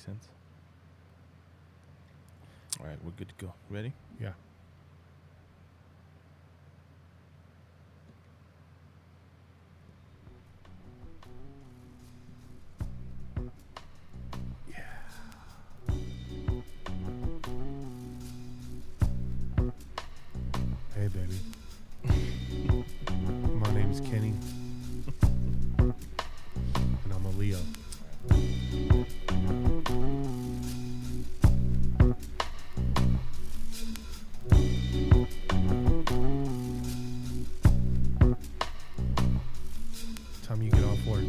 sense. All right, we're good to go. Ready? Yeah. Hey, baby. My name's Kenny. And I'm a Leo. Time you get off work.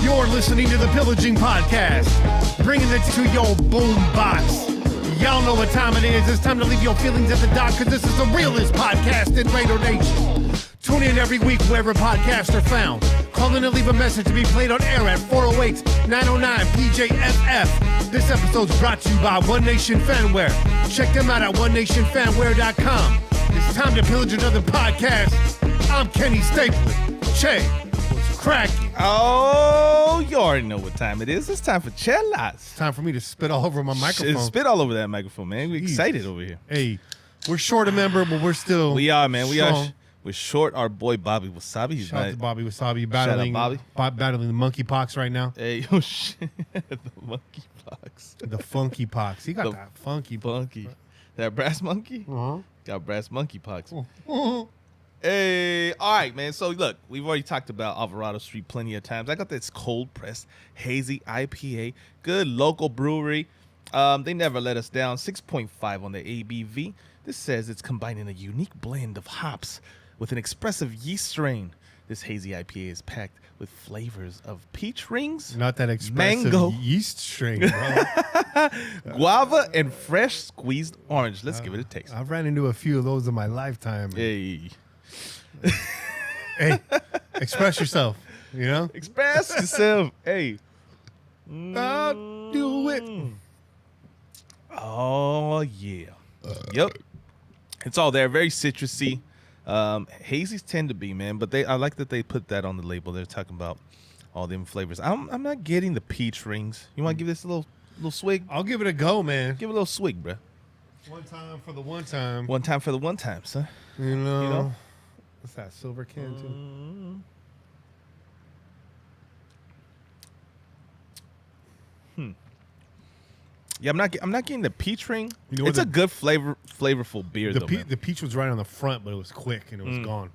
You're listening to the Pillaging Podcast, bringing it to your boom box. Y'all know what time it is. It's time to leave your feelings at the dock, because this is the realest podcast in Raider Nation. Tune in every week wherever podcasts are found. Call in and leave a message to be played on air at 408-909-PJFF. This episode's brought to you by One Nation Fanwear. Check them out at onenationfanwear.com. It's time to pillage another podcast. I'm Kenny Stapleton. Che, what's cracking? Oh, you already know what time it is. It's time for Chelas. It's time for me to spit all over my microphone. Spit all over that microphone, man. We're excited over here. Hey, we're short a member, but we're still We are, man. We strong. are. We're short our boy Bobby Wasabi. He's Shout out to Bobby Wasabi Shout battling, out Bobby. battling the monkeypox right now. Hey, oh shit. The monkey pox. The funky pox. He got The that funky Monkey. That brass monkey? Uh-huh. Got brass monkey pox. Uh-huh. Hey, all right, man. So, look, we've already talked about Alvarado Street plenty of times. I got this cold-pressed, hazy IPA. Good local brewery. They never let us down. 6.5 on the ABV. This says it's combining a unique blend of hops with an expressive yeast strain. This hazy IPA is packed with flavors of peach rings, Not that expressive Mango. yeast string, bro. guava, and fresh squeezed orange. Let's give it a taste. I've ran into a few of those in my lifetime. Hey. Hey, express yourself, you know? Express yourself. Hey. I'll do it. Oh, yeah. Yep. It's all there. Very citrusy. Hazies tend to be, man, but I like that they put that on the label. They're talking about all them flavors. I'm not getting the peach rings. You want to give this a little swig? I'll give it a go, man. Give it a little swig, bruh. One time for the one time. One time for the one time, son. You know? You know? What's that, silver can, too? Yeah, I'm not getting the peach ring. You know what It's a good flavorful beer, though, man. The peach was right on the front, but it was quick and it was gone.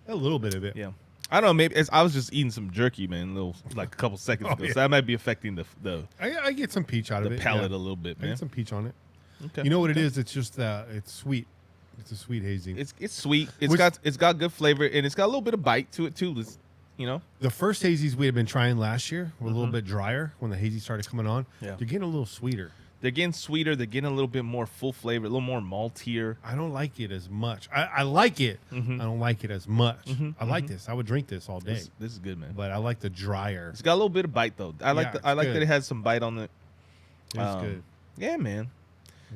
A little bit of it. Yeah. I don't know. Maybe I was just eating some jerky, man, like a couple seconds ago. yeah. So that might be affecting the I get some peach out of it. palate yeah. a little bit, I man. get some peach on it. Okay. You know what it is? It's just it's sweet. It's a sweet hazy. It's sweet. It's got good flavor, and it's got a little bit of bite to it too. You know, the first hazies we had been trying last year were a little bit drier when the hazy started coming on. Yeah. They're getting a little sweeter. They're getting sweeter. They're getting a little bit more full flavor, a little more maltier. I don't like it as much. I like it. I don't like it as much. I like this. I would drink this all day. This is good, man. But I like the drier. It's got a little bit of bite though. I like that it has some bite on it. It's good. Yeah, man.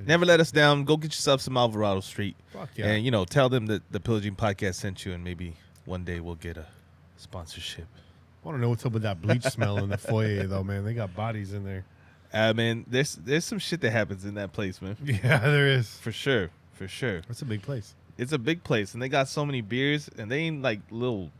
Never let us down. Go get yourself some Alvarado Street. Fuck yeah. And, you know, tell them that the Pillaging Podcast sent you, and maybe one day we'll get a sponsorship. I want to know what's up with that bleach smell in the foyer, though, man. They got bodies in there. Man, there's some shit that happens in that place, man. Yeah, there is. For sure. For sure. It's a big place. It's a big place, and they got so many beers, and they ain't like little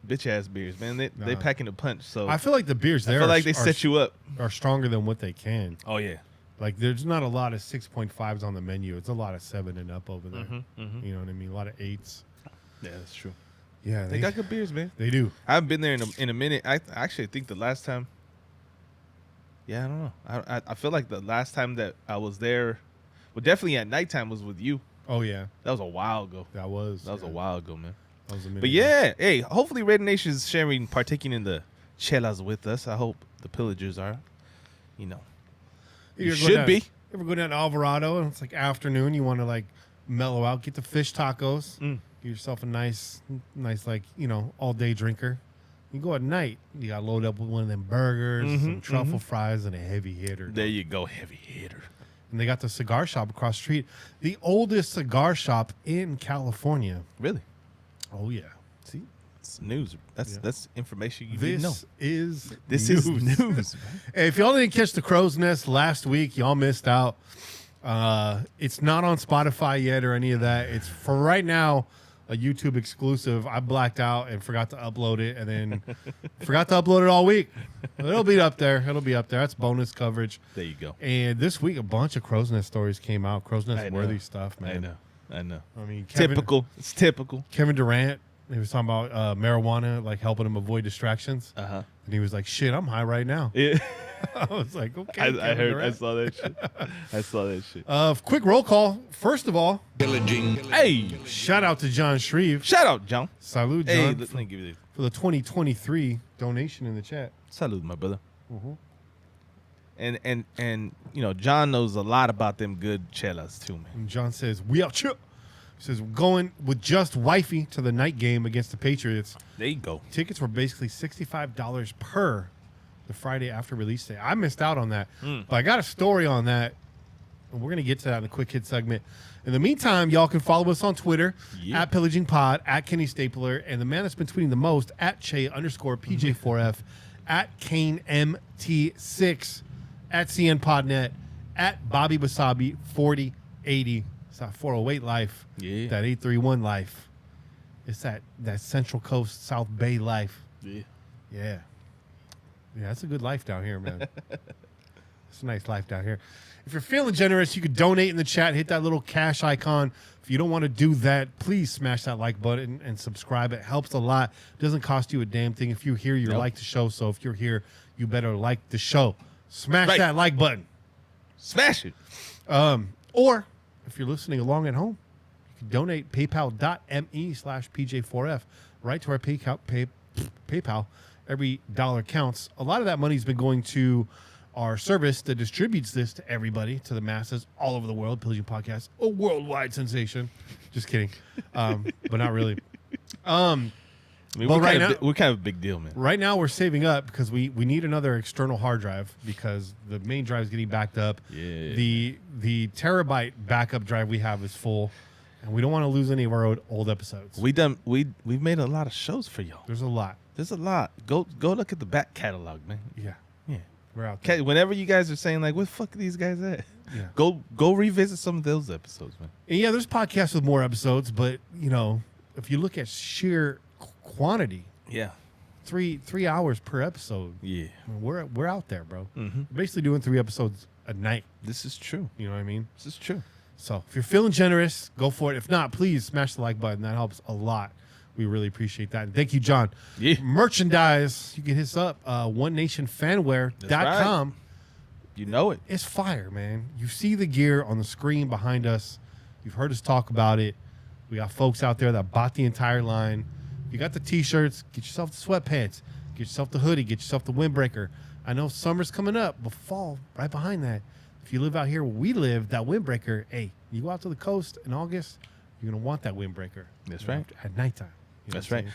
bitch-ass beers, man. They packing a punch, so. I feel like the beers there I feel like they set you up. Are stronger than what they can. Oh, yeah. Like, there's not a lot of 6.5s on the menu. It's a lot of 7 and up over there. You know what I mean? A lot of 8s. Yeah, that's true. Yeah, they got good beers, man. They do. I haven't been there in a minute. I actually think the last time. Yeah, I don't know. I feel like the last time that I was there, well, definitely at nighttime was with you. Oh yeah, that was a while ago. That was a while ago, man. That was a minute. But yeah, hey, hopefully Raider Nation is partaking in the chelas with us. I hope the pillagers are. You know, you should be. You ever go down to Alvarado and it's like afternoon? You want to like mellow out, get the fish tacos. Get yourself a nice like, you know, all day drinker. You go at night, you got to load up with one of them burgers, some truffle fries, and a heavy hitter. There you go, heavy hitter. And they got the cigar shop across the street, the oldest cigar shop in California. Really? Oh yeah. See, it's news. That's information you didn't know. This is news. Hey, if y'all didn't catch the Crow's Nest last week, y'all missed out. It's not on Spotify yet or any of that. It's for right now a YouTube exclusive. I blacked out and forgot to upload it, and then forgot to upload it all week. It'll be up there. That's bonus coverage. There you go. And this week, a bunch of Crow's Nest stories came out. Crow's Nest worthy stuff, man. I know. I mean, It's typical. Kevin Durant, he was talking about marijuana, like helping him avoid distractions. And he was like, "Shit, I'm high right now." Yeah. I was like, okay. I saw that shit. Quick roll call. First of all, pillaging. Hey, shout out to John Shreve. Shout out, John. Salute, John. Hey, let me give you this. For the 2023 donation in the chat. Salute, my brother. And you know, John knows a lot about them good chelas too, man. And John says, "We out here." He says, "Going with just wifey to the night game against the Patriots." There you go. Tickets were basically $65 per the Friday after release day. I missed out on that, but I got a story on that, and we're going to get to that in the quick hit segment. In the meantime, y'all can follow us on Twitter, at Pillaging Pod, at Kenny Stapler, and the man that's been tweeting the most, at Che_PJ4F, at Kane MT6, at CNPodNet, at Bobby Wasabi 4080. It's that 408 life, that 831 life. It's that Central Coast South Bay life. Yeah, that's a good life down here, man. It's a nice life down here. If you're feeling generous, you could donate in the chat. Hit that little cash icon. If you don't want to do that, please smash that like button and subscribe. It helps a lot. It doesn't cost you a damn thing. If you're here, you like the show. So if you're here, you better like the show. Smash that like button. Smash it. Or if you're listening along at home, you can donate paypal.me/PJ4F right to our PayPal. Every dollar counts. A lot of that money's been going to our service that distributes this to everybody, to the masses all over the world. Pillaging Podcast, a worldwide sensation. Just kidding, but not really. I mean, we're kind of a big deal, man. Right now, we're saving up because we need another external hard drive because the main drive is getting backed up. Yeah. The terabyte backup drive we have is full, and we don't want to lose any of our old episodes. We've made a lot of shows for y'all. There's a lot. Go look at the back catalog, man. Yeah. We're out there. Whenever you guys are saying like, "Where the fuck are these guys at?" Yeah. Go revisit some of those episodes, man. And yeah, there's podcasts with more episodes, but you know, if you look at sheer quantity, three hours per episode. Yeah, we're out there, bro. We're basically doing 3 episodes a night. This is true. You know what I mean? This is true. So if you're feeling generous, go for it. If not, please smash the like button. That helps a lot. We really appreciate that. And thank you, John. Yeah. Merchandise, you can hit us up, onenationfanwear.com. Right. You know it. It's fire, man. You see the gear on the screen behind us. You've heard us talk about it. We got folks out there that bought the entire line. You got the T-shirts. Get yourself the sweatpants. Get yourself the hoodie. Get yourself the windbreaker. I know summer's coming up, but fall right behind that. If you live out here where we live, that windbreaker, hey, you go out to the coast in August, you're going to want that windbreaker. That's right. At nighttime. You know That's right.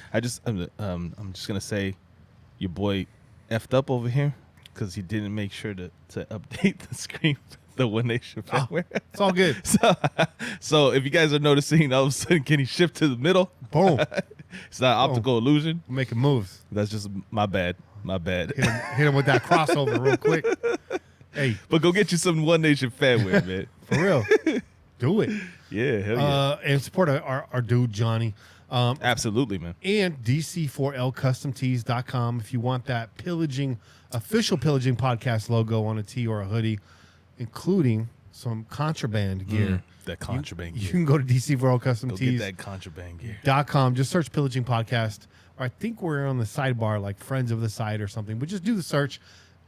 I'm just going to say your boy effed up over here because he didn't make sure to update the screen. The One Nation firmware. It's all good. So if you guys are noticing, all of a sudden, can he shift to the middle? Boom. It's not optical illusion. Making moves. That's just my bad. My bad. Hit him with that crossover real quick. Hey. But go get you some One Nation fanware, man. For real. Do it. Yeah, hell yeah. And support our dude, Johnny. Absolutely, man. And DC4LCustomTees.com if you want that official pillaging podcast logo on a tee or a hoodie, including some contraband gear. That contraband gear. You can go to DC4LCustomTees.com. Go get that contraband gear. Just search Pillaging Podcast. Or I think we're on the sidebar, like Friends of the Site or something. But just do the search.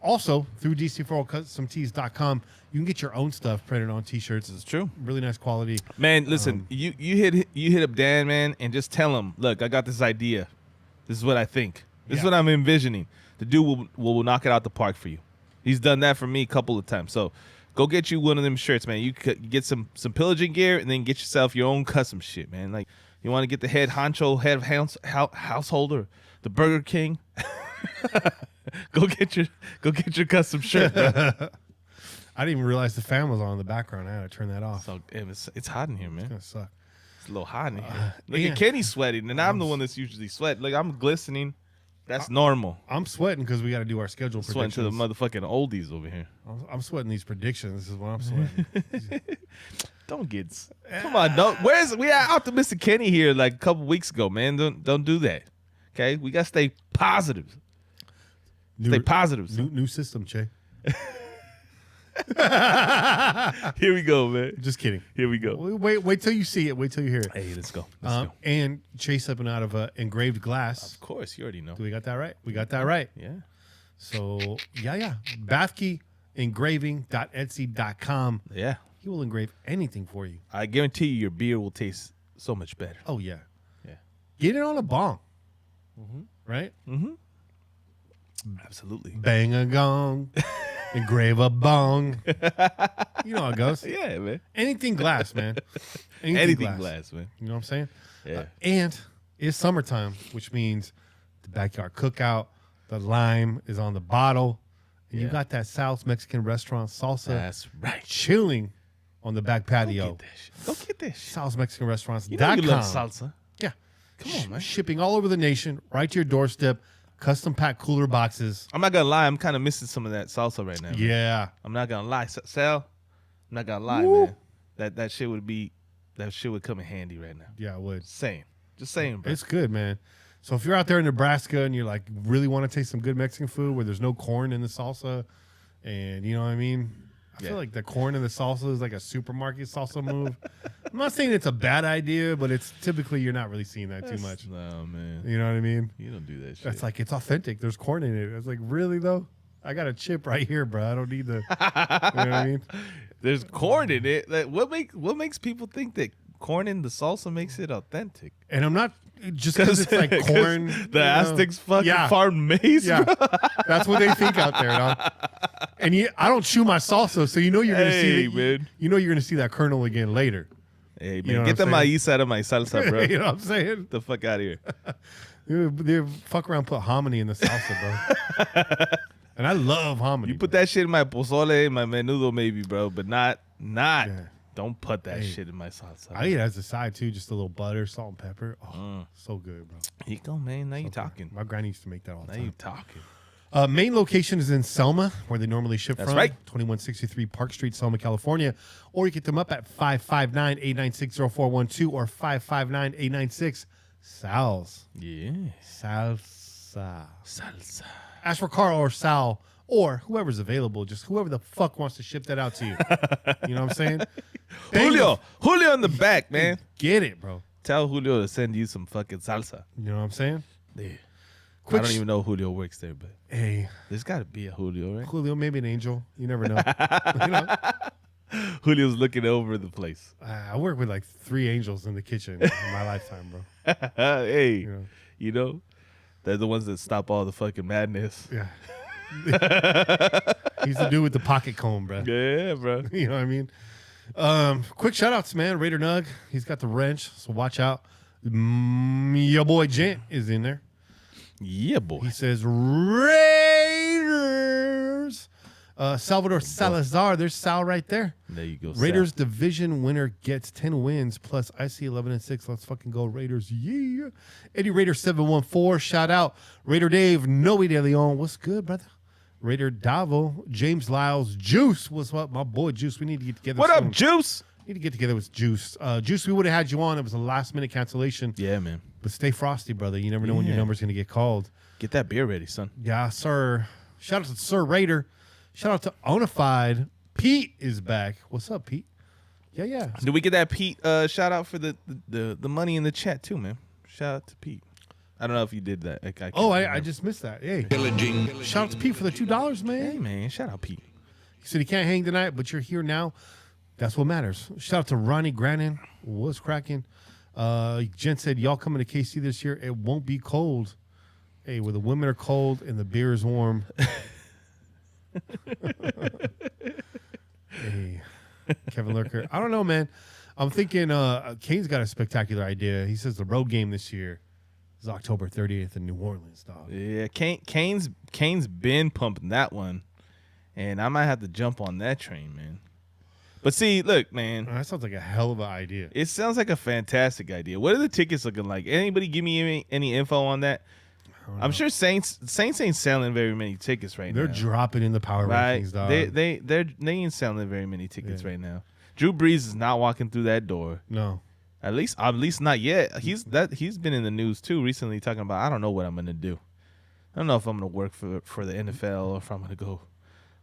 Also, through DC4LCustomTees.com, you can get your own stuff printed on T-shirts. It's true. Really nice quality. Man, listen, you hit up Dan, man, and just tell him, look, I got this idea. This is what I think. This is what I'm envisioning. The dude will knock it out the park for you. He's done that for me a couple of times. So go get you one of them shirts, man. You could get some pillaging gear and then get yourself your own custom shit, man. Like you want to get the head of householder, the Burger King. go get your custom shirt, bro. I didn't even realize the fan was on in the background. I had to turn that off. So it's hot in here, man. It's gonna suck. It's a little hot in here. Look at Kenny sweating, and I'm the one that's usually sweating. Like I'm glistening. That's normal. I'm sweating because we got to do our schedule sweating predictions. to the motherfucking oldies over here. I'm sweating these predictions. This is what I'm sweating. Don't get. Come on, we had optimistic Kenny here like a couple weeks ago, man. Don't do that. Okay, we gotta stay positive. Stay positive. New system, Che. Here we go, man. Just kidding. Here we go. Wait till you see it. Wait till you hear it. Hey, let's go. Let's go. And Chase up and out of engraved glass. Of course, you already know. Do we got that right? We got that right. Yeah. So yeah. Bathkeyengraving.etsy.com. Yeah. He will engrave anything for you. I guarantee you, your beer will taste so much better. Oh yeah. Yeah. Get it on a bong. Right? Mm-hmm. Absolutely. Bang a gong. Engrave a bong. You know how it goes. Yeah, man. Anything glass, man. Anything glass, man. You know what I'm saying? Yeah. And it's summertime, which means the backyard cookout, the lime is on the bottle, and you got that South Mexican restaurant Salsa. That's right. Chilling on the back patio. Go get that shit. South Mexican Restaurants.com. You know you love salsa. Yeah. Come on, man. Shipping all over the nation, right to your doorstep. Custom packed cooler boxes. I'm not gonna lie, I'm kind of missing some of that salsa right now. Man. Yeah. I'm not gonna lie, Sal. I'm not gonna lie, man. That shit would come in handy right now. Yeah, it would. Just saying, bro. It's good, man. So if you're out there in Nebraska and you're like really want to taste some good Mexican food where there's no corn in the salsa, and you know what I mean, I feel like the corn in the salsa is like a supermarket salsa move. I'm not saying it's a bad idea, but it's typically you're not really seeing that too much. No, man. You know what I mean? You don't do that shit. That's like, it's authentic. There's corn in it. It's like, really though? I got a chip right here, bro. I don't need the. You know what I mean? There's corn in it. Like, what makes people think that corn in the salsa makes it authentic? And I'm not just because it's like corn. The Aztecs fucking farmed maize. Yeah, bro. that's what they think out there, dog. And I don't chew my salsa, so you know you're gonna see. Man. You know you're gonna see that kernel again later. Hey, man, You know get the what I'm maíz out of my salsa, bro. You know what I'm saying? Get the fuck out of here. They fuck around, put hominy in the salsa, bro. And I love hominy. You put that shit in my pozole, my menudo, maybe, bro, but not. Don't put that shit in my salsa. I eat it as a side too, just a little butter, salt, and pepper. Oh, so good, bro. Here you go, man. Now you talking. My granny used to make that all the Now time. you talking. Main location is in Selma, where they normally ship That's from. right. 2163 Park Street, Selma, California. Or you get them up at 559-896-0412 or 559-896-SALS. Yeah. Salsa. Salsa. Ask for Carl or Sal or whoever's available. Just whoever the fuck wants to ship that out to you. You know what I'm saying? Julio in the back, man. Get it, bro. Tell Julio to send you some fucking salsa. You know what I'm saying? Yeah. Quick I don't even know Julio works there, but hey, there's got to be a Julio, right? Julio, maybe an angel. You never know. You know? Julio's looking over the place. I work with like 3 angels in the kitchen in my lifetime, bro. Hey, You know? they're the ones that stop all the fucking madness. Yeah. He's the dude with the pocket comb, bro. Yeah, bro. You know what I mean? Quick shout outs, man. Raider Nug, he's got the wrench, so watch out. Your boy Gent is in there. Yeah, boy. He says Raiders. Salvador Salazar, there's Sal right there. There you go. Raiders Sal. division winner gets 10 wins plus IC 11-6. Let's fucking go Raiders. Yeah. Eddie Raider 714. Shout out. Raider Dave, Noe De Leon. What's good, brother? Raider Davo, James Lyles, Juice. What's up, my boy Juice? We need to get together. What soon. up, Juice? Need to get together with Juice. Juice, we would have had you on. It was a last minute cancellation. Yeah, man. But stay frosty, brother. You never know when your number's going to get called. Get that beer ready, son. Yeah, sir. Shout out to Sir Raider. Shout out to Onafide. Pete is back. What's up, Pete? Yeah. Did we get that Pete shout out for the money in the chat too, man? Shout out to Pete. I don't know if you did that. I just missed that. Hey. Shout out to Pete for the $2, man. Hey, man. Shout out Pete. He said he can't hang tonight, but you're here now. That's what matters. Shout out to Ronnie Grannon. What's cracking? Jen said, y'all coming to KC this year. It won't be cold. Hey, where the women are cold and the beer is warm. Hey, Kevin Lurker. I don't know, man. I'm thinking Kane's got a spectacular idea. He says the road game this year is October 30th in New Orleans, dog. Yeah, Kane's been pumping that one, and I might have to jump on that train, man. But see, look, man. That sounds like a hell of an idea. It sounds like a fantastic idea. What are the tickets looking like? Anybody give me any info on that? I'm sure Saints ain't selling very many tickets right now. They're dropping in the power rankings, dog. They ain't selling very many tickets right now. Drew Brees is not walking through that door. No. At least not yet. He's been in the news too recently talking about I don't know what I'm gonna do. I don't know if I'm gonna work for the NFL or if I'm gonna go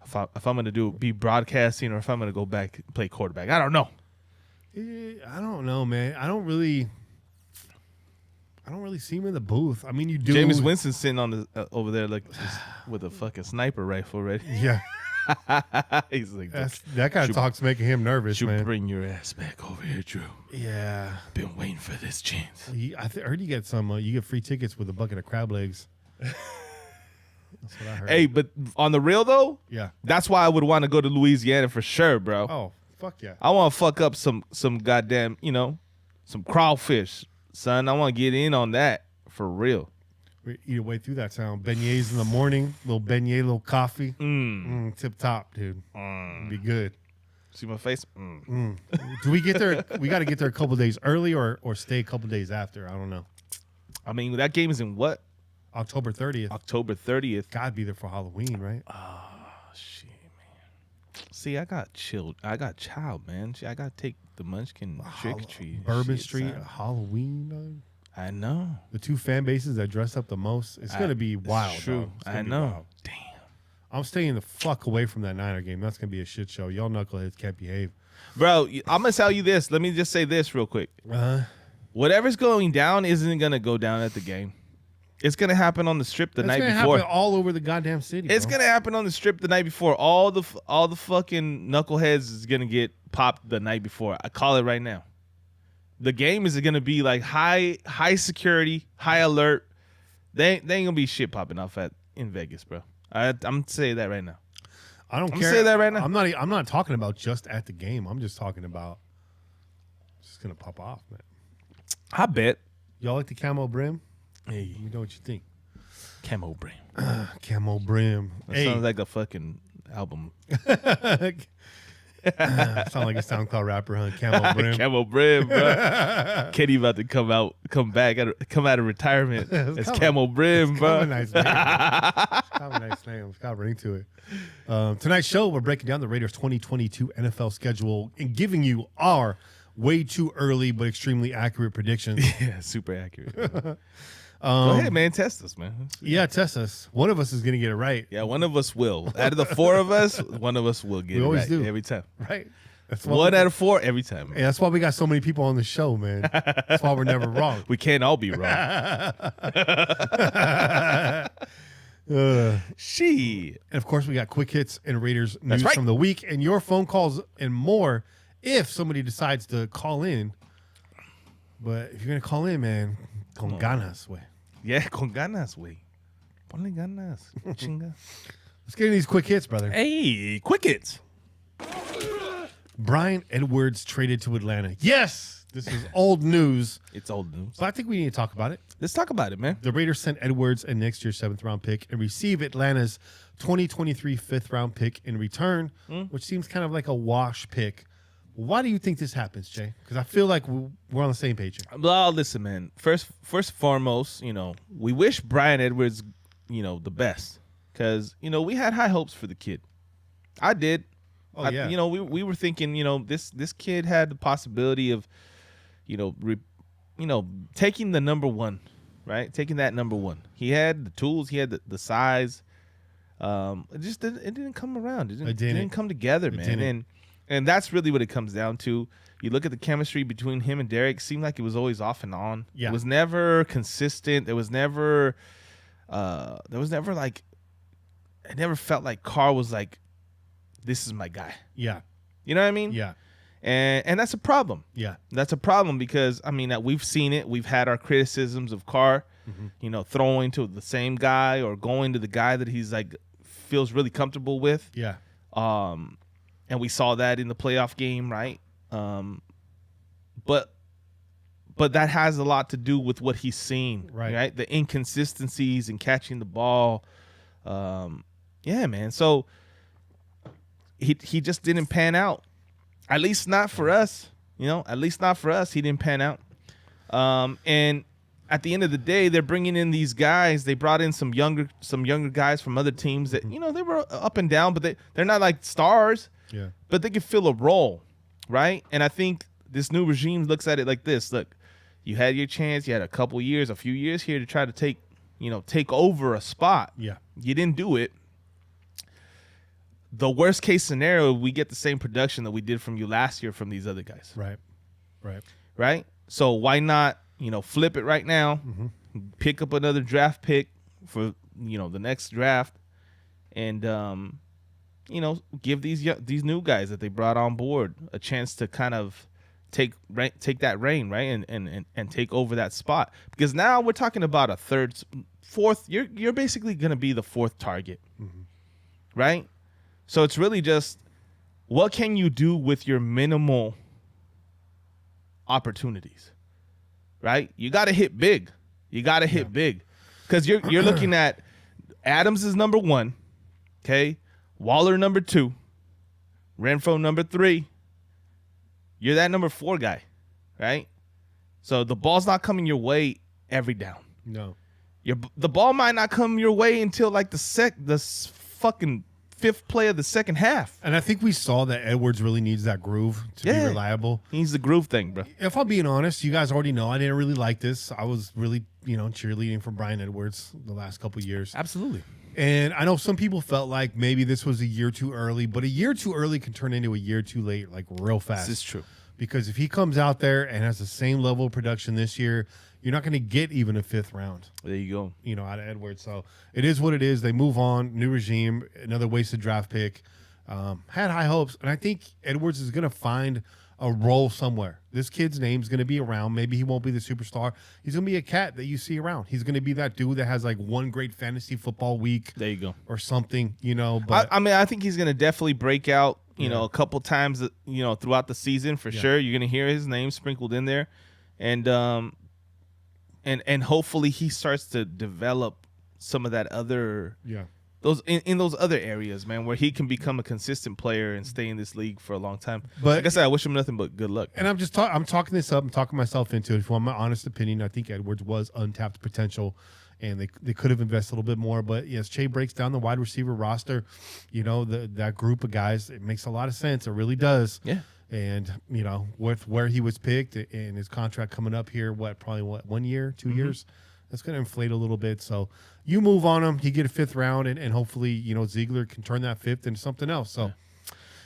if I'm gonna be broadcasting or if I'm gonna go back and play quarterback. I don't know. I don't know, man. I don't really see him in the booth. I mean, you do. Jameis Winston sitting on the over there like with a fucking sniper rifle ready. Yeah. He's like that kind of talk's making him nervous, man. Bring your ass back over here, Drew. Yeah. Been waiting for this chance. I heard you get some. You get free tickets with a bucket of crab legs. That's what I heard. Hey, but on the real though, yeah, that's why I would want to go to Louisiana for sure, bro. Oh, fuck yeah. I want to fuck up some goddamn, some crawfish, son. I want to get in on that for real. We eat your way through that sound. Beignets in the morning, little beignet, little coffee. Tip top, dude. Be good. See my face? Do we get there? We got to get there a couple days early or stay a couple days after. I don't know. I mean, that game is in what? October 30th. October 30th. Gotta be there for Halloween, right? Oh, shit, man. See, I got child, man. I got to take the munchkin trick or treat. Bourbon Street, Halloween, dog. I know. The two fan bases that dress up the most. It's going to be wild. True. I know. Wild. Damn. I'm staying the fuck away from that Niner game. That's going to be a shit show. Y'all knuckleheads can't behave. Bro, I'm going to tell you this. Let me just say this real quick. Whatever's going down isn't going to go down at the game. It's going to happen on the strip the night before. It's going to happen all over the goddamn city, It's going to happen on the strip the night before. All the fucking knuckleheads is going to get popped the night before. I call it right now. The game is going to be like high security, high alert. They ain't going to be shit popping off in Vegas, bro. I'm saying that right now. I don't care. I'm saying that right now. I'm not talking about just at the game. I'm just talking about just going to pop off, man. I bet. Y'all like the camo brim? Hey. Let me know what you think. Camo brim. Camo brim. That sounds like a fucking album. Sound like a SoundCloud rapper, huh? Camo brim. Camo brim, bro. Kenny about to come out of retirement. It's Camo brim, bro. It's kind of a nice name. It's got a ring to it. Tonight's show, we're breaking down the Raiders 2022 NFL schedule and giving you our way too early but extremely accurate predictions. Yeah, super accurate. Go ahead, man. Test us, man. Yeah, test us. One of us is going to get it right. Yeah, one of us will. Out of the four of us, one of us will get it always right do. every time. Right. That's one out of four every time. Man. Yeah, that's why we got so many people on the show, man. That's why we're never wrong. We can't all be wrong. She. And of course, we got quick hits and Raiders news right. from the week, and your phone calls and more if somebody decides to call in. But if you're gonna call in, man, con ganas, way. Yeah, con ganas, güey. Ponle ganas. Chinga. Let's get into these quick hits, brother. Hey, quick hits. Brian Edwards traded to Atlanta. Yes, this is old news. It's old news. But I think we need to talk about it. Let's talk about it, man. The Raiders sent Edwards a next year's 7th-round pick and receive Atlanta's 2023 5th-round pick in return, which seems kind of like a wash pick. Why do you think this happens, Jay? Because I feel like we're on the same page here. Well, listen, man. First and foremost, we wish Brian Edwards, the best. Because, we had high hopes for the kid. I did. Oh, yeah. We were thinking, this kid had the possibility of, taking the number one, right? Taking that number one. He had the tools. He had the size. It didn't come around. It didn't come together, man. And that's really what it comes down to. You look at the chemistry between him and Derek. It seemed like it was always off and on. Yeah. It was never consistent. It never felt like Carr was like, this is my guy. Yeah. You know what I mean? Yeah. And that's a problem. Yeah. That's a problem because, we've seen it. We've had our criticisms of Carr, throwing to the same guy or going to the guy that he's like feels really comfortable with. Yeah. And we saw that in the playoff game, right? But that has a lot to do with what he's seen, right? The inconsistencies in catching the ball. Yeah, man. So he just didn't pan out. At least not for us. At least not for us. He didn't pan out. And at the end of the day, they're bringing in these guys. They brought in some younger guys from other teams that, they were up and down, but they're not like stars. Yeah. But they can fill a role, right? And I think this new regime looks at it like this. Look, you had your chance. You had a few years here to try to take over a spot. Yeah. You didn't do it. The worst case scenario, we get the same production that we did from you last year from these other guys. Right? So why not, flip it right now, pick up another draft pick for, the next draft, and give these new guys that they brought on board a chance to kind of take that reign, right, and take over that spot. Because now we're talking about a fourth. You're basically going to be the fourth target, right? So it's really just what can you do with your minimal opportunities, right? You got to hit big. Big because you're looking at Adams is number 1, okay. Waller number 2, Renfro number 3. You're that number 4 guy, right? So the ball's not coming your way every down. No, the ball might not come your way until like the fucking 5th play of the second half. and I think we saw that Edwards really needs that groove to be reliable. He needs the groove thing, bro. If I'm being honest, you guys already know I didn't really like this. I was really, cheerleading for Brian Edwards the last couple of years. Absolutely. And I know some people felt like maybe this was a year too early, but a year too early can turn into a year too late, like real fast. This is true. Because if he comes out there and has the same level of production this year, you're not going to get even a 5th round. There you go. Out of Edwards. So it is what it is. They move on. New regime, another wasted draft pick. Had high hopes. And I think Edwards is going to find a role somewhere. This kid's name's going to be around. Maybe he won't be the superstar. He's going to be a cat that you see around. He's going to be that dude that has like one great fantasy football week. There you go. Or something, But I think he's going to definitely break out, a couple times, throughout the season for sure. You're going to hear his name sprinkled in there. And hopefully he starts to develop some of that other those in those other areas, man, where he can become a consistent player and stay in this league for a long time. But like I said, I wish him nothing but good luck. And I'm just I'm talking this up. I'm talking myself into it. If you want my honest opinion, I think Edwards was untapped potential, and they could have invested a little bit more. But yes, Che breaks down the wide receiver roster. That group of guys. It makes a lot of sense. It really does. Yeah. And with where he was picked and his contract coming up here, probably 1 year, 2 years. That's going to inflate a little bit. So you move on him, you get a 5th round, and hopefully, Ziegler can turn that 5th into something else. So,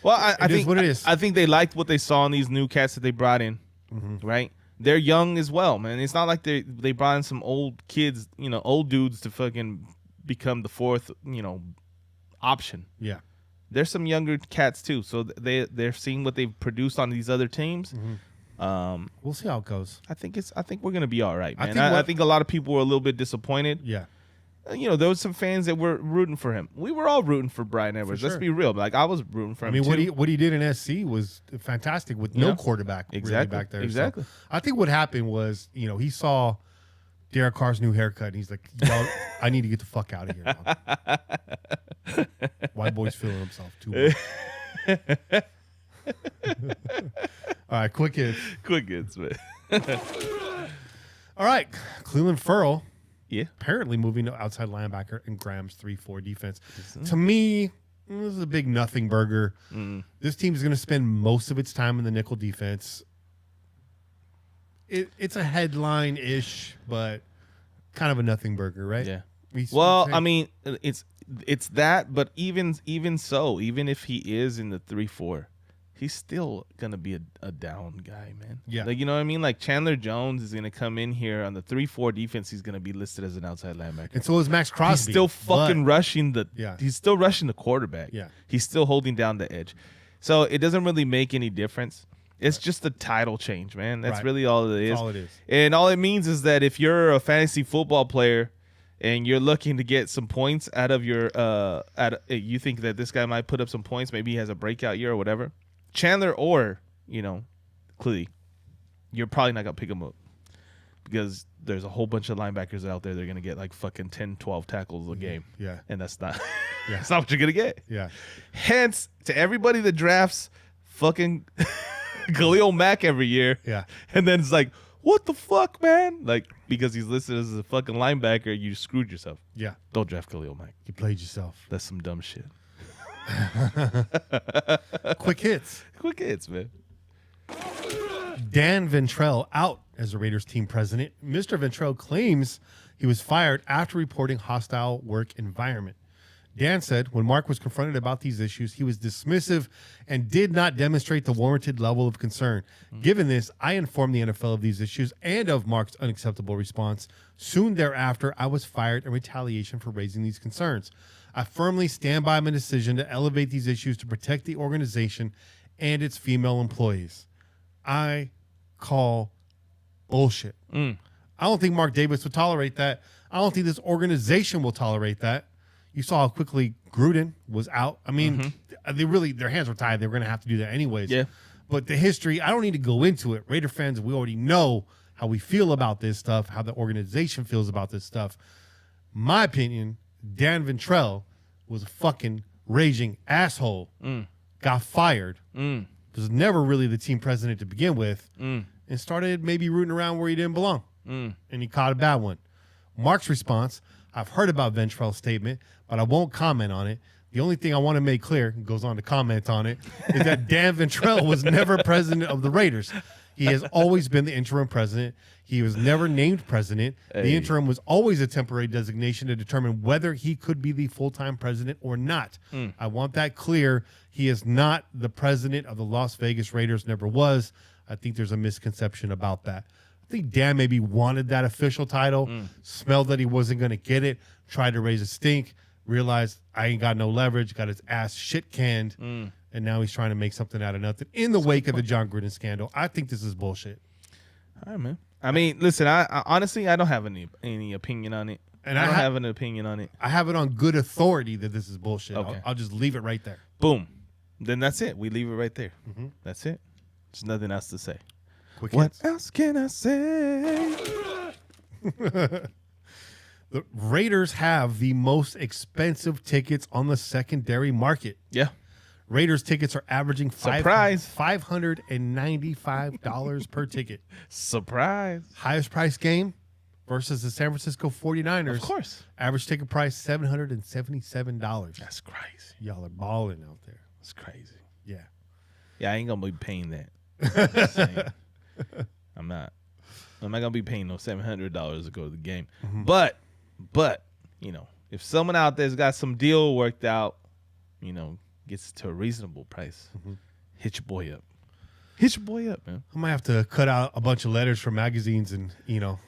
well, I think what it is. I think they liked what they saw in these new cats that they brought in, right? They're young as well, man. It's not like they brought in some old kids, old dudes to fucking become the fourth, option. Yeah. There's some younger cats too, so they're seeing what they've produced on these other teams. We'll see how it goes. I think we're gonna be all right, man. I I think a lot of people were a little bit disappointed. Yeah. There was some fans that were rooting for him. We were all rooting for Brian Edwards. For sure. Let's be real. Like, I was rooting for him. I mean, too. what he did in SC was fantastic with no quarterback really back there. Exactly. So I think what happened was, he saw Derek Carr's new haircut, and he's like, "Yo, I need to get the fuck out of here, dog." White boy's feeling himself too much. All right, quick hits. Quick hits, man. All right, Cleveland Ferrell. Yeah. Apparently moving to outside linebacker in Graham's 3-4 defense. To me, this is a big nothing burger. This team is going to spend most of its time in the nickel defense. It's a headline-ish, but kind of a nothing burger, right? Yeah. Well, I mean, it's that, but even so, even if he is in the 3-4, he's still gonna be a down guy, man. Yeah. Like, you know what I mean? Like, Chandler Jones is gonna come in here on the 3-4 defense. He's gonna be listed as an outside linebacker. And so is Max Crosby. He's still fucking rushing the. Yeah. He's still rushing the quarterback. Yeah. He's still holding down the edge. So it doesn't really make any difference. It's just a title change, man. That's really all it is. That's all it is. And all it means is that if you're a fantasy football player and you're looking to get some points out of your, you think that this guy might put up some points, maybe he has a breakout year or whatever, Chandler or, Clee, you're probably not going to pick him up because there's a whole bunch of linebackers out there. They're going to get like fucking 10, 12 tackles a game. Yeah. And that's not, that's not what you're going to get. Yeah. Hence, to everybody that drafts fucking Khalil Mack every year. Yeah. And then it's like, what the fuck, man? Like, because he's listed as a fucking linebacker, you screwed yourself. Yeah. Don't draft Khalil Mack. You played yourself. That's some dumb shit. Quick hits. Quick hits, man. Dan Ventrell out as the Raiders team president. Mr. Ventrell claims he was fired after reporting hostile work environment. Dan said when Mark was confronted about these issues, he was dismissive and did not demonstrate the warranted level of concern. Given this, I informed the NFL of these issues and of Mark's unacceptable response. Soon thereafter, I was fired in retaliation for raising these concerns. I firmly stand by my decision to elevate these issues to protect the organization and its female employees. I call bullshit. I don't think Mark Davis would tolerate that. I don't think this organization will tolerate that. You saw how quickly Gruden was out. I mean, their hands were tied. They were going to have to do that anyways. Yeah. But the history, I don't need to go into it. Raider fans, we already know how we feel about this stuff, how the organization feels about this stuff. My opinion, Dan Ventrell was a fucking raging asshole. Got fired. Was never really the team president to begin with. And started maybe rooting around where he didn't belong. And he caught a bad one. Mark's response, I've heard about Ventrell's statement, but I won't comment on it. The only thing I want to make clear, he goes on to comment on it, is that Dan Ventrell was never president of the Raiders. He has always been the interim president. He was never named president. The interim was always a temporary designation to determine whether he could be the full-time president or not. I want that clear. He is not the president of the Las Vegas Raiders, never was. I think there's a misconception about that. I think Dan maybe wanted that official title, smelled that he wasn't going to get it, tried to raise a stink, realized I ain't got no leverage, got his ass shit canned, and now he's trying to make something out of nothing in the wake of the John Gruden scandal. I think this is bullshit. All right, man. I mean, listen, I honestly, I don't have any opinion on it. And I don't have an opinion on it. I have it on good authority that this is bullshit. Okay. I'll just leave it right there. Boom. Then that's it. We leave it right there. That's it. There's nothing else to say. Quick what hits. else can I say? The Raiders have the most expensive tickets on the secondary market. Yeah. Raiders tickets are averaging Surprise. $595 per ticket. Surprise. Highest price game versus the San Francisco 49ers. Of course. Average ticket price $777. That's crazy. Y'all are balling out there. That's crazy. Yeah. Yeah, I ain't gonna be paying that. Just saying. I'm not gonna be paying no $700 to go to the game. But if someone out there's got some deal worked out, gets to a reasonable price, hit your boy up. Hit your boy up, man. I might have to cut out a bunch of letters from magazines and,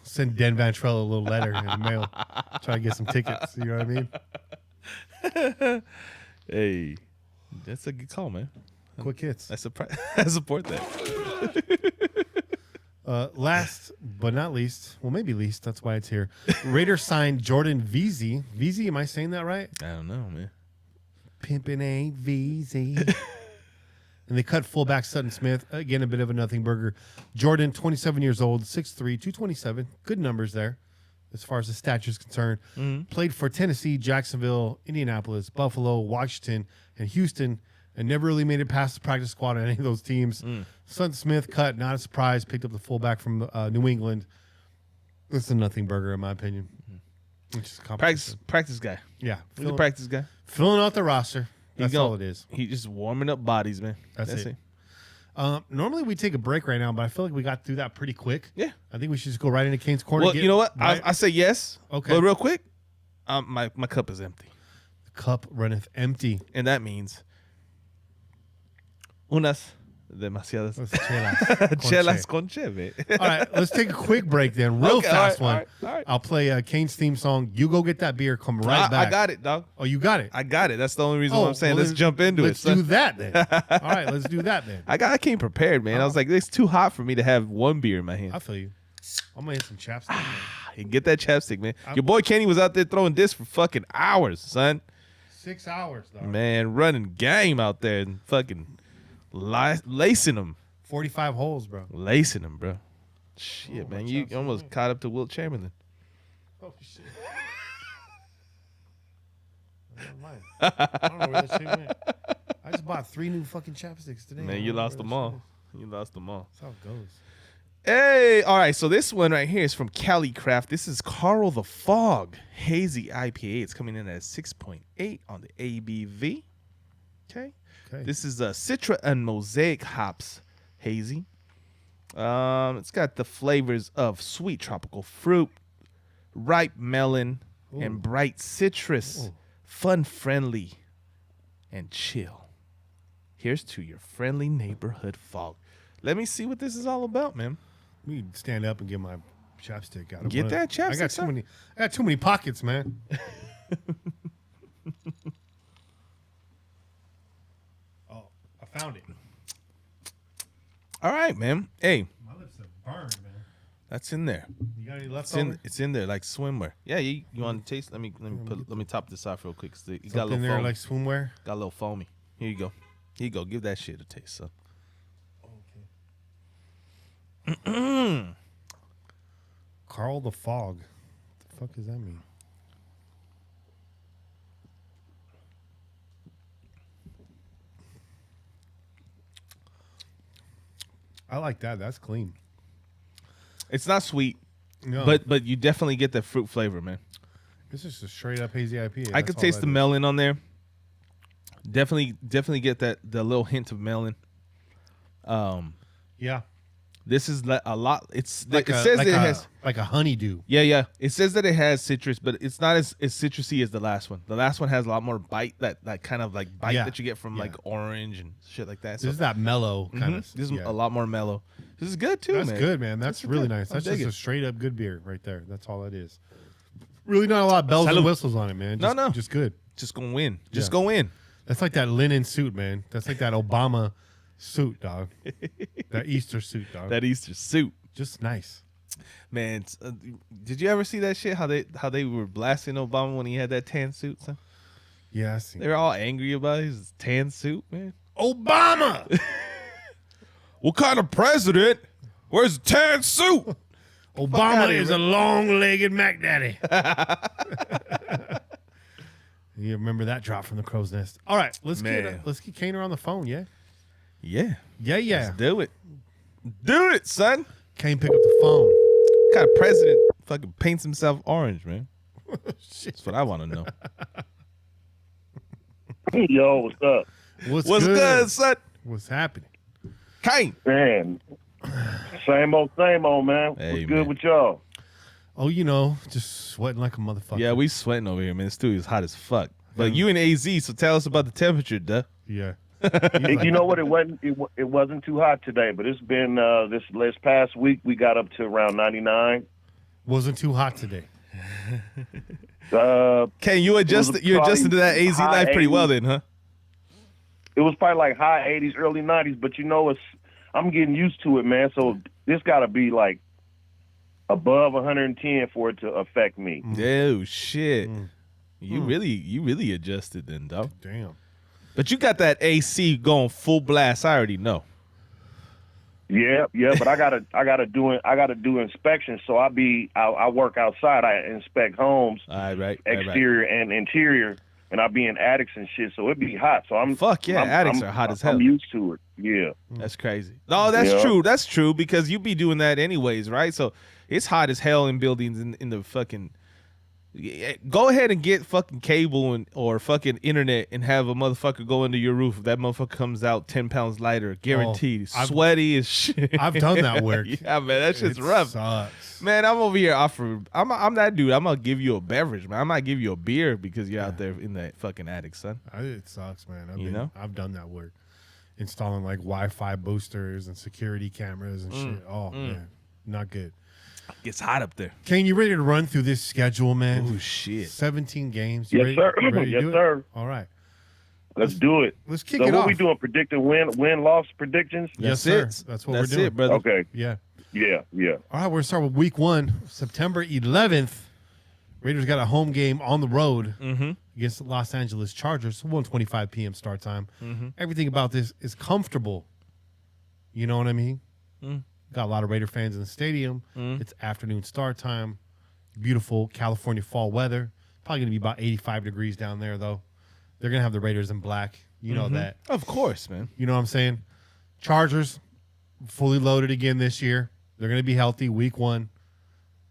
send Dan Ventrell a little letter in the mail. Try to get some tickets. You know what I mean? Hey, that's a good call, man. Quick hits. I support that. Last but not least, well, maybe least, that's why it's here. Raiders signed Jordan Veazey. Veazey, am I saying that right? I don't know, man. Pimpin' a Veazey. And they cut fullback Sutton Smith. Again, a bit of a nothing burger. Jordan, 27 years old, 6'3", 227. Good numbers there as far as the stature is concerned. Mm-hmm. Played for Tennessee, Jacksonville, Indianapolis, Buffalo, Washington, and Houston, and never really made it past the practice squad on any of those teams. Sutton Smith cut, not a surprise. Picked up the fullback from New England. This is a nothing burger, in my opinion. Which is Practice guy. Yeah. He's a practice guy. Filling out the roster. That's all it is. He's just warming up bodies, man. That's it. Normally we take a break right now, but I feel like we got through that pretty quick. Yeah. I think we should just go right into Kane's corner. Well, you know what? Right? I say yes. Okay. But real quick, my cup is empty. The cup runneth empty. And that means unas demasiadas chelas con cheve. All right, let's take a quick break then. Real fast one. All right. I'll play Kane's theme song. You go get that beer. Come right back. I got it, dog. Oh, you got it? I got it. That's the only reason why I'm saying let's jump into Let's do that then. All right, let's do that then. I came prepared, man. I was like, it's too hot for me to have one beer in my hand. I feel you. I'm going to hit some chapstick. You get that chapstick, man. Your boy Kenny was out there throwing discs for fucking hours, son. 6 hours, though. Man, running game out there and fucking lacing them. 45 holes, bro. Lacing them, bro. Shit, man. You almost caught up to Wilt Chamberlain. Oh, shit. I don't know where that shit went. I just bought 3 new fucking chapsticks today. Man, you lost them all. You lost them all. That's how it goes. Hey, all right. So this one right here is from Cali Craft. This is Carl the Fog Hazy IPA. It's coming in at 6.8 on the ABV. Okay. This is Citra and Mosaic hops hazy. It's got the flavors of sweet tropical fruit, ripe melon, and bright citrus. Fun, friendly, and chill. Here's to your friendly neighborhood fog. Let me see what this is all about, man. Let me stand up and get my chapstick out. Get that chapstick. I got too many pockets, man. Oh, I found it. All right, man. Hey, My lips are burned, man. that's in there. You got any leftover? It's in there like swimwear. Yeah, you want to taste? Let me top this off real quick. You got a little in there foamy. like swimwear. Got a little foamy. Here you go. Here you go. Give that shit a taste, son. Okay. Carl the Fog. What the fuck does that mean? I like that. That's clean. It's not sweet, No, but you definitely get the fruit flavor, man. this is a straight up hazy IPA. I could taste the melon on there. Definitely get the little hint of melon. Yeah. This is a lot. It says Like that it has like a honeydew. Yeah. It says that it has citrus, but it's not as citrusy as the last one. The last one has a lot more bite, that kind of like bite that you get from like orange and shit like that. This is that mellow kind of. This is a lot more mellow. This is good too, man. That's good, man. That's really good. nice. That's I dig just it. a straight up good beer right there. That's all it is. Really not a lot of bells and whistles on it, man. Just, No. Just good. Just gonna win. Yeah. Go in. That's like that linen suit, man. That's like that Obama suit, dog. That Easter suit, dog. That Easter suit. Just nice. Man, did you ever see that shit? How they were blasting Obama when he had that tan suit, son? Yeah, I see. They were all angry about his tan suit, man. Obama! What kind of president wears a tan suit? Obama is a long-legged Mac Daddy. You remember that drop from the crow's nest. All right, let's get Kane on the phone, yeah? Yeah. Yeah. Let's do it. Do it, son. Kane, pick up the phone. What kind of president fucking paints himself orange, man? Shit. That's what I want to know. Yo, what's up? What's good, son? What's happening? Kane. Man, same old, man. Hey, What's good man. with y'all? Oh, just sweating like a motherfucker. Yeah, we sweating over here, man. The studio's hot as fuck. But you in AZ, so tell us about the temperature, duh. Yeah. You know what? It wasn't too hot today, but it's been this past week we got up to around 99. Wasn't too hot today. Kane, you adjusted to that AZ life pretty well then, huh? It was probably like high 80s, early 90s, but I'm getting used to it, man. So this got to be like above 110 for it to affect me. Oh shit! You really adjusted then, dog. Damn. But you got that AC going full blast. I already know. Yeah, but I gotta do inspections. So I work outside. I inspect homes, right, exterior and interior, and I be in attics and shit. So it be hot. So attics are hot as hell. I'm used to it. Yeah, that's crazy. No, that's true. That's true because you be doing that anyways, right? So it's hot as hell in buildings in the fucking. Go ahead and get fucking cable or fucking internet and have a motherfucker go into your roof. If that motherfucker comes out 10 pounds lighter, guaranteed. Sweaty as shit. I've done that work. Yeah, man, that shit's rough. Sucks. Man, I'm over here offering. I'm that dude. I'm gonna give you a beverage, man. I might give you a beer because you're out there in that fucking attic, son. It sucks, man. I've done that work, installing like Wi-Fi boosters and security cameras and shit. Oh man, not good. Gets hot up there. Kane, you ready to run through this schedule, man? Oh shit! 17 games. Yes, sir. Yes, sir. All right. Let's do it. Let's kick it off. So what we doing? Predicting win-loss predictions? Yes, sir. That's what we're doing. That's it, brother. Okay. Yeah. Yeah. All right, we're going to start with week 1, September 11th. Raiders got a home game on the road against the Los Angeles Chargers. 1:25 p.m. start time. Everything about this is comfortable. You know what I mean? Got a lot of Raider fans in the stadium. It's afternoon start time. Beautiful California fall weather. Probably going to be about 85 degrees down there, though. They're going to have the Raiders in black. You know that. Of course, man. You know what I'm saying? Chargers, fully loaded again this year. They're going to be healthy week 1.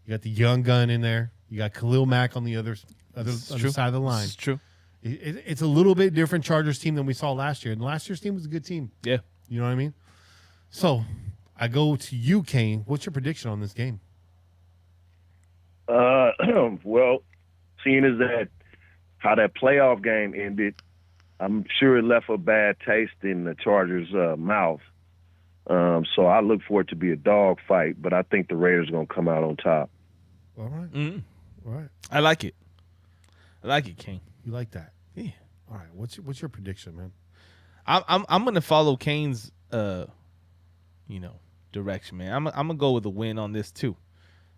You got the young gun in there. You got Khalil Mack on the other side of the line. It's true. It's a little bit different Chargers team than we saw last year. And last year's team was a good team. Yeah. You know what I mean? So I go to you, Kane. What's your prediction on this game? Well, seeing as that how that playoff game ended, I'm sure it left a bad taste in the Chargers' mouth. So I look for it to be a dog fight, but I think the Raiders are going to come out on top. All right. All right. I like it. I like it, Kane. You like that? Yeah. All right. What's your prediction, man? I'm gonna follow Kane's direction, man. I'm gonna go with a win on this too.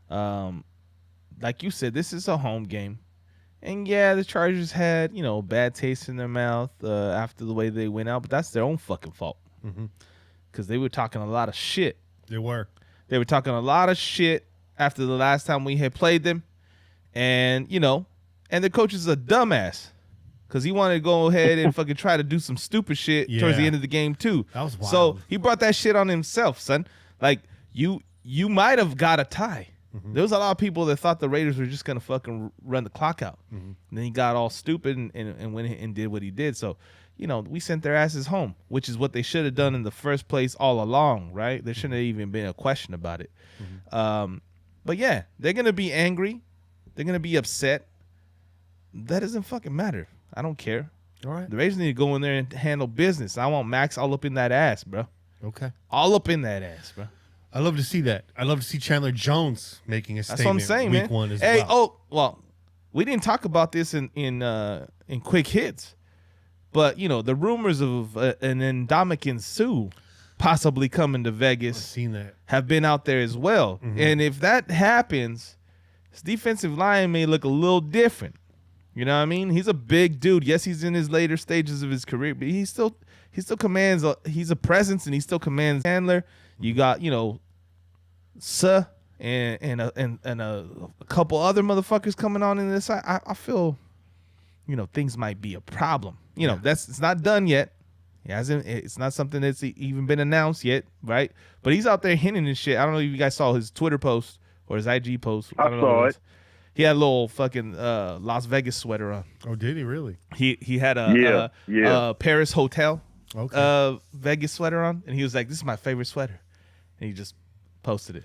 Like you said, this is a home game. And yeah, the Chargers had, bad taste in their mouth after the way they went out, but that's their own fucking fault. Because they were talking a lot of shit. They were talking a lot of shit after the last time we had played them. And, and the coach is a dumbass. Because he wanted to go ahead and fucking try to do some stupid shit towards the end of the game, too. That was wild. So he brought that shit on himself, son. Like, you might have got a tie. There was a lot of people that thought the Raiders were just going to fucking run the clock out. And then he got all stupid and went and did what he did. So, we sent their asses home, which is what they should have done in the first place all along, right? There shouldn't have even been a question about it. But, yeah, they're going to be angry. They're going to be upset. That doesn't fucking matter. I don't care. All right. The Raiders need to go in there and handle business. I want Max all up in that ass, bro. Okay. All up in that ass, bro. I love to see that. I love to see Chandler Jones making a statement. That's what I'm saying, week man. 1 as well. We didn't talk about this in quick hits, but the rumors of an Ndamukong Suh possibly coming to Vegas I've seen that. have been out there as well. And if that happens, his defensive line may look a little different. You know what I mean? He's a big dude. Yes, he's in his later stages of his career, but he still commands. He's a presence, and he still commands handler. You got Suh and a couple other motherfuckers coming on in this. I feel things might be a problem. It's not done yet. It's not something that's even been announced yet, right? But he's out there hinting and shit. I don't know if you guys saw his Twitter post or his IG post. I saw it. He had a little fucking Las Vegas sweater on. Oh, did he really? He had a Paris Hotel Vegas sweater on, and he was like, "This is my favorite sweater," and he just posted it.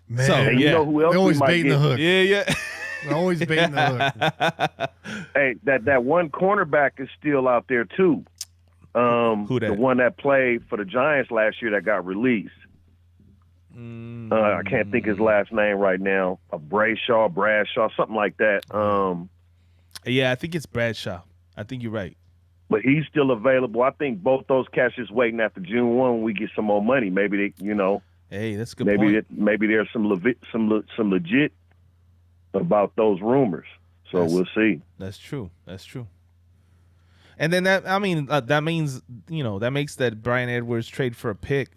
Man, So, And you know who else they're always we might baiting the get? hook. Yeah. They're always baiting the hook. Hey, that one cornerback is still out there too. Who that? The one that played for the Giants last year that got released. I can't think his last name right now. Bradshaw, something like that. Yeah, I think it's Bradshaw. I think you're right. But he's still available. I think both those cats just waiting after June 1 when we get some more money. Maybe they, Hey, that's a good point. Maybe there's some legit about those rumors. So we'll see. That's true. And then that means that makes that Bryan Edwards trade for a pick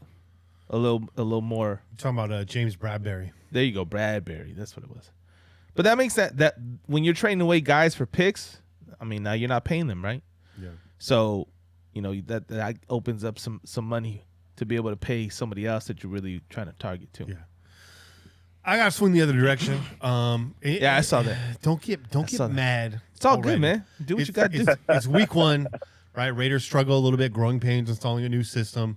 a little more. You're talking about James Bradbury. There you go, Bradbury. That's what it was. But that makes that when you're trading away guys for picks, I mean, now you're not paying them, right? Yeah. So, that opens up some money to be able to pay somebody else that you're really trying to target too. Yeah. I gotta swing the other direction. I saw that. Don't get mad. It's all already. good, man. Do what you got to do. It's week 1, right? Raiders struggle a little bit, growing pains, installing a new system.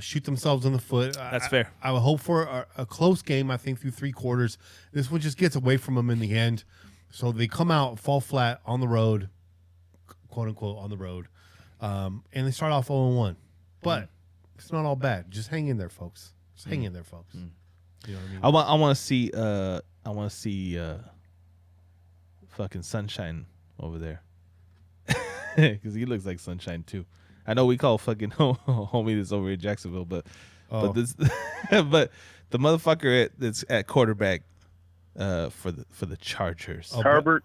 Shoot themselves in the foot. That's fair. I would hope for a close game, I think, through 3 quarters. This one just gets away from them in the end. So they come out, fall flat on the road, quote unquote, on the road. And they start off 0-1. But it's not all bad. Just hang in there, folks. Just hang in there, folks. You know what I mean? I want to see fucking Sunshine over there. Because he looks like Sunshine too. I know we call fucking homie this over in Jacksonville, but but the motherfucker that's at quarterback for the Chargers. Herbert.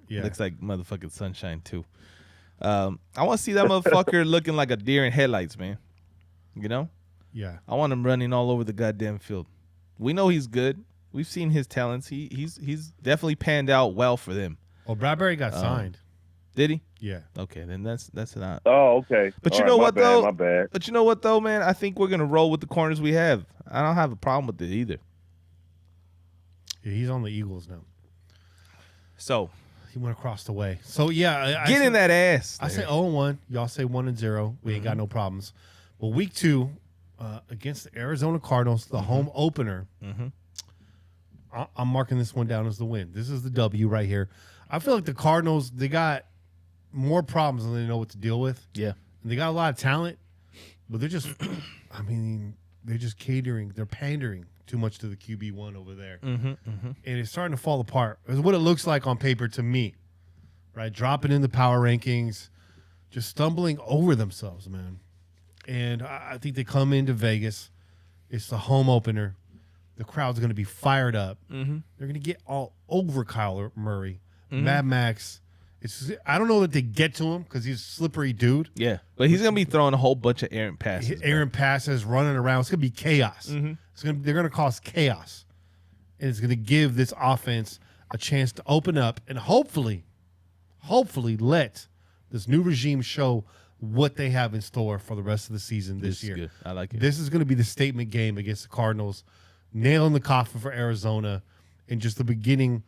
Yeah. Looks like motherfucking Sunshine too. I want to see that motherfucker looking like a deer in headlights, man. Yeah. I want him running all over the goddamn field. We know he's good. We've seen his talents. He's definitely panned out well for them. Well, Bradbury got signed. Did he? Yeah. Okay, then that's not. Oh, okay. But All you know right, what though? My bad. But you know what though, man? I think we're gonna roll with the corners we have. I don't have a problem with it either. Yeah, he's on the Eagles now. So He went across the way. So yeah, get in that ass. I say 0-1. Y'all say 1-0. We ain't got no problems. Well, week 2 against the Arizona Cardinals, the home opener. I'm marking this one down as the win. This is the W right here. I feel like the Cardinals, they got more problems than they know what to deal with. Yeah. And they got a lot of talent, but they're just, they're just catering. They're pandering too much to the QB1 over there. And it's starting to fall apart. It's what it looks like on paper to me, right? Dropping in the power rankings, just stumbling over themselves, man. And I think they come into Vegas. It's the home opener. The crowd's going to be fired up. They're going to get all over Kyler Murray. Mad Max. I don't know that they get to him because he's a slippery dude. Yeah, but he's gonna be throwing a whole bunch of errant passes. Errant passes, running around. It's gonna be chaos. They're gonna cause chaos, and it's gonna give this offense a chance to open up and hopefully let this new regime show what they have in store for the rest of the season this year. Good. I like it. This is gonna be the statement game against the Cardinals, nail in the coffin for Arizona, and just the beginning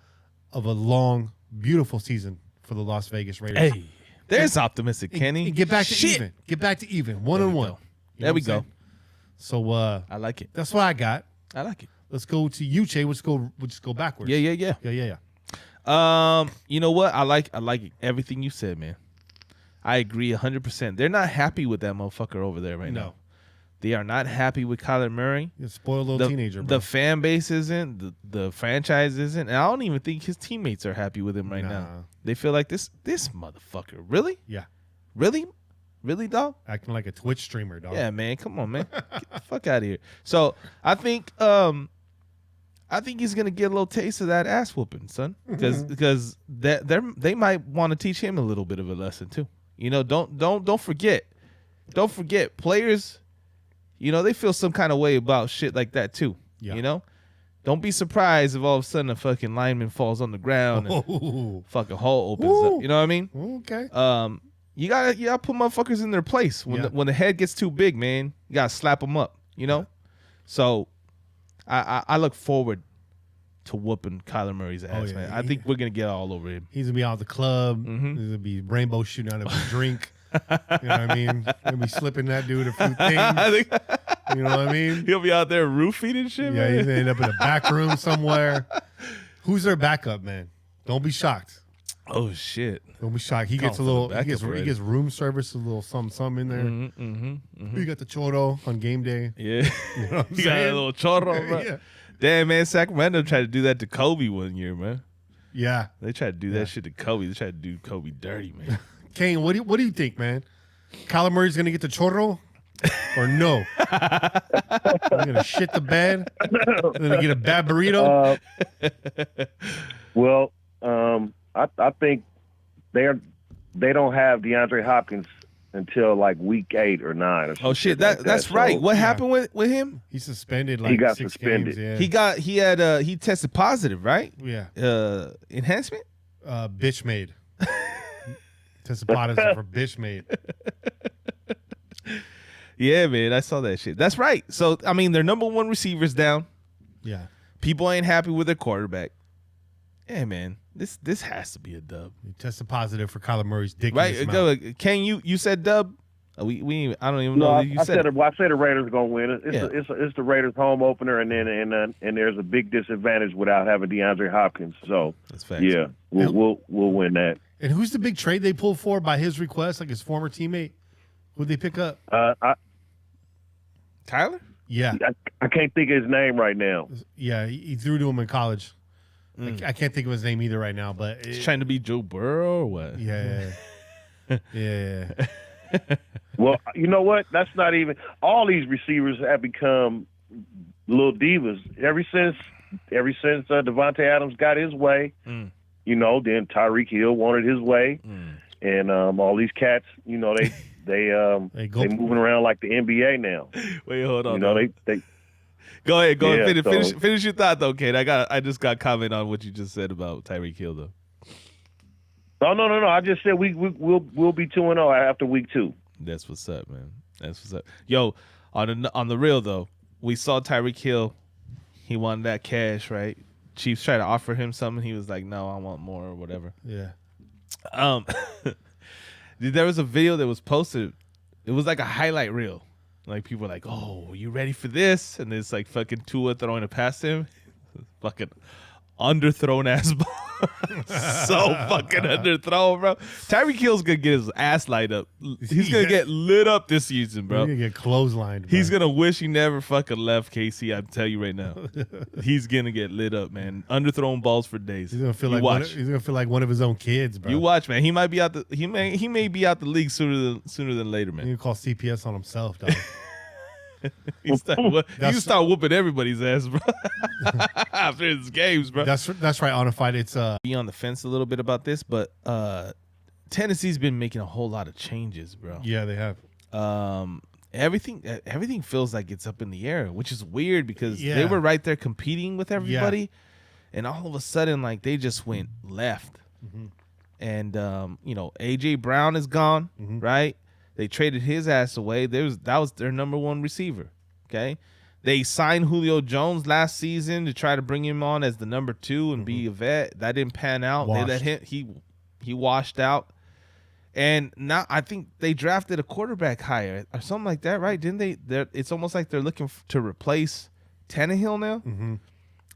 of a long, beautiful season for the Las Vegas Raiders. Hey, there's optimistic, Kenny. And get back to even. Get back to even. 1-1. There we go. So I like it. that's what I got. I like it. Let's go to you, Che. We'll just go backwards. Yeah. You know what? I like everything you said, man. I agree 100%. They're not happy with that motherfucker over there right now. They are not happy with Kyler Murray. You're a spoiled little teenager, bro. The fan base isn't. The franchise isn't. And I don't even think his teammates are happy with him right now. They feel like this motherfucker. Really? Yeah. Really? Really, dog? Acting like a Twitch streamer, dog. Yeah, man. Come on, man. Get the fuck out of here. So I think he's gonna get a little taste of that ass whooping, son. Because they might want to teach him a little bit of a lesson too. Don't forget. Don't forget, players. They feel some kind of way about shit like that too. Yeah. Don't be surprised if all of a sudden a fucking lineman falls on the ground and fucking hole opens up. You know what I mean? Okay. You gotta put motherfuckers in their place when the head gets too big, man. You gotta slap them up. So I look forward to whooping Kyler Murray's ass, man. I think we're gonna get all over him. He's gonna be out of the club. He's gonna be rainbow shooting out of a drink. You know what I mean? Gonna be slipping that dude a few things. You know what I mean? He'll be out there roofing and shit. Yeah, man. he's gonna end up in a back room somewhere. Who's their backup, man? Don't be shocked. Oh shit! Don't be shocked. He Call gets for a the little. backup He already. gets room service, a little some in there. You got the choro on game day. Yeah, You know what I'm he got a saying? little chorro, bro. Yeah. Damn, man, Sacramento tried to do that to Kobe one year, man. Yeah. They tried to do Yeah. that shit to Kobe. They tried to do Kobe dirty, man. Kane, what do you think, man? Kyler Murray's gonna get the chorro, or no? He's gonna shit the bed. Gonna get a bad burrito. Well, I think they don't have DeAndre Hopkins until like week 8 or 9 or something. Oh shit, like that's that. right. So, What happened with him? He's suspended. Like He got 6 suspended. games. He tested positive, right? Yeah. Enhancement. Bitch made. Tested positive for bitch made. Yeah, man, I saw that shit. That's right. So I mean, their number one receiver's down. Yeah. People ain't happy with their quarterback. Yeah, man, this has to be a dub, He tested positive for Kyler Murray's dick. in his right? mouth. Go, Ken. You said dub. We I don't even No, know. I You said the Raiders are gonna win. Yeah. It's the Raiders home opener, and there's a big disadvantage without having DeAndre Hopkins. So That's facts. yeah, we'll win that. And who's the big trade they pulled for by his request, like his former teammate? Who'd they pick up? Tyler. Yeah. I can't think of his name right now. Yeah, he threw to him in college. I can't think of his name either right now, but He's trying to be Joe Burrow or what? yeah. Well, you know what? That's not even. All these receivers have become little divas ever since Devontae Adams got his way. You know, then Tyreek Hill wanted his way, and all these cats, you know, they moving around like the NBA now. Wait, hold on. You know, they Go ahead. Yeah, Finish your thought though, Kate. I just got comment on what you just said about Tyreek Hill though. No. I just said we'll be 2-0 after week 2. That's what's up, man. That's what's up. Yo, on the real though, we saw Tyreek Hill. He wanted that cash, right? Chiefs tried to offer him something. He was like, "No, I want more," or whatever. Yeah. There was a video that was posted. It was like a highlight reel. Like people were like, "Oh, you ready for this?" And it's like fucking Tua throwing it past him. Fucking underthrown ass ball. So fucking underthrown, bro. Tyreek Hill's gonna get his ass light up. He's gonna get lit up this season, bro. He's going to get clotheslined. Bro. He's gonna wish he never fucking left KC. I tell you right now, he's gonna get lit up, man. Underthrown balls for days. He's gonna feel You like watch. he's gonna feel like one of his own kids, bro. You watch, man. He might be out the. He may be out the league sooner than later, He man. can call CPS on himself, dog. He start whooping everybody's ass, bro. After his games, bro. That's right. On a fight, it's Be on the fence a little bit about this, but Tennessee's been making a whole lot of changes, bro. yeah, they have. Everything feels like it's up in the air, which is weird because Yeah. they were right there competing with everybody, and all of a sudden, like they just went left. And AJ Brown is gone, right? They traded his ass away. That was their number one receiver. Okay, they signed Julio Jones last season to try to bring him on as the number 2 and be a vet. That didn't pan out. Washed. They let him. He washed out. And now I think they drafted a quarterback higher or something like that, right? Didn't they? It's almost like they're looking to replace Tannehill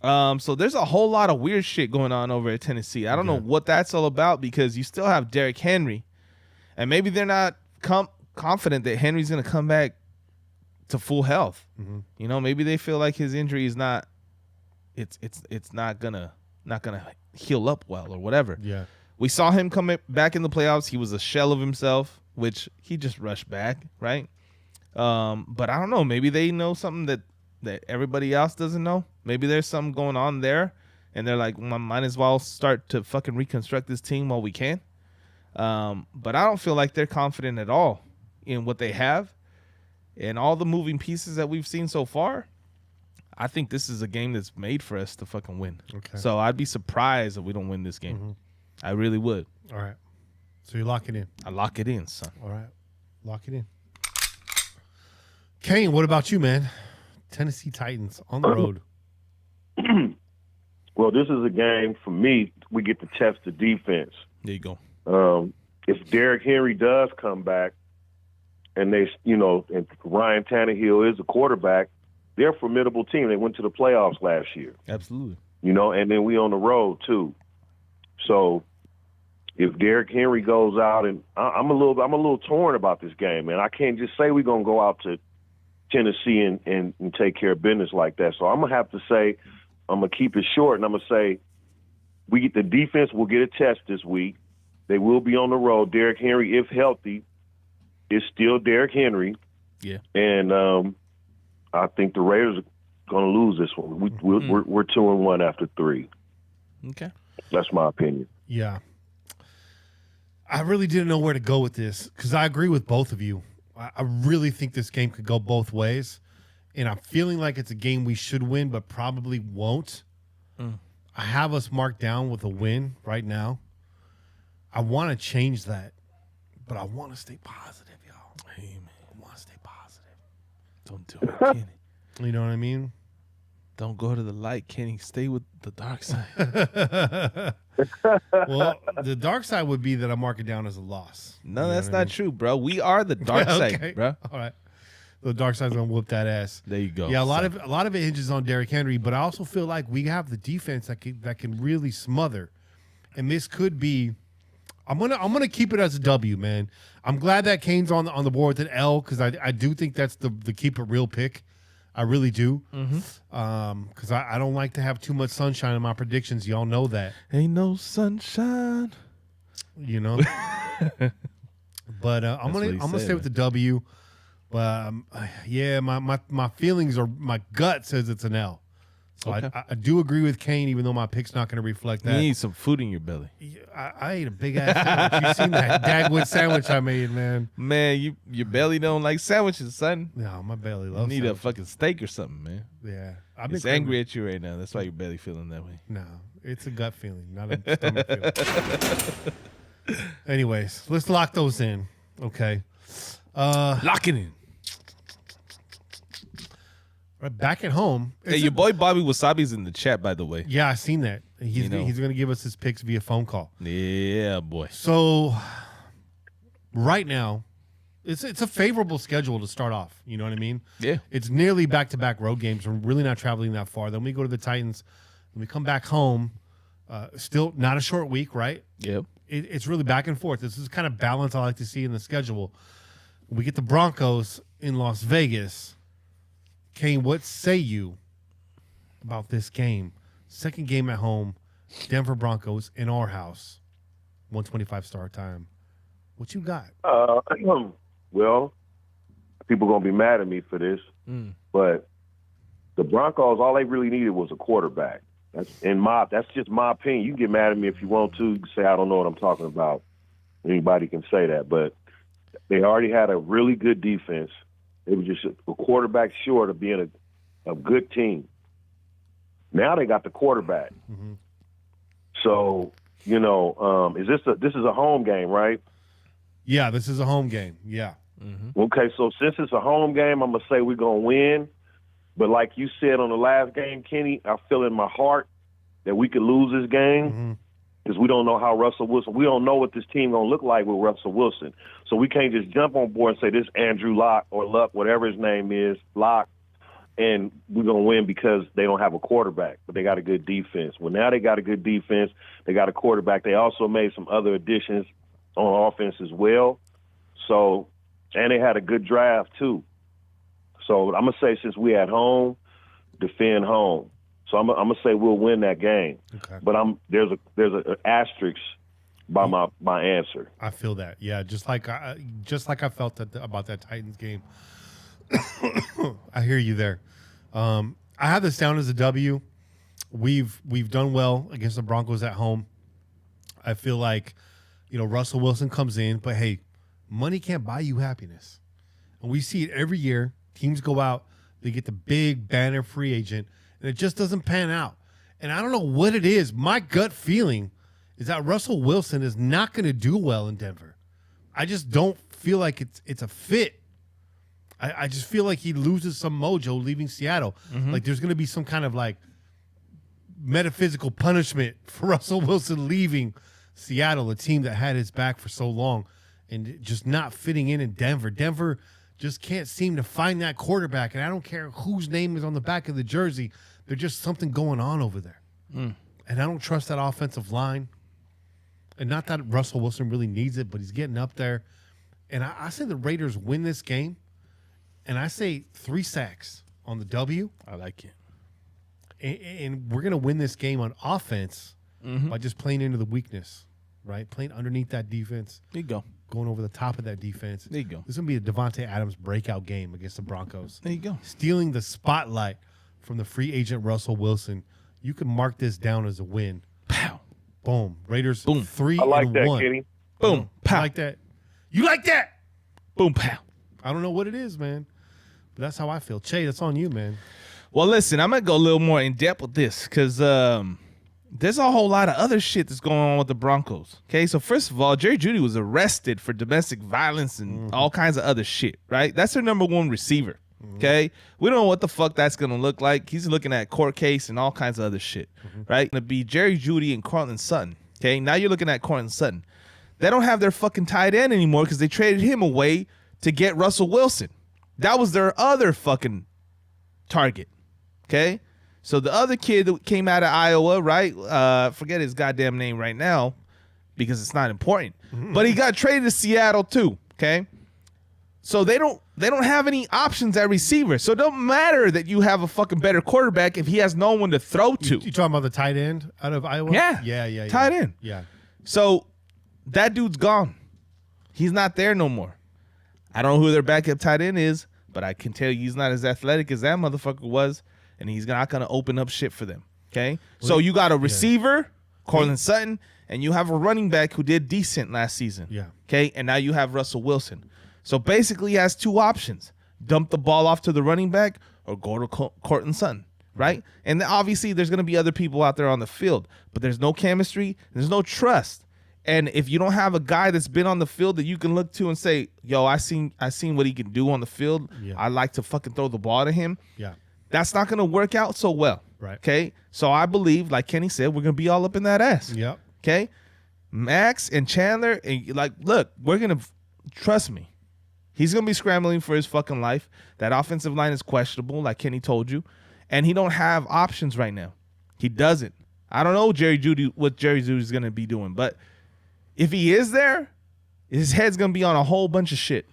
now. So there's a whole lot of weird shit going on over at Tennessee. I don't know what that's all about because you still have Derrick Henry, and maybe they're not confident that Henry's going to come back to full health. You know, maybe they feel like his injury is not. It's not gonna heal up well or whatever. Yeah. We saw him come back in the playoffs. He was a shell of himself, which he just rushed back, right? But I don't know. Maybe they know something that everybody else doesn't know. Maybe there's something going on there, and they're like, well, might as well start to fucking reconstruct this team while we can. But I don't feel like they're confident at all in what they have. And all the moving pieces that we've seen so far, I think this is a game that's made for us to fucking win. Okay. So I'd be surprised if we don't win this game. I really would. All right. So you lock it in. I lock it in, son. All right. Lock it in. Kane, what about you, man? Tennessee Titans on the road. Well, this is a game for me. We get to test the defense. There you go. If Derrick Henry does come back, and and Ryan Tannehill is the quarterback, they're a formidable team. They went to the playoffs last year. Absolutely. And then we on the road too. So if Derrick Henry goes out, and I'm a little torn about this game, man. I can't just say we're gonna go out to Tennessee and take care of business like that. So I'm gonna have to say, I'm gonna keep it short, and I'm gonna say the defense will get a test this week. They will be on the road. Derrick Henry, if healthy, is still Derrick Henry. Yeah. And I think the Raiders are gonna lose this one. We're 2-1 after 3. Okay. That's my opinion. Yeah. I really didn't know where to go with this because I agree with both of you. I really think this game could go both ways, and I'm feeling like it's a game we should win but probably won't. I have us marked down with a win right now. I want to change that, but I want to stay positive, y'all. Hey, man. I want to stay positive. Don't do it, Kenny. You know what I mean? Don't go to the light, Kenny. Stay with the dark side. Well, the dark side would be that I mark it down as a loss. No, that's not true, bro. We are the dark side, Okay. bro. All right. The dark side's gonna whoop that ass. There you go. Yeah, a lot of it hinges on Derrick Henry, but I also feel like we have the defense that can really smother. And this could be I'm gonna keep it as a W, man. I'm glad that Kane's on the board with an L because I do think that's the keep it real pick. I really do. Because I don't like to have too much sunshine in my predictions. Y'all know that. Ain't no sunshine. You know. But I'm gonna stay with the W. But yeah, my feelings are my gut says it's an L. So Okay. I do agree with Kane, even though my pick's not going to reflect You that. need some food in your belly. I ate a big ass sandwich. You seen that Dagwood sandwich I made, man? Man, your belly don't like sandwiches, son. No, my belly You loves. need a sandwiches. fucking steak or something, man. Yeah, It's angry at you right now. That's why your belly feeling that way. No, it's a gut feeling, not a stomach feeling. Anyways, let's lock those in. Okay. Lock it in. Right back at home. Hey, your boy Bobby Wasabi's in the chat, by the way. Yeah, I seen that. He's know. going to give us his picks via phone call. Yeah, boy. So right now, it's a favorable schedule to start off. You know what I mean? Yeah. It's nearly back-to-back road games. We're really not traveling that far. Then we go to the Titans. Then we come back home. Still not a short week, right? Yep. It's really back and forth. This is kind of balance I like to see in the schedule. We get the Broncos in Las Vegas. Kane, what say you about this game? Second game at home, Denver Broncos in our house, 125 start time. What you got? Well, people gonna be mad at me for this, but the Broncos, all they really needed was a quarterback. That's just my opinion. You can get mad at me if you want to. You can say I don't know what I'm talking about. Anybody can say that, but they already had a really good defense. It was just a quarterback short of being a good team. Now they got the quarterback. Mm-hmm. So, this is a home game, right? Yeah, this is a home game. Yeah. Mm-hmm. Okay, so since it's a home game, I'm going to say we're going to win. But like you said on the last game, Kenny, I feel in my heart that we could lose this game because we don't know how Russell Wilson – we don't know what this team going to look like with Russell Wilson. So we can't just jump on board and say this Andrew Luck or Luck, whatever his name is, Luck, and we're going to win because they don't have a quarterback, but they got a good defense. Well, now they got a good defense. They got a quarterback. They also made some other additions on offense as well. So, and they had a good draft too. So I'm going to say since we at home, defend home. So I'm going to say we'll win that game. Okay. But there's an asterisk by my answer. I feel that. Yeah, just like I felt about that Titans game. I hear you there. I have this down as a W. We've done well against the Broncos at home. I feel like, Russell Wilson comes in, but hey, money can't buy you happiness. And we see it every year. Teams go out, they get the big banner free agent, and it just doesn't pan out. And I don't know what it is. My gut feeling is that Russell Wilson is not going to do well in Denver. I just don't feel like it's a fit. I just feel like he loses some mojo leaving Seattle. Like there's going to be some kind of like metaphysical punishment for Russell Wilson leaving Seattle, a team that had his back for so long, and just not fitting in Denver. Denver just can't seem to find that quarterback, and I don't care whose name is on the back of the jersey. There's just something going on over there. And I don't trust that offensive line. And not that Russell Wilson really needs it, but he's getting up there. And I say the Raiders win this game. And I say 3 sacks on the W. I like it. And we're going to win this game on offense by just playing into the weakness, right? Playing underneath that defense. There you go. Going over the top of that defense. There you go. This is going to be a Devontae Adams breakout game against the Broncos. There you go. Stealing the spotlight from the free agent Russell Wilson. You can mark this down as a win. Pow. Boom. Raiders Boom. 3-1. I like that, Kenny. Boom. Pow. I like that. You like that? Boom. Pow. I don't know what it is, man. But that's how I feel. Che, that's on you, man. Well, listen, I'm going to go a little more in depth with this because there's a whole lot of other shit that's going on with the Broncos. Okay, so first of all, Jerry Jeudy was arrested for domestic violence and all kinds of other shit, right? That's their number one receiver. Okay, we don't know what the fuck that's going to look like. He's looking at court case and all kinds of other shit, right? Going to be Jerry Jeudy and Cortland Sutton. Okay, now you're looking at Cortland Sutton. They don't have their fucking tight end anymore because they traded him away to get Russell Wilson. That was their other fucking target. Okay, so the other kid that came out of Iowa, right? Forget his goddamn name right now because it's not important. But he got traded to Seattle too. Okay, so they don't have any options at receiver. So it don't matter that you have a fucking better quarterback if he has no one to throw to. You talking about the tight end out of Iowa? Yeah. Tight end. Yeah. So that dude's gone. He's not there no more. I don't know who their backup tight end is, but I can tell you he's not as athletic as that motherfucker was, and he's not going to open up shit for them. Okay? So you got a receiver, Cortland Sutton, and you have a running back who did decent last season. Yeah. Okay? And now you have Russell Wilson. So basically he has 2 options. Dump the ball off to the running back or go to Cortland Sutton, right? And then obviously there's going to be other people out there on the field, but there's no chemistry, there's no trust. And if you don't have a guy that's been on the field that you can look to and say, yo, I seen what he can do on the field. Yeah. I like to fucking throw the ball to him. Yeah. That's not going to work out so well. Right. Okay? So I believe, like Kenny said, we're going to be all up in that ass. Yep. Okay? Max and Chandler, and like, look, we're going to, trust me, he's going to be scrambling for his fucking life. That offensive line is questionable, like Kenny told you. And he don't have options right now. He doesn't. I don't know what Jerry Jeudy is going to be doing, but if he is there, his head's going to be on a whole bunch of shit.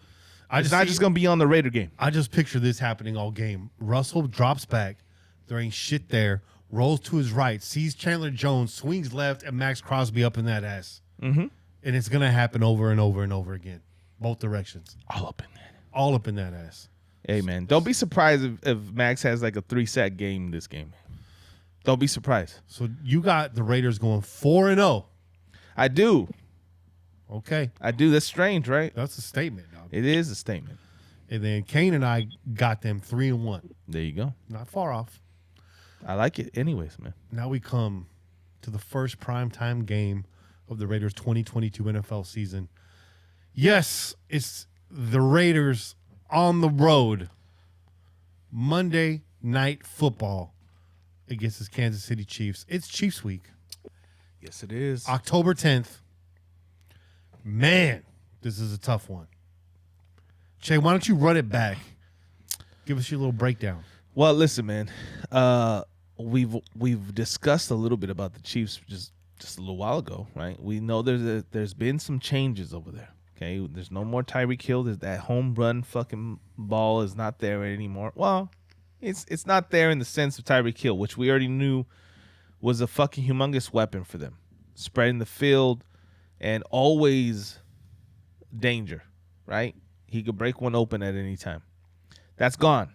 It's not just going to be on the Raider game. I just picture this happening all game. Russell drops back. There ain't shit there. Rolls to his right. Sees Chandler Jones. Swings left. And Max Crosby up in that ass. Mm-hmm. And it's going to happen over and over and over again. Both directions. All up in that. All up in that ass. Hey, man. Don't be surprised if Max has like a 3-sack game this game. Don't be surprised. So you got the Raiders going 4-0. I do. Okay. I do. That's strange, right? That's a statement, dog. It is a statement. And then Kane and I got them 3-1. There you go. Not far off. I like it anyways, man. Now we come to the first primetime game of the Raiders 2022 NFL season. Yes, it's the Raiders on the road. Monday Night Football against the Kansas City Chiefs. It's Chiefs week. Yes, it is. October 10th. Man, this is a tough one. Che, why don't you run it back? Give us your little breakdown. Well, listen, man. We've discussed a little bit about the Chiefs just a little while ago, right? We know there's been some changes over there. Okay, there's no more Tyreek Hill. There's that home run fucking ball is not there anymore. Well, it's not there in the sense of Tyreek Hill, which we already knew was a fucking humongous weapon for them, spreading the field and always danger, right? He could break one open at any time. That's gone.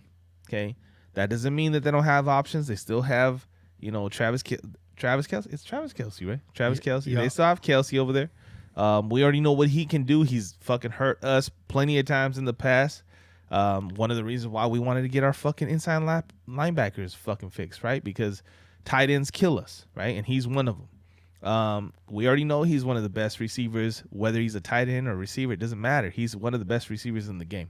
Okay, that doesn't mean that they don't have options. They still have, Travis Kelce. It's Travis Kelce, right? Travis Kelce. Yeah. They still have Kelce over there. We already know what he can do. He's fucking hurt us plenty of times in the past. One of the reasons why we wanted to get our fucking inside linebackers fucking fixed, right? Because tight ends kill us, right? And he's one of them. We already know he's one of the best receivers, whether he's a tight end or a receiver, it doesn't matter. He's one of the best receivers in the game.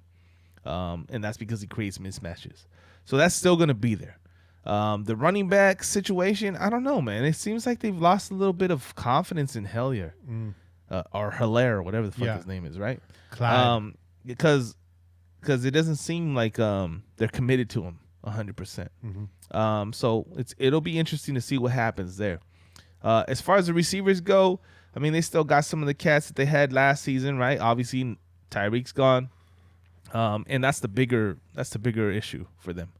And that's because he creates mismatches. So that's still going to be there. The running back situation, I don't know, man. It seems like they've lost a little bit of confidence in Hellier. Or Hilaire, whatever the fuck his name is, right? Clyde. Because it doesn't seem like they're committed to him 100%. So it'll be interesting to see what happens there. As far as the receivers go, I mean, they still got some of the cats that they had last season, right? Obviously, Tyreek's gone, and that's the bigger issue for them.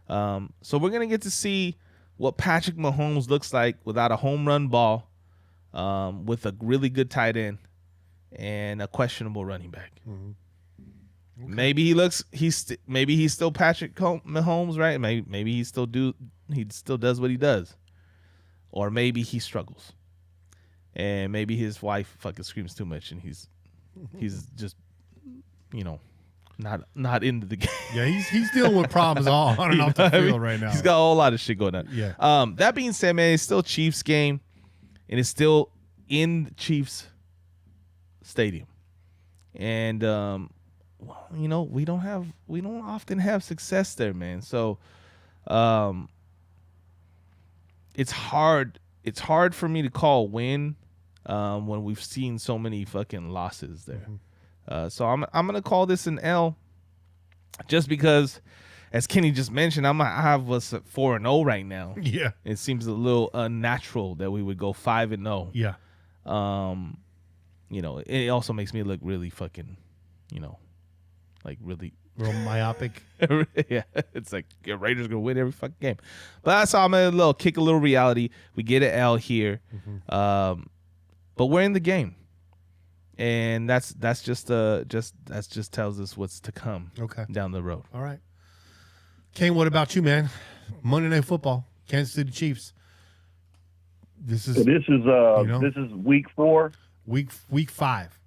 So we're gonna get to see what Patrick Mahomes looks like without a home run ball, with a really good tight end and a questionable running back. Mm-hmm. Okay. Maybe he's still Patrick Mahomes, right? Maybe he still does what he does, or maybe he struggles, and maybe his wife fucking screams too much, and he's just, not into the game. Yeah, he's dealing with problems all on and off the field right now. He's got a whole lot of shit going on. Yeah. That being said, man, it's still Chiefs game, and it's still in the Chiefs stadium, and we don't often have success there, man. So, it's hard for me to call a win, when we've seen so many fucking losses there. Mm-hmm. So I'm gonna call this an L, just because, as Kenny just mentioned, I have us at 4-0 right now. Yeah. It seems a little unnatural that we would go 5-0. Yeah. It also makes me look really fucking, like really real myopic. Yeah, it's like Raiders gonna win every fucking game. But that's all. I'm gonna kick a little reality. We get an L here, but we're in the game, and that's just tells us what's to come. Okay. Down the road. All right, Kane. What about you, man? Monday Night Football, Kansas City Chiefs. This is week 4. Week 5.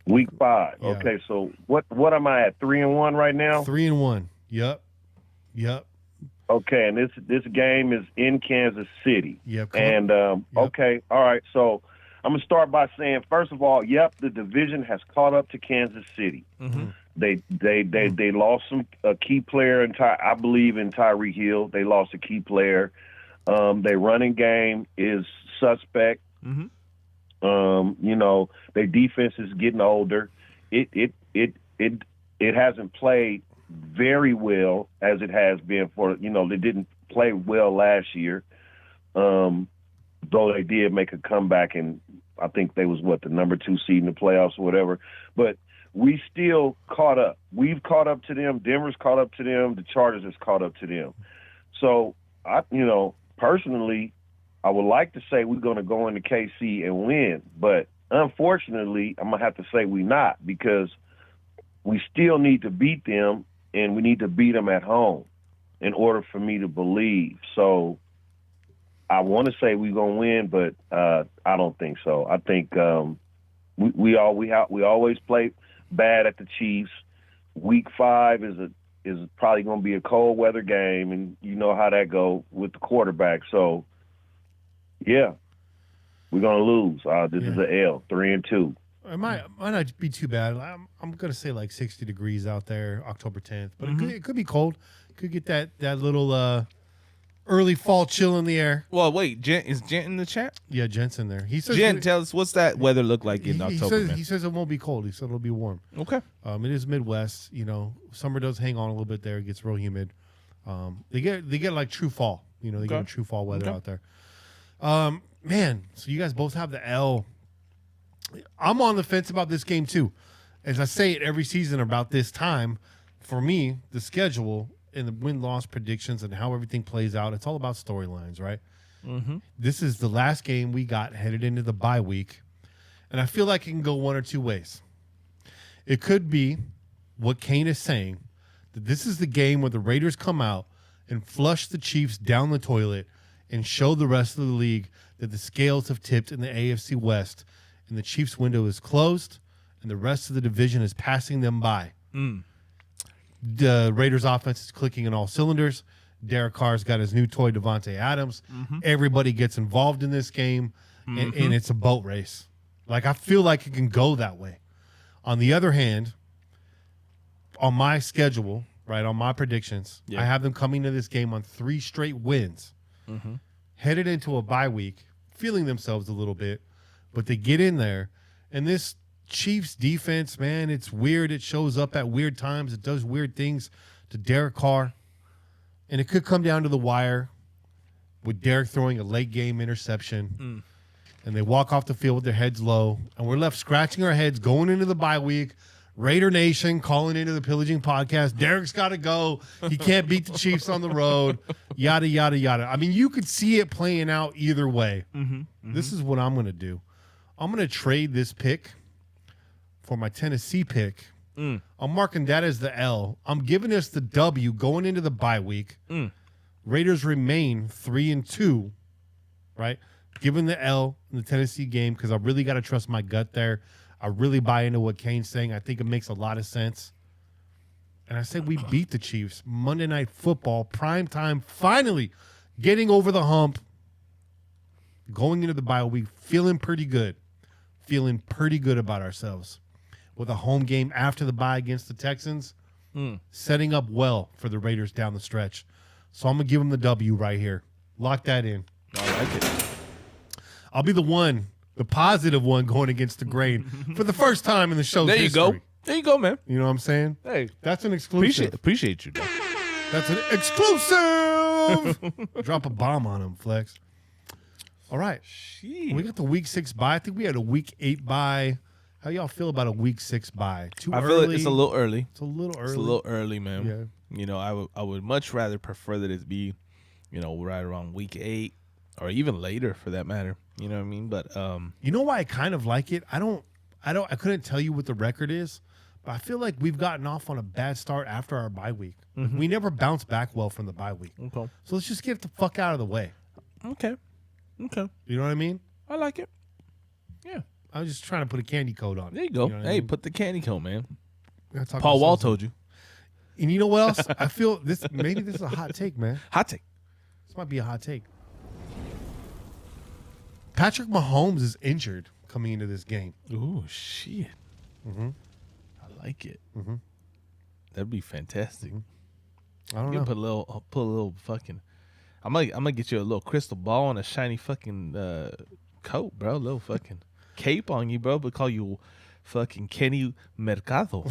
Week 5. Yeah. Okay, so what am I at? 3-1 right now? 3-1. Yep. Okay, and this game is in Kansas City. Yep. And okay, all right. So I'm gonna start by saying, first of all, the division has caught up to Kansas City. Mm-hmm. They lost a key player I believe in Tyreek Hill. They lost a key player. Their running game is suspect. Mm-hmm. Their defense is getting older. It hasn't played very well as it has been they didn't play well last year. Though they did make a comeback, and I think they was the number 2 seed in the playoffs or whatever. But we still caught up. We've caught up to them. Denver's caught up to them. The Chargers has caught up to them. So personally, I would like to say we're going to go into KC and win, but unfortunately, I'm going to have to say we're not, because we still need to beat them, and we need to beat them at home in order for me to believe. So I want to say we're going to win, but I don't think so. I think we always play bad at the Chiefs. Week 5 is probably going to be a cold weather game, and you know how that go with the quarterback. So, yeah, we're going to lose. This is an L, 3-2. It might not be too bad. I'm going to say like 60 degrees out there, October 10th. But it could be cold. Could get that little early fall chill in the air. Well, wait, is Gent in the chat? Yeah, Gent's in there. He says, Gent, tell us, what's that weather look like in October? He says it won't be cold. He said it'll be warm. Okay. It is Midwest. Summer does hang on a little bit there. It gets real humid. They get like true fall. They get true fall weather out there. Man, so you guys both have the L. I'm on the fence about this game too. As I say it every season about this time, for me, the schedule and the win-loss predictions and how everything plays out, it's all about storylines, right? Mm-hmm. This is the last game we got headed into the bye week, and I feel like it can go one or two ways. It could be what Kane is saying, that this is the game where the Raiders come out and flush the Chiefs down the toilet and show the rest of the league that the scales have tipped in the AFC West and the Chiefs' window is closed and the rest of the division is passing them by. The Raiders' offense is clicking in all cylinders. Derek Carr's got his new toy, Devontae Adams. Mm-hmm. Everybody gets involved in this game, and it's a boat race. Like, I feel like it can go that way. On the other hand, on my schedule, right, on my predictions, I have them coming to this game on 3 straight wins, headed into a bye week, feeling themselves a little bit, but they get in there, and this Chiefs defense, man, it's weird. It shows up at weird times. It does weird things to Derek Carr, and it could come down to the wire with Derek throwing a late game interception. and they walk off the field with their heads low, and we're left scratching our heads going into the bye week. Raider Nation calling into the Pillaging Podcast. Derek's got to go. He can't beat the Chiefs on the road. Yada, yada, yada. I mean, you could see it playing out either way. This is what I'm going to do. I'm going to trade this pick for my Tennessee pick. I'm marking that as the L. I'm giving us the W going into the bye week. Raiders remain 3-2, right? Giving the L in the Tennessee game because I really got to trust my gut there. I really buy into what Kane's saying. I think it makes a lot of sense. And I said we beat the Chiefs. Monday Night Football, prime time, finally getting over the hump, going into the bye week, feeling pretty good about ourselves. With a home game after the bye against the Texans, setting up well for the Raiders down the stretch. So I'm going to give them the W right here. Lock that in. I like it. I'll be the positive one going against the grain for the first time in the show's history. There you go, man. You know what I'm saying? Hey, that's an exclusive. Appreciate you. That's an exclusive. Drop a bomb on him, Flex. All right. Shit. We got the week 6 bye. I think we had a week 8 bye. How y'all feel about a week 6 bye? Too I early? feel like it's a little early. It's a little early. It's a little early, man. Yeah. You know, I would much rather prefer that it be, you know, right around week 8 or even later for that matter. You know what I mean? But you know why I kind of like it? I couldn't tell you what the record is, but I feel like we've gotten off on a bad start after our bye week. We never bounced back well from the bye week. Okay. So let's just get the fuck out of the way. Okay. You know what I mean? I like it. Yeah. I was just trying to put a candy coat on it. There you go. You know what I Hey, mean? put the candy coat, man. Talk Paul to Wall Salsa. told you. And you know what else? I feel this. Maybe this is a hot take, man. Hot take. This might be a hot take. Patrick Mahomes is injured coming into this game. Ooh, shit. I like it. That'd be fantastic. I don't You know. can put a little fucking. I'm gonna get you a little crystal ball and a shiny fucking coat, bro. A little fucking cape on you, bro. But call you fucking Kenny Mercado.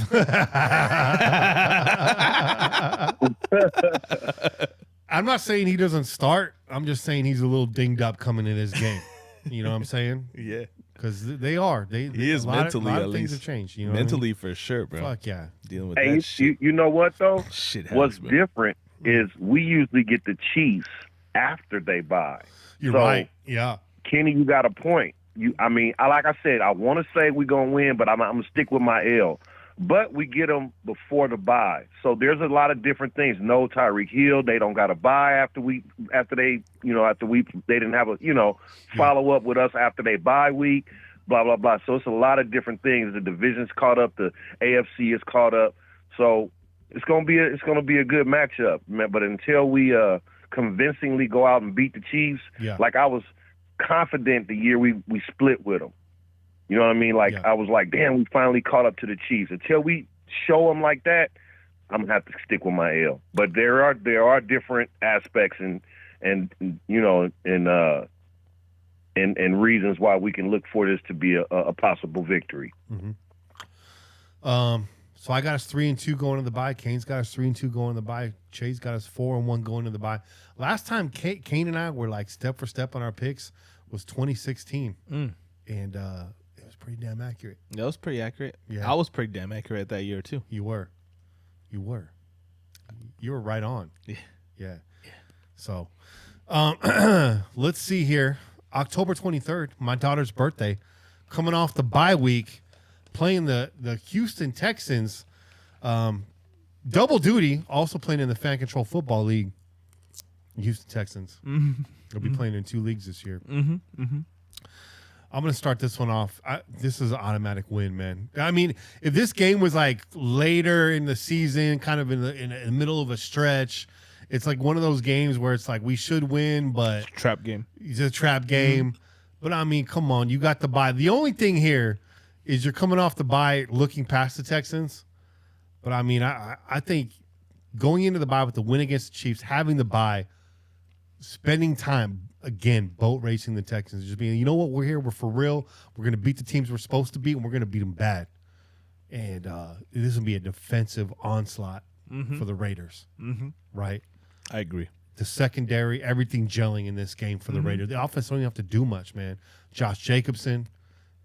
I'm not saying he doesn't start. I'm just saying he's a little dinged up coming in this game. You know what I'm saying? Yeah. Because they are. He is mentally, a lot at of things least. have changed. You know Mentally, for sure, bro. Fuck yeah. Dealing with Hey, that shit. you know what though? Shit What's happens, bro. different is we usually get the Chiefs after they bye. You're So, right. Yeah. Kenny, you got a point. Like I said, I want to say we're gonna win, but I'm gonna stick with my L. But we get them before the bye, so there's a lot of different things. No Tyreek Hill, they don't got a bye after they didn't have a follow up with us after they bye week. Blah blah blah. So it's a lot of different things. The division's caught up, the AFC is caught up. So it's gonna be a good matchup, man. But until we convincingly go out and beat the Chiefs, like I was confident the year we split with them. You know what I mean? I was like, damn, we finally caught up to the Chiefs. Until we show them like that, I'm gonna have to stick with my L. But there are different aspects and reasons why we can look for this to be a possible victory. So I got us 3-2 going to the bye. Kane's got us 3-2 going to the bye. Chase got us 4-1 going to the bye. Last time Kane and I were like step for step on our picks was 2016, and it was pretty damn accurate. That was pretty accurate. Yeah. I was pretty damn accurate that year too. You were right on. Yeah. So, let's see here. October 23rd, my daughter's birthday, coming off the bye week, playing the Houston Texans, double duty, also playing in the Fan Control Football League. Houston Texans. They'll be playing in 2 leagues this year. I'm going to start this one off. This is an automatic win, man. I mean, if this game was like later in the season, kind of in the middle of a stretch, it's like one of those games where it's like we should win, but Trap game. it's a trap game. But I mean, come on, you got the bye. The only thing here is you're coming off the bye looking past the Texans. But I mean, I think going into the bye with the win against the Chiefs, having the bye, spending time, again, boat racing the Texans, just being, you know what, we're here, we're for real, we're going to beat the teams we're supposed to beat, and we're going to beat them bad. And this will be a defensive onslaught for the Raiders, right? I agree. the secondary, everything gelling in this game for the Raiders. The offense don't even have to do much, man. Josh Jacobson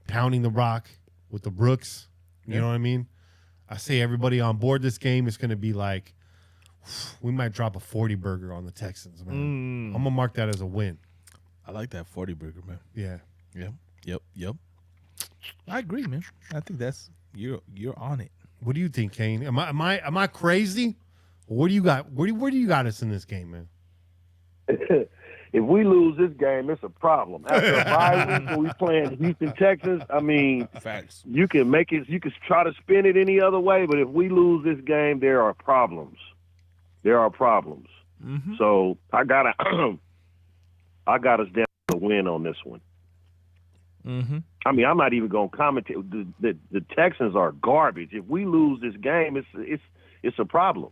pounding the rock with the Brooks. You know what I mean? I say everybody on board this game is going to be like, we might drop a 40 burger on the Texans, man. I'm going to mark that as a win. I like that 40 burger, man. Yeah. Yep. I agree, man. I think that's you're on it. What do you think, Kane? Am I crazy? What do you got? Where do you got us in this game, man? If we lose this game, it's a problem. After a bye week when we playing the Houston Texans, I mean, Facts. you can make it. You can try to spin it any other way, but if we lose this game, there are problems. There are problems. So I got us down to win on this one. I mean, I'm not even going to comment. The Texans are garbage. If we lose this game, it's a problem.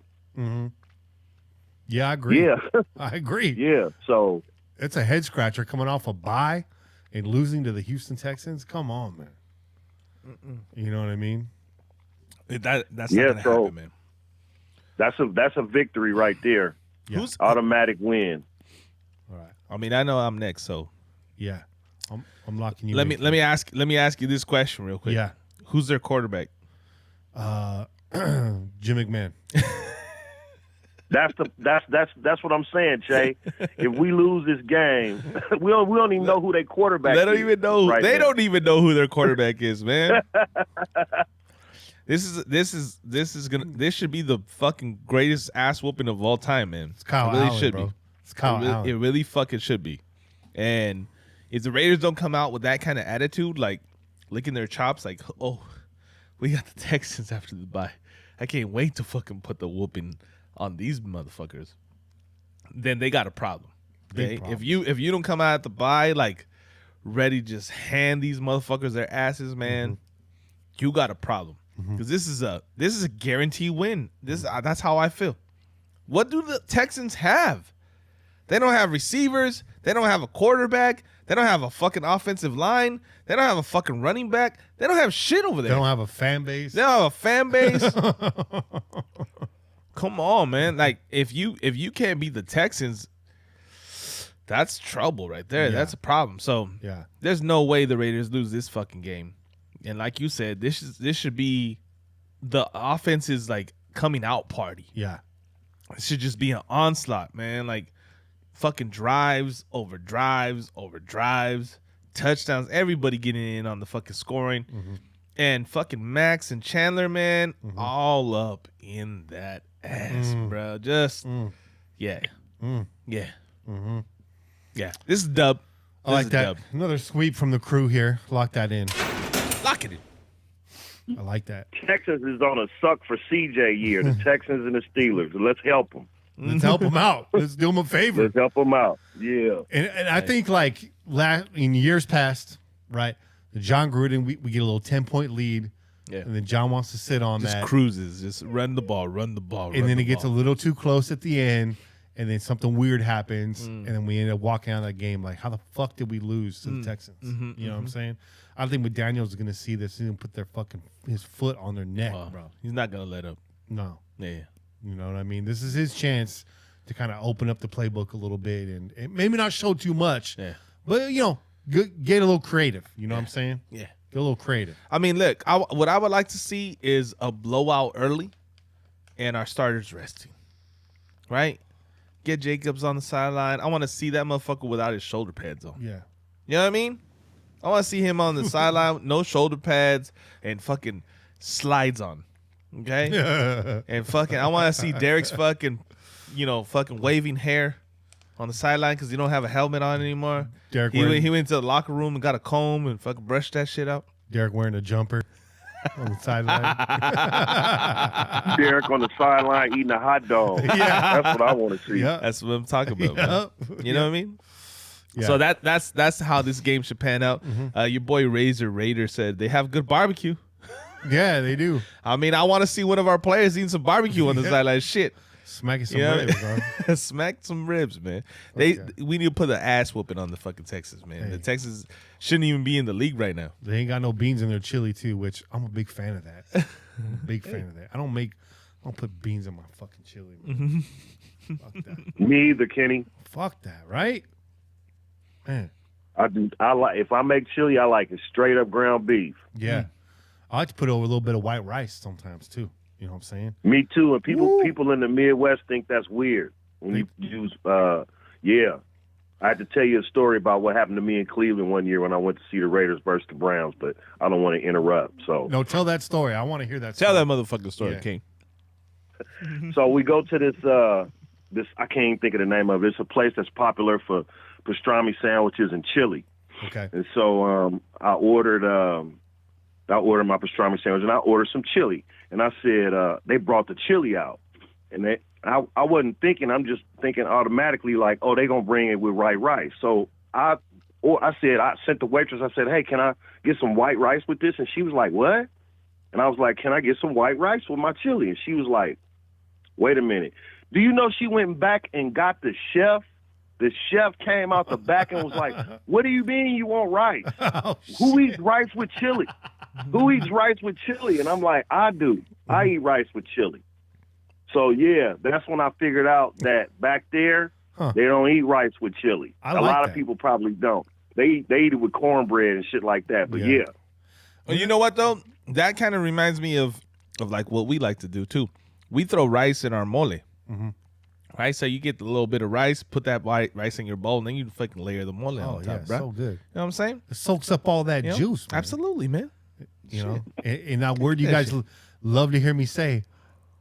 Yeah, I agree. Yeah, I agree. yeah. So It's a head scratcher coming off a bye and losing to the Houston Texans. Come on, man. You know what I mean? That's not gonna happen, man. That's a victory right there. Yeah. Who's Automatic win. All right. I mean, I know I'm next, so Yeah. I'm locking you let in. me ask you this question real quick. Yeah. Who's their quarterback? Jim McMahon. That's what I'm saying, Che. If we lose this game, we don't even know who their quarterback is. They don't even know. Right They now. don't even know who their quarterback is, man. This should be the fucking greatest ass whooping of all time, man. It's Kyle it really Allen, should bro. be. It's Kyle It Allen. really fucking should be. And if the Raiders don't come out with that kind of attitude, like licking their chops, like, oh, we got the Texans after the bye. I can't wait to fucking put the whooping on these motherfuckers. Then they got a problem. Big Okay? problem. If you don't come out at the bye like ready to just hand these motherfuckers their asses, man, you got a problem. Because this is a guaranteed win. That's how I feel. What do the Texans have? They don't have receivers. They don't have a quarterback. They don't have a fucking offensive line. They don't have a fucking running back. They don't have shit over They there. don't have a fan base. They don't have a fan base. Come on, man. Like if you can't beat the Texans, that's trouble right there. Yeah. That's a problem. So Yeah. there's no way the Raiders lose this fucking game. And like you said, this should be the offense's like coming out party. Yeah. It should just be an onslaught, man. Like fucking drives over drives over drives, touchdowns, everybody getting in on the fucking scoring. And fucking Max and Chandler, man, all up in that ass, bro. Just yeah. Yeah. Yeah. This is dub. I like This is that. dub. Another sweep from the crew here. Lock that in. Lock it in. I like that. Texans is on a suck for CJ year. The Texans and the Steelers. Let's help them. Let's help them out. Let's do them a favor. Let's help them out. Yeah. And I think like in years past, right? John Gruden, we get a little 10-point lead, Yeah. and then John wants to sit on Just that, cruises. Just run the ball. and then it gets a little too close at the end, and then something weird happens, and then we end up walking out of that game like, how the fuck did we lose to the Texans? You know what I'm saying? I think McDaniels is gonna see this and put his foot on their neck, bro. He's not gonna let up. No, Yeah. you know what I mean. This is his chance to kind of open up the playbook a little bit and maybe not show too much, Yeah. but get a little creative. You know what I'm saying? Yeah. Get a little creative. I mean, look, what I would like to see is a blowout early and our starters resting. Right? Get Jacobs on the sideline. I want to see that motherfucker without his shoulder pads on. Yeah. You know what I mean? I want to see him on the sideline with no shoulder pads and fucking slides on. Okay? And fucking, I want to see Derek's fucking, fucking waving hair on the sideline because he don't have a helmet on anymore. Derek He wearing, went to the locker room and got a comb and fucking brushed that shit out. Derek wearing a jumper on the sideline. Derek on the sideline eating a hot dog. Yeah. That's what I want to see. Yeah. That's what I'm talking about. Man. You know what I mean? Yeah. So that's how this game should pan out. Your boy Raider said they have good barbecue. Yeah, they do. I mean, I want to see one of our players eating some barbecue on the sideline. Shit. Smacking some Yeah. ribs, bro. Smack some ribs, man. Okay. We need to put an ass whooping on the fucking Texans, man. Hey. The Texans shouldn't even be in the league right now. They ain't got no beans in their chili too, which I'm a big fan of that. I'm a big fan of that. I don't make I'll put beans in my fucking chili, man. Fuck that. Me either, Kenny. Fuck that, right? Man. I like if I make chili, I like it straight up ground beef. Yeah. I like to put over a little bit of white rice sometimes too. You know what I'm saying? Me too. And people in the Midwest think that's weird when you use. Yeah, I had to tell you a story about what happened to me in Cleveland one year when I went to see the Raiders versus the Browns, but I don't want to interrupt. So no, tell that story. I want to hear that. Tell story. that motherfucking story, Yeah. King. So we go to this I can't even think of the name of it. It's a place that's popular for pastrami sandwiches and chili. Okay. And so I ordered my pastrami sandwich and I ordered some chili. And I said they brought the chili out, and I wasn't thinking. I'm just thinking automatically like, oh, they gonna bring it with white rice. So I sent the waitress. I said, hey, can I get some white rice with this? And she was like, what? And I was like, can I get some white rice with my chili? And she was like, wait a minute. Do you know she went back and got the chef? The chef came out the back and was like, what do you mean you want rice? Oh, Who eats rice with chili? Who eats rice with chili? And I'm like, I do. I eat rice with chili. So, yeah, that's when I figured out that back there, they don't eat rice with chili. I a like lot that. of people probably don't. They eat it with cornbread and shit like that. But, yeah. Well, you know what, though? That kind of reminds me of like what we like to do, too. We throw rice in our mole. Mm-hmm. Right? So you get a little bit of rice, put that white rice in your bowl, and then you fucking layer the mole on top, bro. so good. You know what I'm saying? It soaks up all that You know? juice, man. Absolutely, man. You know, and that word you guys love to hear me say,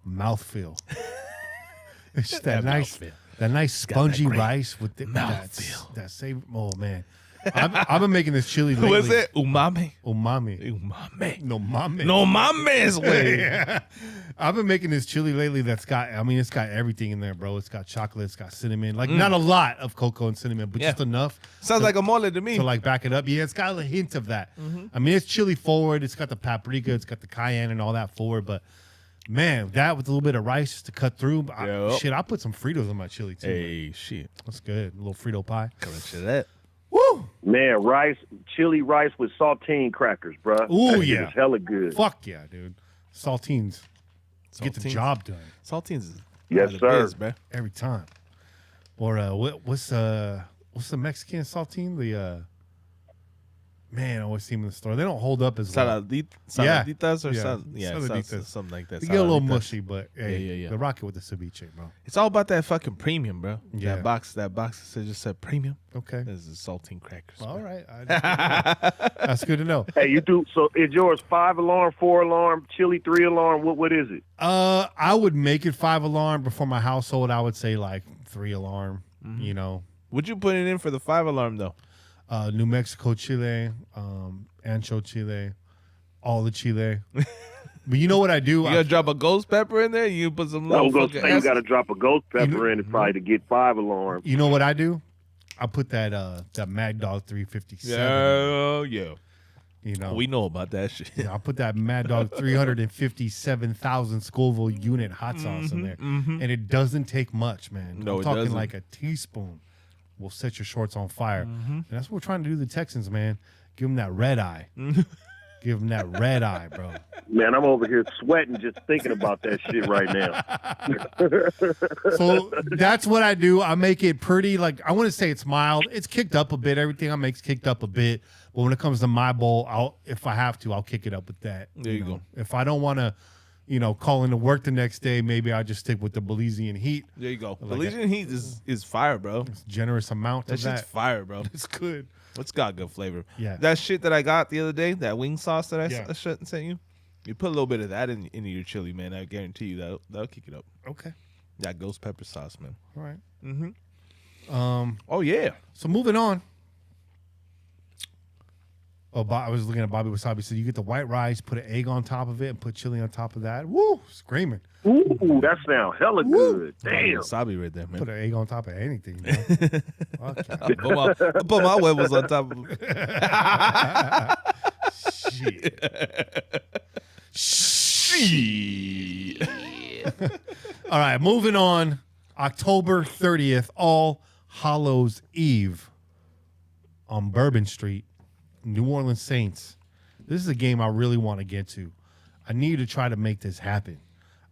mouthfeel. It's just that nice spongy rice with the mouthfeel. that savory. Oh man, I've been making this chili lately. What's it? Umami. Umami. No mame. No mames, way. Yeah. I've been making this chili lately that's got, it's got everything in there, bro. It's got chocolate, it's got cinnamon. Like, not a lot of cocoa and cinnamon, but just enough. Sounds like a mole to me. To, like, back it up. Yeah, it's got a hint of that. I mean, it's chili forward. It's got the paprika. It's got the cayenne and all that forward. But, man, that with a little bit of rice just to cut through. I'll put some Fritos in my chili, too. Hey, shit. That's good. A little Frito pie. Coming to that. Woo! Man, chili rice with saltine crackers, bro. Ooh, that yeah. It's hella good. Fuck yeah, dude. Saltines. Get the job done. Saltines is Yes, sir. bro. Every time. Or what's the Mexican saltine? The man, I always see them in the store. They don't hold up as well. Saladitas or Saladitas. something like that. They get a little Saladitas. mushy, but hey, Yeah. the rocket with the ceviche, bro. It's all about that fucking premium, bro. Yeah. That box that just said premium. Okay. This is saltine crackers. All bro. right. That's good to know. Hey, you do. So is yours 5-alarm, 4-alarm, chili 3-alarm? What is it? I would make it 5-alarm, but for my household, I would say like 3-alarm. You know, Would you put it in for the 5-alarm though? New Mexico chile, ancho chile, all the chile. But you know what I do? You gotta drop a ghost pepper in there. You put some I little was gonna fucking say you acid? got to drop a ghost pepper in it probably to get 5-alarm. You know what I do? I put that Mad Dog 357. Yeah. You know, We know about that shit. I put that Mad Dog 357,000 Scoville unit hot sauce in there, and it doesn't take much, man. No, I'm it talking doesn't. like a teaspoon will set your shorts on fire, and that's what we're trying to do to the Texans, man. Give them that red eye. Give them that red eye, bro. Man, I'm over here sweating just thinking about that shit right now. So that's what I do. I make it pretty, like, I want to say it's mild. It's kicked up a bit. Everything I make's kicked up a bit. But when it comes to my bowl, if I have to, I'll kick it up with that. There you know. go. If I don't want to, call into work the next day, maybe I just stick with the Belizean heat. There you go. Like The Legion Heat is fire, bro. It's generous amount That of shit's that. fire, bro. It's good. It's got good flavor. Yeah. That shit that I got the other day, that wing sauce that I Yeah. sent you, you put a little bit of that into your chili, man. I guarantee you that'll kick it up. Okay. That ghost pepper sauce, man. All right. Oh yeah. So moving on. Oh, I was looking at Bobby Wasabi. So you get the white rice, put an egg on top of it, and put chili on top of that. Woo! Screaming. Ooh, that sounds hella good. Damn. Wasabi right there, man. Put an egg on top of anything, man. Fuck yeah. I put my huevos on top of Shit. All right, moving on. October 30th, All Hallows Eve on Bourbon Street, New Orleans Saints. This is a game I really want to get to. I need to try to make this happen.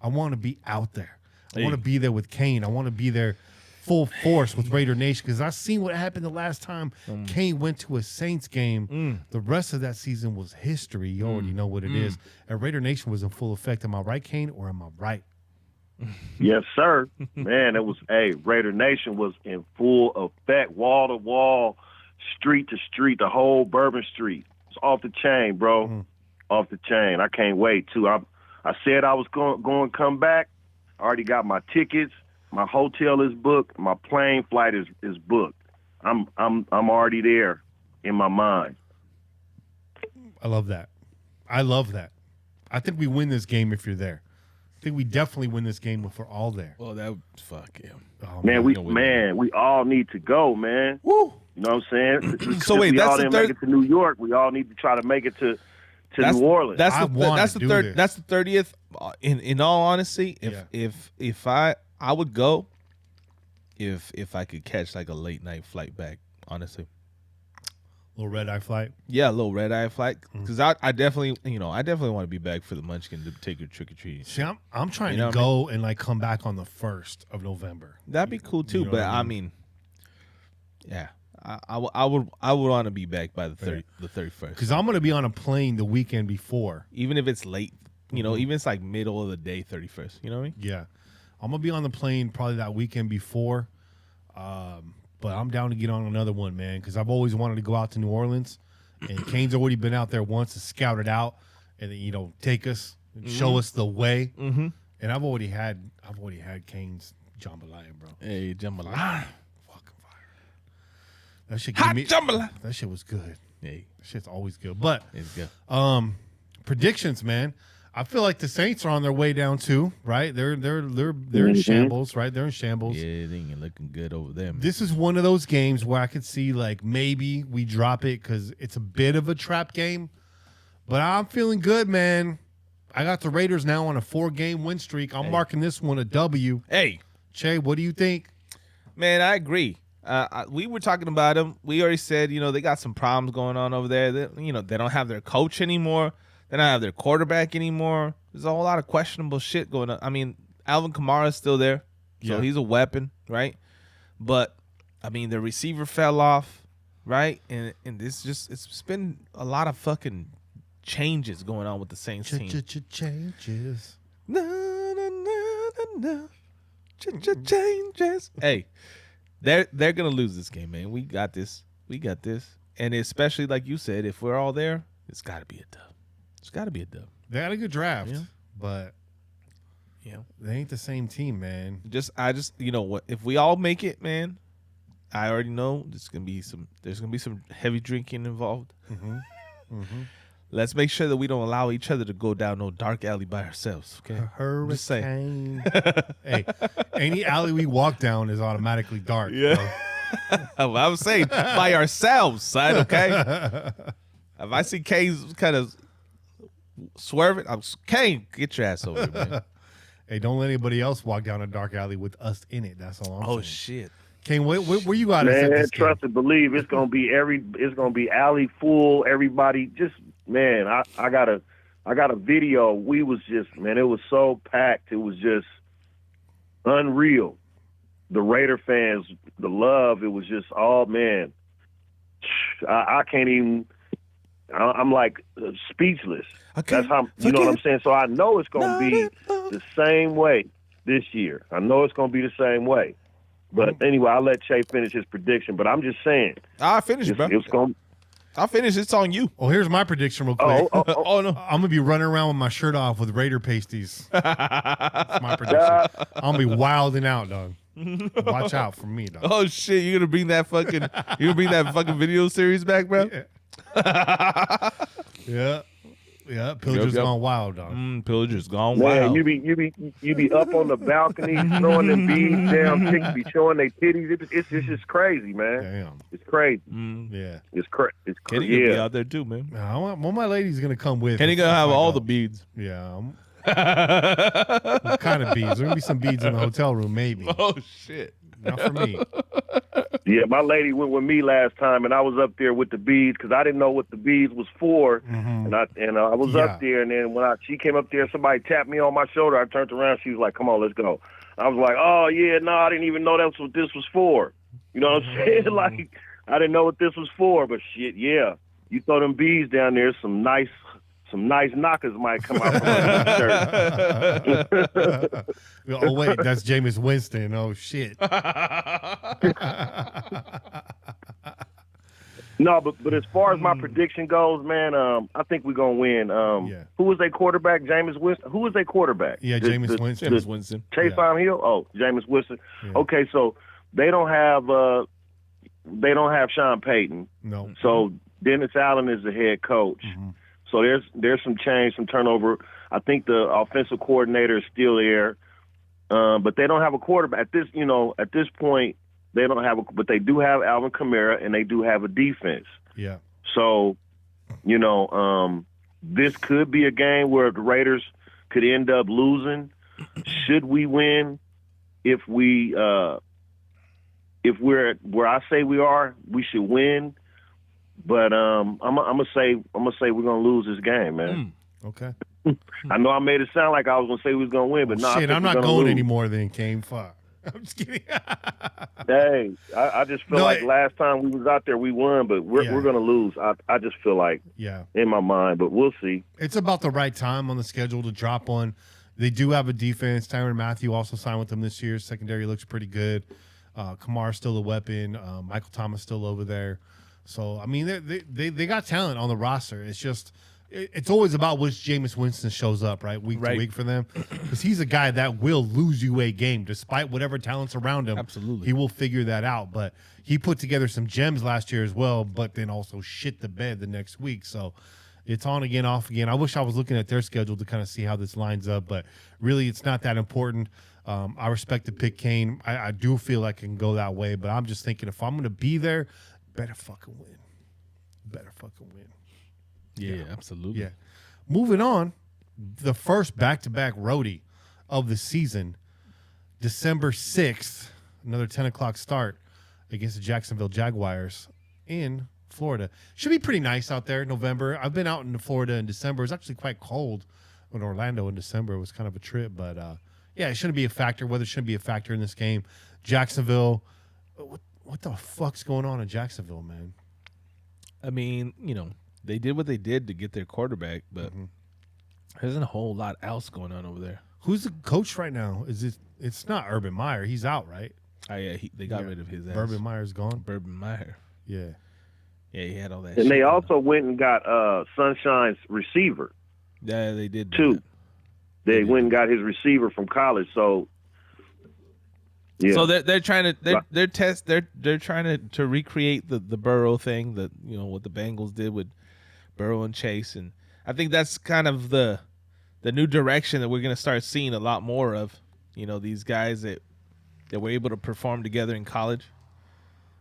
I want to be out there. I Hey. want to be there with Kane. I want to be there full force with Raider Nation because I seen what happened the last time Kane went to a Saints game. The rest of that season was history. You already know what it is. And Raider Nation was in full effect. Am I right, Kane, or am I right? Yes, sir. Man, it was, Raider Nation was in full effect, wall to wall, street to street, the whole Bourbon Street. It's off the chain, bro. Off the chain. I can't wait, too. I said I was going to come back. I already got my tickets. My hotel is booked. My plane flight is booked. I'm already there in my mind. I love that. I love that. I think we win this game if you're there. I think we definitely win this game if we're all there. Well, that fuck yeah. Oh, We all need to go, man. Woo! You know what I'm saying? So wait, we that's all the didn't third. make it to New York. We all need to try to make it to New Orleans. That's I the wanna that's the do third. this. That's the 30th. In all honesty, if I would go, if I could catch like a late night flight back. Honestly, Little red eye flight. yeah, a little red eye flight because I definitely want to be back for the Munchkin to take your trick or treating. See, I'm trying You know to what I go and like come back on the 1st of November. That'd be cool too. You know But what I I mean, yeah, I would want to be back by the 31st. Because I'm going to be on a plane the weekend before. Even if it's late, even if it's like middle of the day, 31st. You know what I mean? Yeah. I'm going to be on the plane probably that weekend before. But I'm down to get on another one, man, because I've always wanted to go out to New Orleans. And Kane's already been out there once to scout it out and then, take us and show us the way. Mm-hmm. And I've already had Kane's jambalaya, bro. Hey, jambalaya. Fucking fire. That shit Hot jambalaya. That shit was good. Hey, That shit's always good. But it's good. predictions, man. I feel like the Saints are on their way down too, right? They're in shambles, right? They're in shambles. Yeah, it ain't looking good over there, man. This is one of those games where I could see like maybe we drop it because it's a bit of a trap game. But I'm feeling good, man. I got the Raiders now on a 4-game win streak. I'm marking this one a W. Hey, Che, what do you think? man, I agree. We were talking about them. We already said, they got some problems going on over there. They don't have their coach anymore. They don't have their quarterback anymore. There's a whole lot of questionable shit going on. I mean, Alvin Kamara's still there, so he's a weapon, right? But, I mean, the receiver fell off, right? And it's been a lot of fucking changes going on with the Saints team. Changes. Changes. Hey, they're gonna lose this game, man. We got this. And especially like you said, if we're all there, it's got to be a dub. It's got to be a dub. They had a good draft, Yeah. but Yeah. they ain't the same team, man. I just you know what? If we all make it, man, I already know there's gonna be some heavy drinking involved. Let's make sure that we don't allow each other to go down no dark alley by ourselves. Okay. Hurricane. Just saying. Hey, any alley we walk down is automatically dark. Yeah. I was saying by ourselves, son. Okay. If I see Kane's kind of swerving, Kane, get your ass over here, man. Hey, don't let anybody else walk down a dark alley with us in it. That's all I'm saying. Oh shit. Kane, where you got Man, this trust and believe it's gonna be alley full. Everybody, just man, I got a video. We was just it was so packed. It was just unreal. The Raider fans, the love. It was just man. I can't even. I'm like speechless. That's how you know what I'm saying. So I know it's gonna be the same way this year. I know it's gonna be the same way. But anyway, I'll let Che finish his prediction. But I'm just saying. I'll finish, bro. I'll finish. It's on you. Oh, here's my prediction real quick. Oh, no. I'm going to be running around with my shirt off with Raider pasties. That's my prediction. I'm going to be wilding out, dog. Watch out for me, dog. Oh, shit. You're going to bring that fucking video series back, bro? Yeah. Yeah, Pillager's gone wild, dog. Pillager's gone Man, wild. you be up on the balcony throwing them beads down. Chicks be showing their titties. It's just crazy, man. Damn. It's crazy. Yeah. It's crazy. Kenny gonna be out there too, man. One of my ladies going to come with. Kenny gonna have all the beads. Yeah. What kind of beads? There going to be some beads in the hotel room, maybe. Oh, shit. Not for me. Yeah, my lady went with me last time, and I was up there with the bees because I didn't know what the bees was for, and I was up there, and then when she came up there, somebody tapped me on my shoulder. I turned around, she was like, "Come on, let's go." I was like, "Oh yeah, no, I didn't even know that's what this was for." You know what I'm saying? Like I didn't know what this was for, but shit, yeah, you throw them bees down there, some nice knockers might come out from under the shirt. Oh wait, that's Jameis Winston. Oh shit. No, but as far as my prediction goes, man, I think we're gonna win. Who was their quarterback? Jameis Winston. Who was their quarterback? Yeah, Jameis Winston. Jameis Winston. Taysom Hill. Oh, Jameis Winston. Yeah. Okay, so they don't have Sean Payton. No. So Dennis Allen is the head coach. Mm-hmm. So there's some change, some turnover. I think the offensive coordinator is still there, but they don't have a quarterback at this point. They don't have but they do have Alvin Kamara, and they do have a defense. Yeah. So, this could be a game where the Raiders could end up losing. Should we win? If we're where I say we are, we should win. But I'm gonna say we're gonna lose this game, man. Okay. I know I made it sound like I was gonna say we was gonna win, but no. Shit, I'm not going anymore. Then Kane. Fuck. I'm just kidding. Hey, I just feel like last time we was out there we won, but we're gonna lose. I just feel like in my mind, but we'll see. It's about the right time on the schedule to drop one. They do have a defense. Tyrann Mathieu also signed with them this year. Secondary looks pretty good. Kamara's still a weapon. Michael Thomas still over there. So I mean, they got talent on the roster. It's just it's always about which Jameis Winston shows up, right, week to week for them, because he's a guy that will lose you a game despite whatever talent's around him. Absolutely, he will figure that out. But he put together some gems last year as well, but then also shit the bed the next week. So it's on again, off again. I wish I was looking at their schedule to kind of see how this lines up, but really it's not that important. I respect the pick, Kane. I do feel like it can go that way, but I'm just thinking if I'm going to be there, better fucking win. Better fucking win. Yeah, absolutely. Yeah. Moving on, the first back-to-back roadie of the season, December 6th, another 10 o'clock start against the Jacksonville Jaguars in Florida. Should be pretty nice out there in November. I've been out in Florida in December. It was actually quite cold in Orlando in December. It was kind of a trip, but it shouldn't be a factor. Weather shouldn't be a factor in this game. Jacksonville, what the fuck's going on in Jacksonville, man? I mean, they did what they did to get their quarterback, but there isn't a whole lot else going on over there. Who's the coach right now? It's not Urban Meyer. He's out, right? They got rid of his ass. Urban Meyer's gone. Urban Meyer. Yeah. Yeah, he had all that and shit. They also went and got Sunshine's receiver. Yeah, they did too. They went and got his receiver from college, so yeah. So they're trying to they're trying to recreate the Burrow thing, that what the Bengals did with Burrow and Chase, and I think that's kind of the new direction that we're going to start seeing a lot more of. These guys that were able to perform together in college.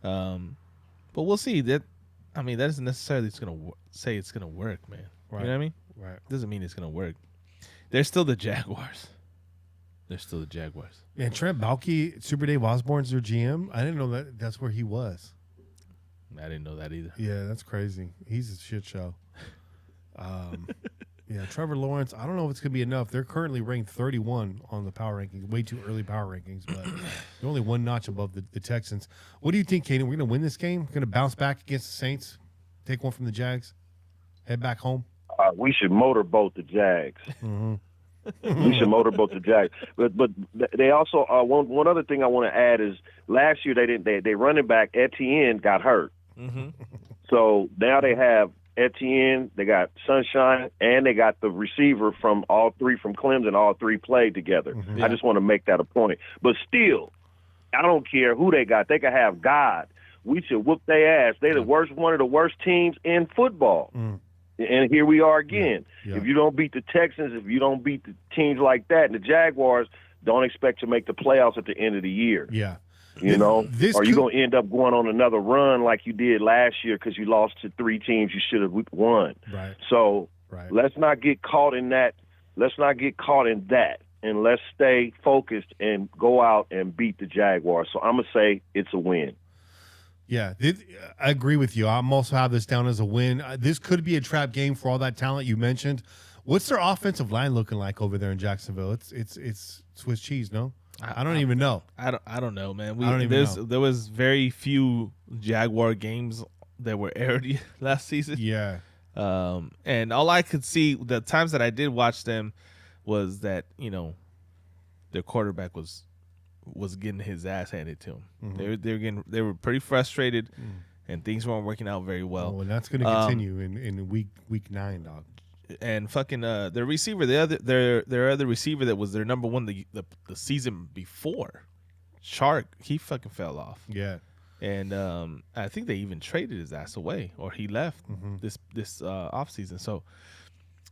But we'll see. That doesn't necessarily say it's going to work, man. Right. You know what I mean? Right. Doesn't mean it's going to work. They're still the Jaguars. Man, Trent Baalke, Super Dave Osborne's their GM. I didn't know that's where he was. I didn't know that either. Yeah, that's crazy. He's a shit show. Trevor Lawrence, I don't know if it's going to be enough. They're currently ranked 31 on the power rankings, way too early power rankings, but they're only one notch above the Texans. What do you think, Kane? We're going to win this game? We're going to bounce back against the Saints, take one from the Jags, head back home? We should motorboat the Jags. Mm-hmm. We should motorboat the Jags. But they also one other thing I want to add is last year they running back Etienne got hurt. Mm-hmm. So now they have Etienne, they got Sunshine, and they got the receiver from all three from Clemson. All three played together. Mm-hmm. Yeah. I just want to make that a point. But still, I don't care who they got. They could have God. We should whoop their ass. They're one of the worst teams in football. Mm. And here we are again. Yeah. If you don't beat the Texans, if you don't beat the teams like that, and the Jaguars, don't expect to make the playoffs at the end of the year. Yeah. Or you're going to end up going on another run like you did last year because you lost to three teams you should have won. Right. So let's not get caught in that. Let's not get caught in that. and let's stay focused and go out and beat the Jaguars. So I'm going to say it's a win. Yeah, I agree with you. I'm also have this down as a win. This could be a trap game for all that talent you mentioned. What's their offensive line looking like over there in Jacksonville? It's Swiss cheese, no? I don't even know. I don't know, man. I don't even know. There was very few Jaguar games that were aired last season. Yeah. And all I could see the times that I did watch them was that, their quarterback was getting his ass handed to him. Mm-hmm. They were pretty frustrated, and things weren't working out very well. Oh, and that's going to continue in week 9, dog. And fucking their receiver, their other receiver that was their number one the season before, Shark, he fucking fell off. Yeah. And I think they even traded his ass away, or he left this offseason. So,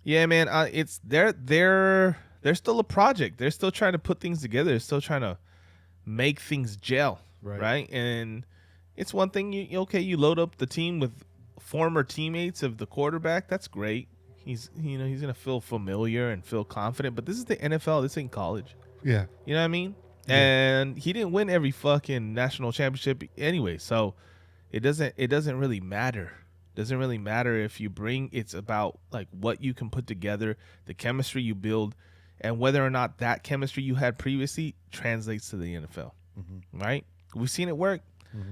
yeah, man, it's they're still a project. They're still trying to put things together. They're still trying to make things gel, right? And it's one thing you load up the team with former teammates of the quarterback. That's great. He's gonna feel familiar and feel confident. But this is the NFL. This ain't college. Yeah, you know what I mean. Yeah. And he didn't win every fucking national championship anyway, so it doesn't really matter. It doesn't really matter if you bring. It's about like what you can put together, the chemistry you build, and whether or not that chemistry you had previously translates to the NFL. Right? We've seen it work.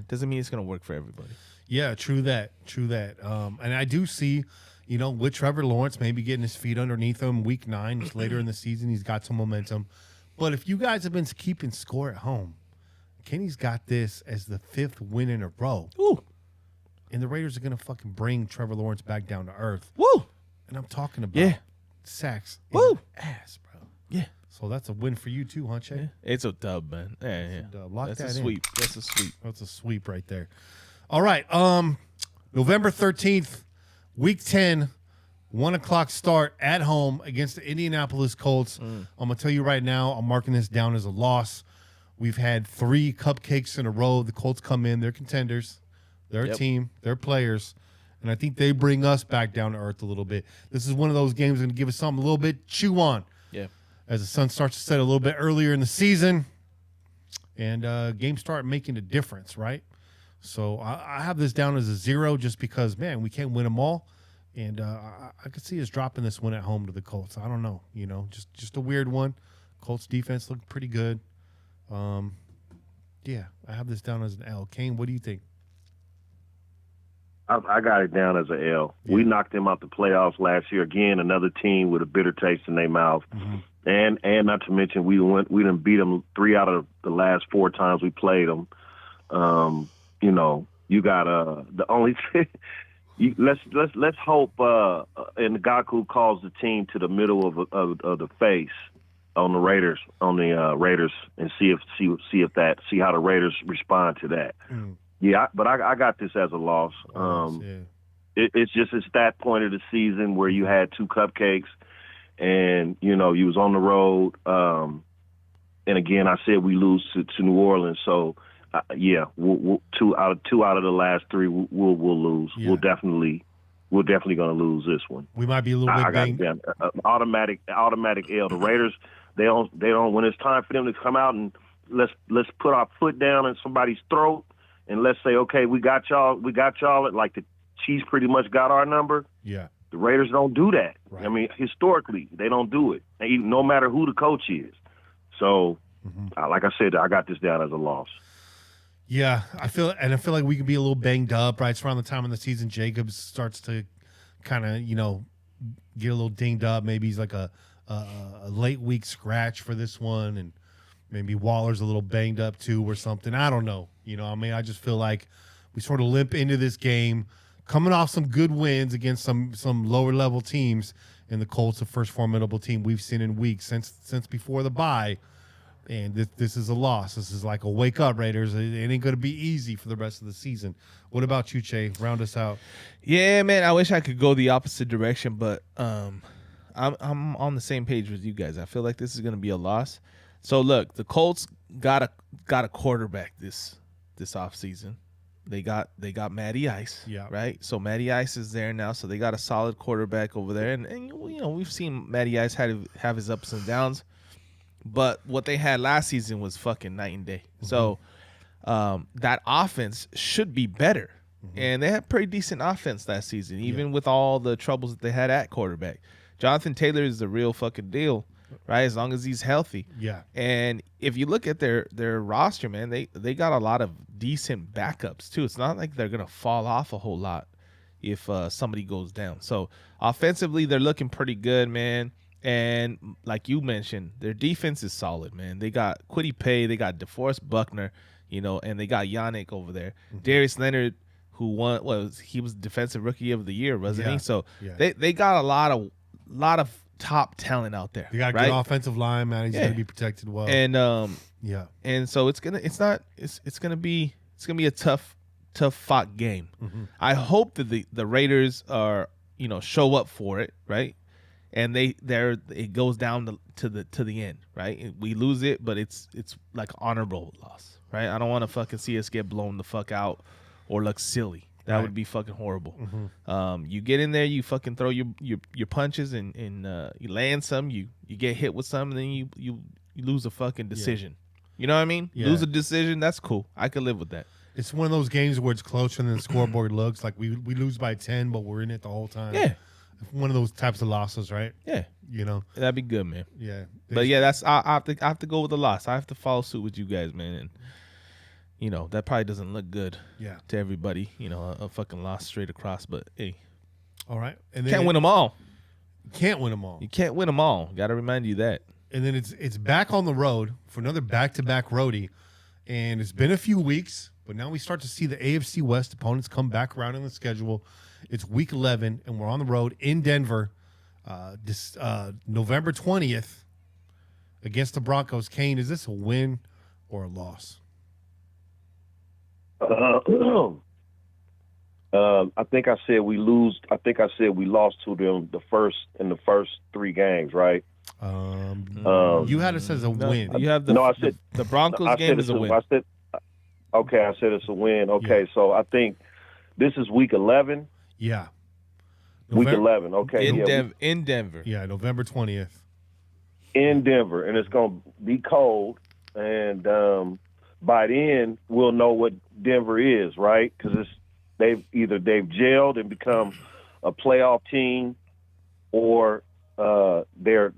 Doesn't mean it's gonna work for everybody. Yeah, true that. And I do see, with Trevor Lawrence maybe getting his feet underneath him week 9, it's later in the season, he's got some momentum. But if you guys have been keeping score at home, Kenny's got this as the 5th win in a row. Woo. And the Raiders are going to fucking bring Trevor Lawrence back down to earth. Woo. And I'm talking about sacks in Woo. the ass, bro. Yeah. So that's a win for you too, huh, Che? Yeah. It's a dub, man. Yeah. Lock That's that a sweep. That's a sweep. That's a sweep right there. All right. November 13th, week 10, 1 o'clock start at home against the Indianapolis Colts. I'm going to tell you right now, I'm marking this down as a loss. We've had 3 cupcakes in a row. The Colts come in. They're contenders. They're a team. They're players. And I think they bring us back down to earth a little bit. This is one of those games that's going to give us something a little bit to chew on. Yeah. As the sun starts to set a little bit earlier in the season. And games start making a difference, right? So I have this down as a 0 just because, man, we can't win them all. And I could see us dropping this one at home to the Colts. I don't know, just a weird one. Colts defense looked pretty good. Yeah, I have this down as an L. Kane, what do you think? I got it down as an L. Yeah. We knocked them out the playoffs last year. Again, another team with a bitter taste in their mouth. And not to mention we done beat them 3 out of the last 4 times we played them. You got the only thing. Let's hope Ngakoue calls the team to the middle of the face on the Raiders and see how the Raiders respond to that. Yeah, but I got this as a loss. It's that point of the season where you had 2 cupcakes and you was on the road. And again, I said we lose to New Orleans, so. We'll 2 out of the last 3 we'll lose. Yeah. We're definitely going to lose this one. We might be a little bit banged. Automatic L. The Raiders they don't when it's time for them to come out and let's put our foot down in somebody's throat and let's say, okay, we got y'all like the Chiefs pretty much got our number. Yeah. The Raiders don't do that. Right. I mean, historically they don't do it. No matter who the coach is. So like I said, I got this down as a loss. Yeah, I feel like we could be a little banged up, right? It's around the time of the season Jacobs starts to kind of, get a little dinged up. Maybe he's like a late week scratch for this one, and maybe Waller's a little banged up too or something. I don't know. I just feel like we sort of limp into this game, coming off some good wins against some lower level teams, and the Colts, the first formidable team we've seen in weeks since before the bye. And this is a loss. This is like a wake up, Raiders. It ain't going to be easy for the rest of the season. What about you, Che? Round us out. Yeah, man. I wish I could go the opposite direction, but I'm on the same page with you guys. I feel like this is going to be a loss. So look, the Colts got a quarterback this offseason. They got Matty Ice, right? So Matty Ice is there now, so they got a solid quarterback over there, and we've seen Matty Ice have his ups and downs. But what they had last season was fucking night and day. So that offense should be better. And they had pretty decent offense last season, even with all the troubles that they had at quarterback. Jonathan Taylor is the real fucking deal, right? As long as he's healthy. Yeah. And if you look at their roster, man, they got a lot of decent backups too. It's not like they're gonna fall off a whole lot if somebody goes down. So offensively, they're looking pretty good, man. And like you mentioned, their defense is solid, man. They got Kwity Paye, they got DeForest Buckner, and they got Yannick over there. Darius Leonard, who he was Defensive Rookie of the Year, wasn't he? So they got a lot of top talent out there. They got a right? good offensive line, man. He's gonna be protected well. And and so it's gonna be a tough fought game. I hope that the Raiders are show up for it, right? And it goes down to the end, right? We lose it, but it's like honorable loss, right? I don't want to fucking see us get blown the fuck out or look silly. That would be fucking horrible. You get in there, you fucking throw your punches and you land some, you get hit with some, and then you lose a fucking decision. You know what I mean? Yeah. Lose a decision, that's cool. I could live with that. It's one of those games where it's closer than the scoreboard looks. Like we lose by 10, but we're in it the whole time. Yeah. One of those types of losses, right? Yeah. That'd be good, man. Yeah. But yeah, I have to go with the loss. I have to follow suit with you guys, man. And that probably doesn't look good to everybody, a fucking loss straight across, but hey. All right. And then can't win them all. Can't win them all. You can't win them all. Got to remind you that. And then it's back on the road for another back-to-back roadie. And it's been a few weeks, but now we start to see the AFC West opponents come back around in the schedule. It's week 11, and we're on the road in Denver this November 20th against the Broncos. Kane, is this a win or a loss? I think I said we lose. I think I said we lost to them in the first 3 games, right? You had it as a win. You have the Broncos game is a win. I said it's a win. Okay, so I think this is week 11. Yeah. Week 11. Okay. In Denver. Yeah, November 20th. In Denver, and it's gonna be cold, and by then we'll know what Denver is, right? Because they've gelled and become a playoff team, or they're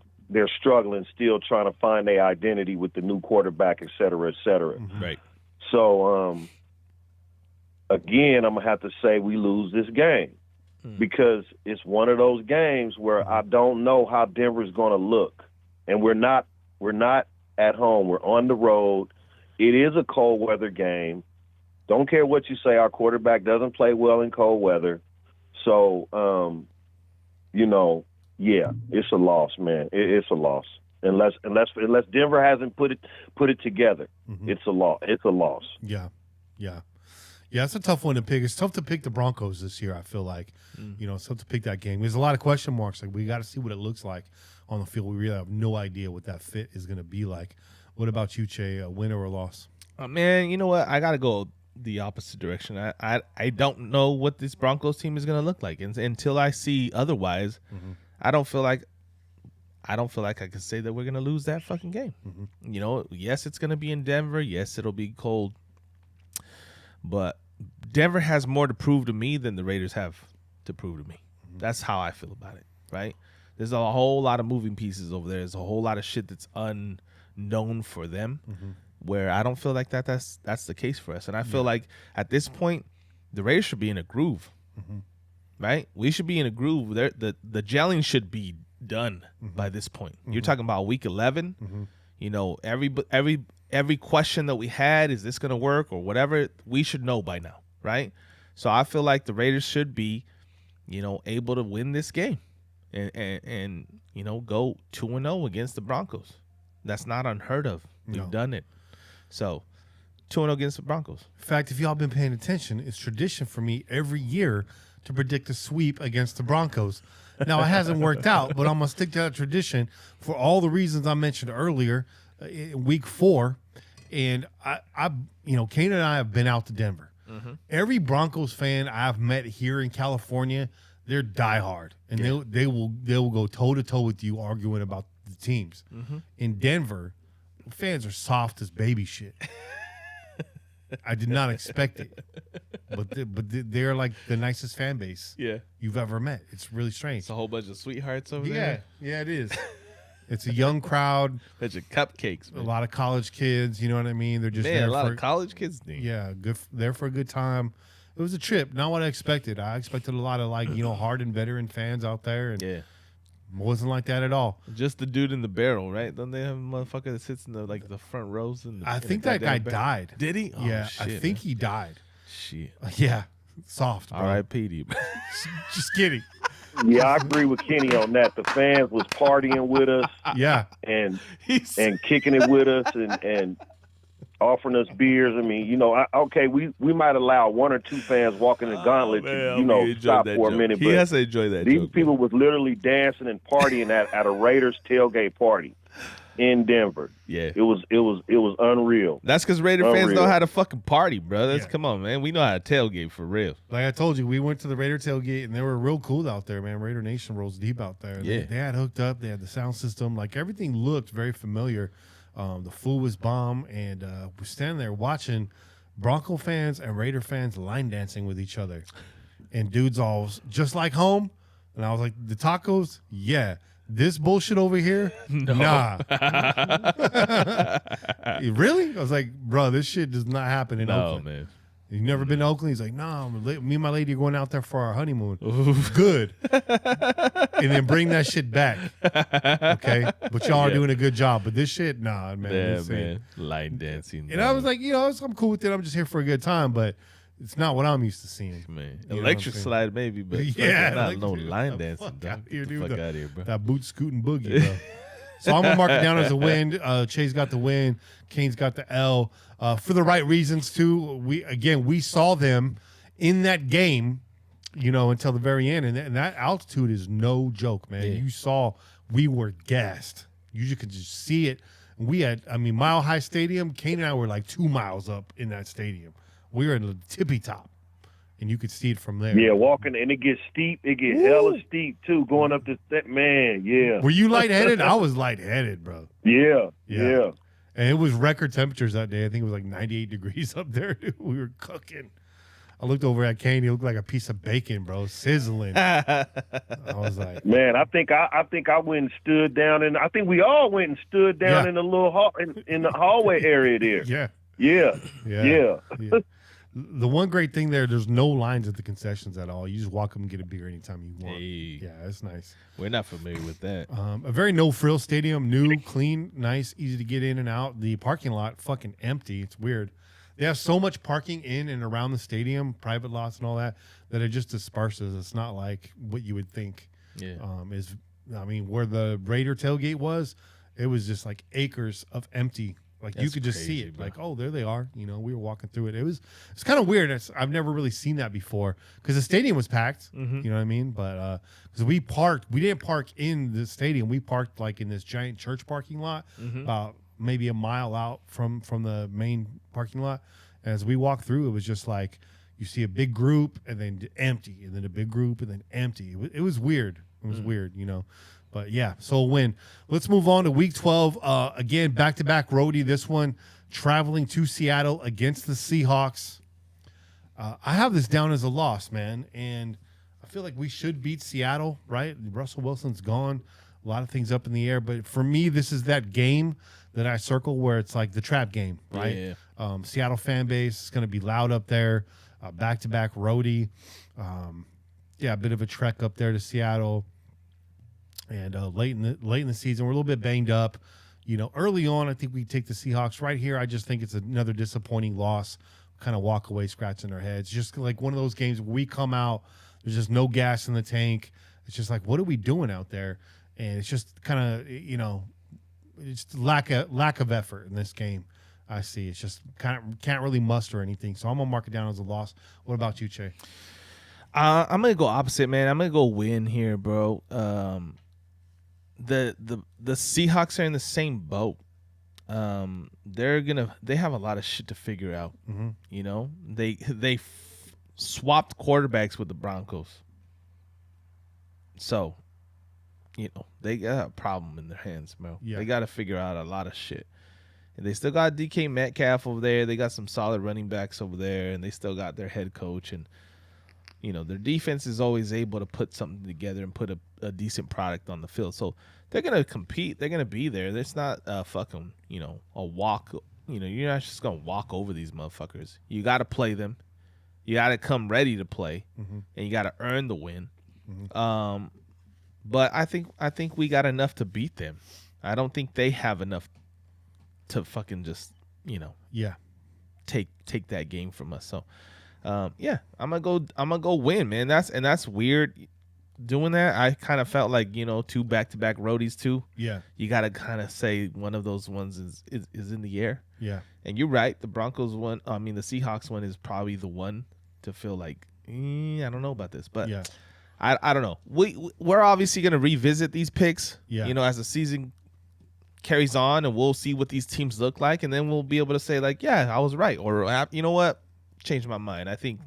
struggling, still trying to find their identity with the new quarterback, et cetera, et cetera. Right. So again, I'm gonna have to say we lose this game because it's one of those games where I don't know how Denver's gonna look, and we're not at home. We're on the road. It is a cold weather game. Don't care what you say. Our quarterback doesn't play well in cold weather. So, yeah, it's a loss, man. It's a loss. Unless Denver hasn't put it together, it's a loss. It's a loss. Yeah. It's a tough one to pick. It's tough to pick the Broncos this year. I feel like, it's tough to pick that game. There's a lot of question marks. Like we got to see what it looks like on the field. We really have no idea what that fit is going to be like. What about you, Che? A win or a loss? Man, you know what? I got to go the opposite direction. I don't know what this Broncos team is going to look like, and until I see otherwise, I don't feel like I can say that we're going to lose that fucking game. Yes, it's going to be in Denver. Yes, it'll be cold. But Denver has more to prove to me than the Raiders have to prove to me. That's how I feel about it, right? There's a whole lot of moving pieces over there. There's a whole lot of shit that's unknown for them, where I don't feel like that's the case for us. And I feel like at this point, the Raiders should be in a groove, right? We should be in a groove. The gelling should be done by this point. You're talking about week 11. Every question that we had, is this going to work or whatever, we should know by now, right? So I feel like the Raiders should be, able to win this game and go 2-0 against the Broncos. That's not unheard of. We've done it. So 2-0 against the Broncos. In fact, if y'all been paying attention, it's tradition for me every year to predict a sweep against the Broncos. Now, it hasn't worked out, but I'm going to stick to that tradition for all the reasons I mentioned earlier in week 4. And Kane and I have been out to Denver. Every Broncos fan I've met here in California, they're diehard, and they will go toe to toe with you, arguing about the teams. In Denver, fans are soft as baby shit. I did not expect it, but they're like the nicest fan base you've ever met. It's really strange. It's a whole bunch of sweethearts over there. Yeah, it is. It's a young crowd, bunch of cupcakes, man. A lot of college kids. You know what I mean? They're just there a lot of college kids. Yeah, good. There for a good time. It was a trip, not what I expected. I expected a lot of hardened veteran fans out there, and wasn't like that at all. Just the dude in the barrel, right? Don't they have a motherfucker that sits in the front rows? I think that guy died. Did he? Oh, yeah, shit, I think he died. Shit. Yeah, soft. R.I.P. to you. Just kidding. Yeah, I agree with Kenny on that. The fans was partying with us. Yeah, and kicking it with us and offering us beers. I mean, we might allow one or two fans walking the gauntlet to, stop for a minute. He has to enjoy that. These people was literally dancing and partying at a Raiders tailgate party in Denver. Yeah, it was unreal. That's because Raider fans know how to fucking party, brothers. Come on, man. We know how to tailgate for real. Like I told you, we went to the Raider tailgate and they were real cool out there, man. Raider Nation rolls deep out there. Yeah, they had hooked up. They had the sound system. Like everything looked very familiar. The food was bomb, and we're standing there watching Bronco fans and Raider fans line dancing with each other. And dudes all just like home. And I was like, the tacos? Yeah. This bullshit over here? Nah. Really? I was like, bro, this shit does not happen in Oakland. Man. You've never been to Oakland? He's like, no, me and my lady are going out there for our honeymoon. Good. And then bring that shit back. Okay? But y'all are doing a good job. But this shit, nah, man. Yeah, man. Line dancing. And I was like, I'm cool with it. I'm just here for a good time. But it's not what I'm used to seeing. Man. Electric slide, maybe. But not no line dancing. Fuck out here, bro. That boot scooting boogie, bro. So I'm going to mark it down as a win. Chase got the win. Kane's got the L. For the right reasons, too. We saw them in that game, until the very end. And that altitude is no joke, man. Yeah. You saw we were gassed. You could just see it. We had, Mile High Stadium. Kane and I were like 2 miles up in that stadium. We were in the tippy top. And you could see it from there. Yeah, walking, and it gets steep. It gets hella steep, too, going up this step. Man, yeah. Were you lightheaded? I was lightheaded, bro. Yeah. And it was record temperatures that day. I think it was like 98 degrees up there, dude. We were cooking. I looked over at Kane. He looked like a piece of bacon, bro, sizzling. I was like, man, I think I went and stood down, and I think we all went and stood down in the little in the hallway area there. Yeah. The one great thing there's no lines at the concessions at all. You just walk up and get a beer anytime you want. Hey. Yeah, that's nice. We're not familiar with that. A very no-frill stadium, new, clean, nice, easy to get in and out. The parking lot fucking empty. It's weird. They have so much parking in and around the stadium, private lots and all that it just disperses. It's not like what you would think. Yeah. Where the Raider tailgate was, it was just like acres of empty. Like you could just see it, bro. Like, oh, there they are. We were walking through it. It's kind of weird. I've never really seen that before because the stadium was packed. Mm-hmm. You know what I mean? But because we didn't park in the stadium. We parked like in this giant church parking lot, about maybe a mile out from the main parking lot. And as we walked through, it was just like you see a big group and then empty, and then a big group and then empty. It was weird. It was weird, But yeah, so a win. Let's move on to week 12. Again, back-to-back roadie. This one traveling to Seattle against the Seahawks. I have this down as a loss, man, and I feel like we should beat Seattle, right? Russell Wilson's gone. A lot of things up in the air, but for me, this is that game that I circle where it's like the trap game, right? Yeah. Seattle fan base is going to be loud up there. Back-to-back roadie. A bit of a trek up there to Seattle. And late in the season, we're a little bit banged up. Early on, I think we take the Seahawks. Right here, I just think it's another disappointing loss. Kind of walk away scratching their heads. Just like one of those games where we come out, there's just no gas in the tank. It's just like, what are we doing out there? And it's just kind of, it's lack of effort in this game. I see. It's just kind of can't really muster anything. So I'm gonna mark it down as a loss. What about you, Che? I'm gonna go opposite, man. I'm gonna go win here, bro. The Seahawks are in the same boat. They have a lot of shit to figure out. Mm-hmm. They swapped quarterbacks with the Broncos. So they got a problem in their hands, bro. Yeah. They got to figure out a lot of shit. And they still got DK Metcalf over there. They got some solid running backs over there, and they still got their head coach. And, their defense is always able to put something together and put a decent product on the field. So they're going to compete. They're going to be there. It's not a fucking, a walk. You're not just going to walk over these motherfuckers. You got to play them. You got to come ready to play, and you got to earn the win. But I think we got enough to beat them. I don't think they have enough to fucking just take that game from us. So I'm gonna go win, man. That's weird doing that. I kind of felt like 2 back-to-back roadies too. Yeah, you got to kind of say one of those ones is in the air. Yeah, and you're right. The Broncos one, the Seahawks one is probably the one to feel like I don't know about this, but yeah. I don't know. We're obviously gonna revisit these picks. Yeah. As the season carries on, and we'll see what these teams look like, and then we'll be able to say like, yeah, I was right, or you know what, changed my mind. I think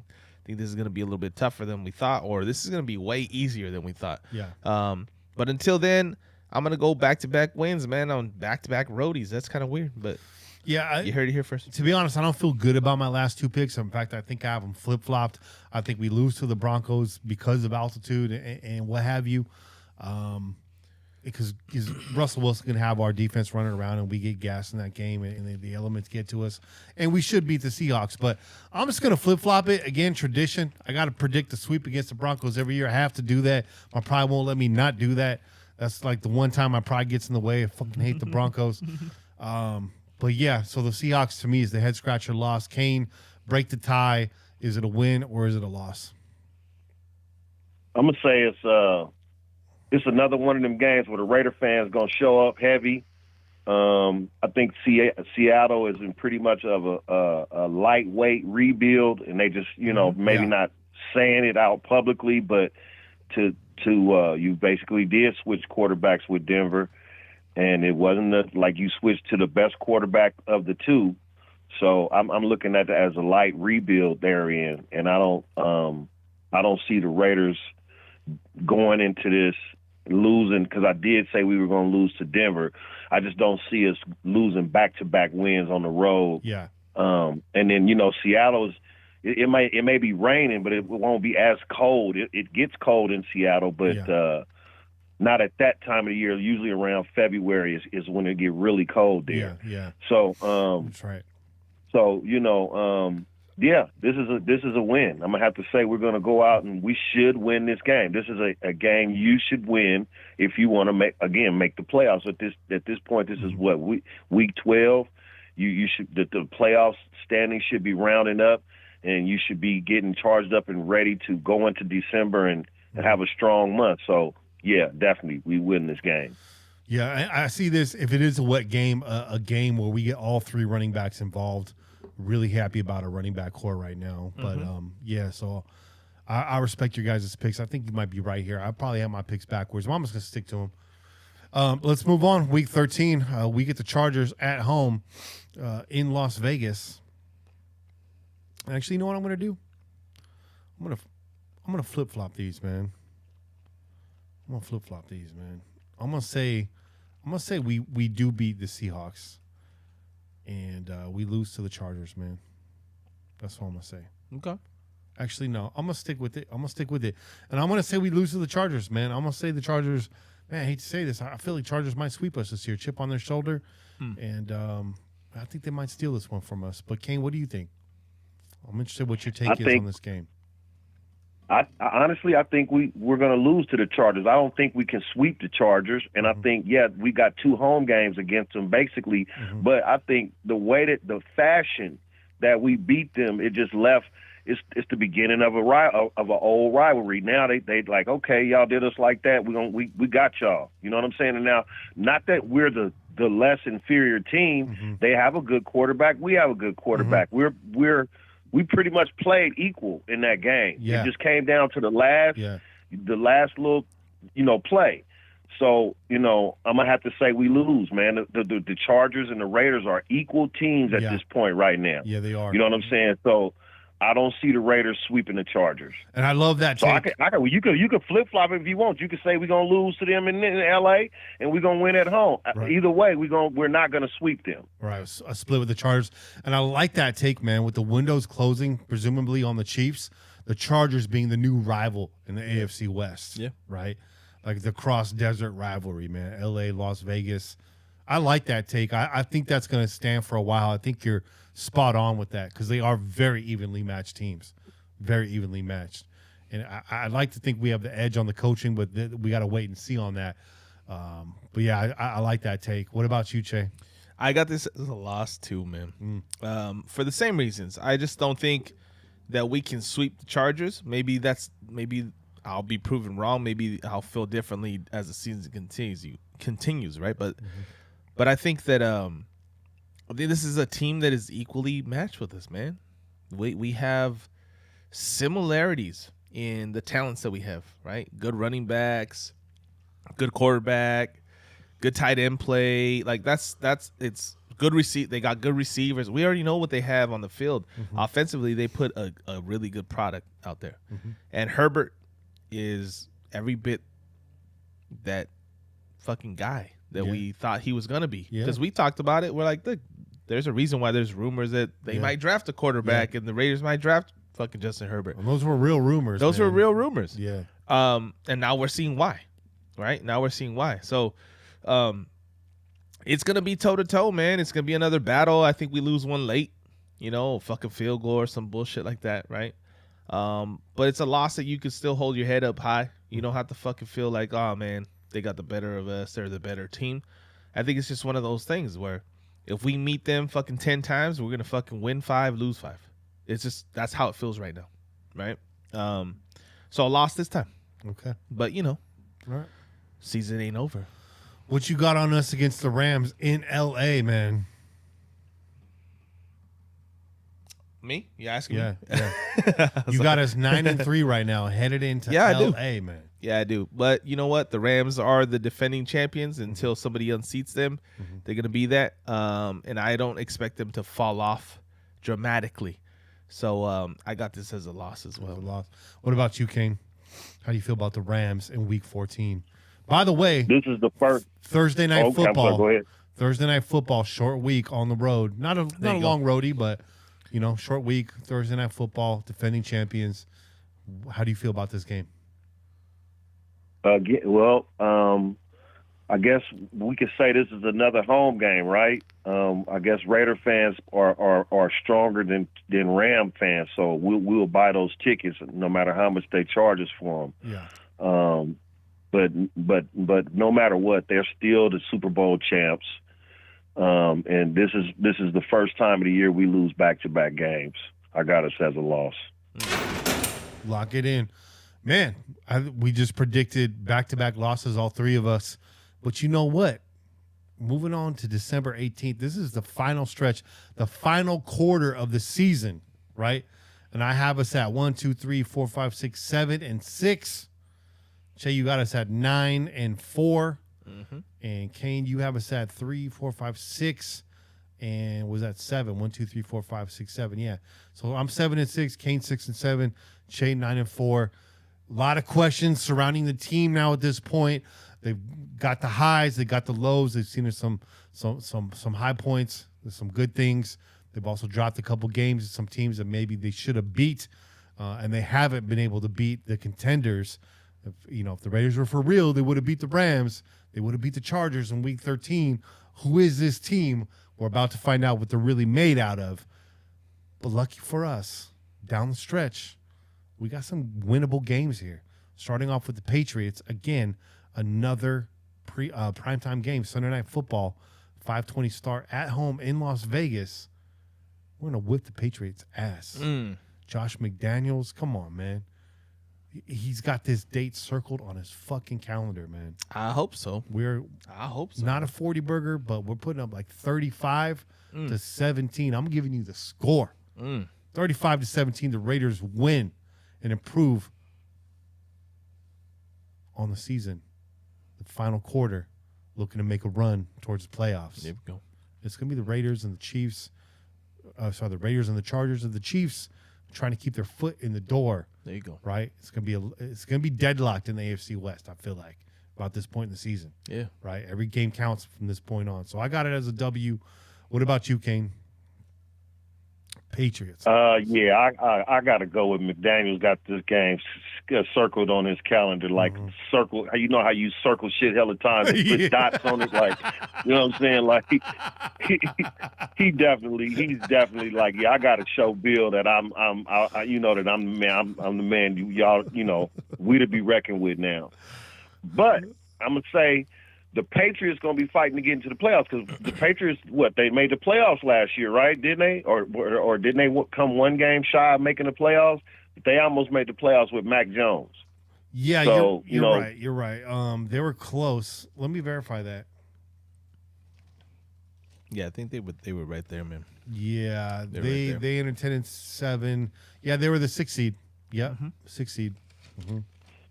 this is gonna be a little bit tougher than we thought, or this is gonna be way easier than we thought. Yeah. But until then, I'm gonna go back-to-back wins, man, on back-to-back roadies. That's kind of weird, but. Yeah, you heard it here first. To be honest, I don't feel good about my last 2 picks. In fact, I think I have them flip-flopped. I think we lose to the Broncos because of altitude and what have you. Because Russell Wilson can have our defense running around and we get gas in that game and the elements get to us. And we should beat the Seahawks. But I'm just going to flip-flop it. Again, tradition. I got to predict the sweep against the Broncos every year. I have to do that. My pride won't let me not do that. That's like the one time my pride gets in the way. I fucking hate the Broncos. But yeah, so the Seahawks to me is the head scratcher loss. Kane, break the tie. Is it a win or is it a loss? I'm gonna say it's another one of them games where the Raider fans gonna show up heavy. I think Seattle is in pretty much of a lightweight rebuild, and they just maybe not saying it out publicly, but to you basically did switch quarterbacks with Denver. And it wasn't like you switched to the best quarterback of the 2. So I'm looking at it as a light rebuild therein. And I don't see the Raiders going into this losing, because I did say we were going to lose to Denver. I just don't see us losing back-to-back wins on the road. Yeah. And then, Seattle's it may be raining, but it won't be as cold. It gets cold in Seattle, but not at that time of the year. Usually around February is when it get really cold there. Yeah. So that's right. So this is a win. I'm gonna have to say we're gonna go out and we should win this game. This is a game you should win if you want to make the playoffs. At this point, this is what week 12. You should the playoffs standing should be rounding up, and you should be getting charged up and ready to go into December and have a strong month. So. Yeah, definitely. We win this game. Yeah, I see this. If it is a wet game, a game where we get all 3 running backs involved, really happy about our running back core right now. But, so I respect your guys' picks. I think you might be right here. I probably have my picks backwards. I'm just going to stick to them. Let's move on. Week 13, we get the Chargers at home in Las Vegas. Actually, you know what I'm going to do? I'm going to flip-flop these, man. I'm gonna flip-flop these, man. I'm gonna say we do beat the Seahawks, and we lose to the Chargers, man. That's what I'm gonna say. Okay. Actually, no. I'm gonna stick with it. And I'm gonna say we lose to the Chargers, man. I'm gonna say the Chargers. Man, I hate to say this. I feel like Chargers might sweep us this year. Chip on their shoulder, and I think they might steal this one from us. But Kane, what do you think? I'm interested what your take is on this game. I honestly think we're going to lose to the Chargers. I don't think we can sweep the Chargers, and I think we got 2 home games against them basically. But I think the fashion that we beat them, it just left. It's the beginning of an old rivalry. Now they like, okay, y'all did us like that. We got y'all. You know what I'm saying? And now, not that we're the less inferior team. They have a good quarterback. We have a good quarterback. We pretty much played equal in that game. Yeah. It just came down to the last little, play. So, I'm gonna have to say we lose, man. The Chargers and the Raiders are equal teams at this point right now. Yeah, they are. You know what I'm saying? So, I don't see the Raiders sweeping the Chargers. And I love that So take. you could flip flop it if you want. You could say we're gonna lose to them in LA and we're gonna win at home. Right. Either way, we're not gonna sweep them. Right, a split with the Chargers. And I like that take, man, with the windows closing, presumably on the Chiefs, the Chargers being the new rival in the AFC West. Yeah. Right? Like the cross-desert rivalry, man. LA, Las Vegas. I like that take. I think that's going to stand for a while. I think you're spot on with that because they are very evenly matched teams. Very evenly matched. And I'd like to think we have the edge on the coaching, but we got to wait and see on that. But, yeah, I like that take. What about you, Che? I got this as a loss too, man. For the same reasons. I just don't think that we can sweep the Chargers. Maybe I'll be proven wrong. Maybe I'll feel differently as the season continues, right? But I think that this is a team that is equally matched with us, man. We have similarities in the talents that we have, right? Good running backs, good quarterback, good tight end play. Like it's good they got good receivers. We already know what they have on the field. Offensively, they put a really good product out there. And Herbert is every bit that fucking guy that we thought he was going to be. Because we talked about it. We're like, look, there's a reason why there's rumors that they might draft a quarterback and the Raiders might draft fucking Justin Herbert. Well, those were real rumors. Those were real rumors. Yeah. And now we're seeing why, right? Now we're seeing why. So it's going to be toe-to-toe, man. It's going to be another battle. I think we lose one late, fucking field goal or some bullshit like that, right? But it's a loss that you can still hold your head up high. You don't have to fucking feel like, oh, man, they got the better of us. They're the better team. I think it's just one of those things where if we meet them fucking 10 times, we're going to fucking win 5, lose 5. It's just that's how it feels right now, right? So I lost this time. Okay. But, All right. Season ain't over. What you got on us against the Rams in L.A., man? Me? You asking me? Yeah. You got us 9-3 right now, headed into L.A., man. Yeah, I do. But you know what? The Rams are the defending champions until somebody unseats them. They're going to be that. And I don't expect them to fall off dramatically. So I got this as a loss as well. What about you, Kane? How do you feel about the Rams in Week 14? By the way, this is the first Thursday night football. I'm sorry, go ahead. Thursday night football, short week on the road. Not a long roadie, but short week. Thursday night football, defending champions. How do you feel about this game? I guess we could say this is another home game, right? I guess Raider fans are stronger than Ram fans, so we'll buy those tickets no matter how much they charge us for them. Yeah. But no matter what, they're still the Super Bowl champs. And this is the first time of the year we lose back-to-back games. I got us as a loss. Lock it in. Man, we just predicted back-to-back losses, all three of us. But you know what? Moving on to December 18th, this is the final stretch, the final quarter of the season, right? And I have us at 1, 2, 3, 4, 5, 6, 7, and 6. Che, you got us at 9 and 4. And Kane, you have us at 3, 4, 5, 6. And was that 7? 1, 2, 3, 4, 5, 6, 7. Yeah. So I'm 7 and 6. Kane 6 and 7. Che 9 and 4. A lot of questions surrounding the team now at this point. They've got the highs, they got the lows. They've seen some high points. There's some good things. They've also dropped a couple games. Some teams that maybe they should have beat, and they haven't been able to beat the contenders. If the Raiders were for real, they would have beat the Rams. They would have beat the Chargers in Week 13. Who is this team? We're about to find out what they're really made out of. But lucky for us, down the stretch, we got some winnable games here. Starting off with the Patriots. Again, another primetime game, Sunday Night Football, 5:20 start at home in Las Vegas. We're going to whip the Patriots' ass. Josh McDaniels, come on, man. He's got this date circled on his fucking calendar, man. I hope so. I hope so. Not a 40 burger, but we're putting up like 35 to 17. I'm giving you the score. 35 to 17, the Raiders win and improve on the season. The final quarter, looking to make a run towards the playoffs. There we go. It's going to be the Raiders and the Chiefs. The Raiders and the Chargers, and the Chiefs trying to keep their foot in the door. There you go. Right? It's gonna be deadlocked in the AFC West, I feel like, about this point in the season. Yeah. Right? Every game counts from this point on. So I got it as a W. What about you, Kane? Patriots. Yeah, I got to go with McDaniels. Got this game circled on his calendar, like circle. You know how you circle shit hella times and put dots on it, like, you know what I'm saying? Like he's definitely like, yeah, I got to show Bill that I'm you know, that I'm the man. I'm the man. Y'all, you know, we to be reckoned with now. But I'm gonna say, the Patriots going to be fighting to get into the playoffs, because the Patriots, they made the playoffs last year, right? Didn't they? Or didn't they come one game shy of making the playoffs? But they almost made the playoffs with Mac Jones. Yeah, so, you're right. You're right. They were close. Let me verify that. Yeah, I think they were right there, man. Yeah, they entered 10-7. Yeah, they were the 6th seed. Yeah, 6th seed. Mm-hmm.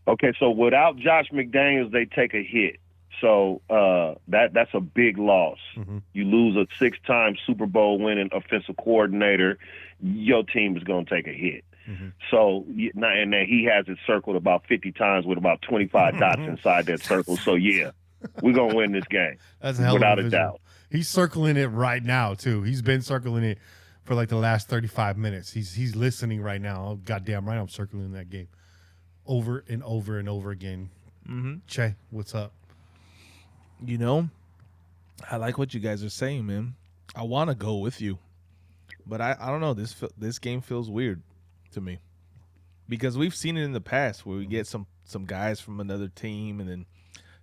Okay, so without Josh McDaniels, they take a hit. So that's a big loss. Mm-hmm. You lose a 6-time Super Bowl winning offensive coordinator, your team is going to take a hit. Mm-hmm. So, and then he has it circled about 50 times with about 25 dots inside that circle. So, yeah, we're going to win this game. That's a hell without of a doubt. He's circling it right now, too. He's been circling it for like the last 35 minutes. He's listening right now. Oh, goddamn right, I'm circling that game over and over and over again. Mm-hmm. Che, what's up? You know, I like what you guys are saying, man. I want to go with you, but I don't know. This game feels weird to me, because we've seen it in the past where we get some guys from another team, and then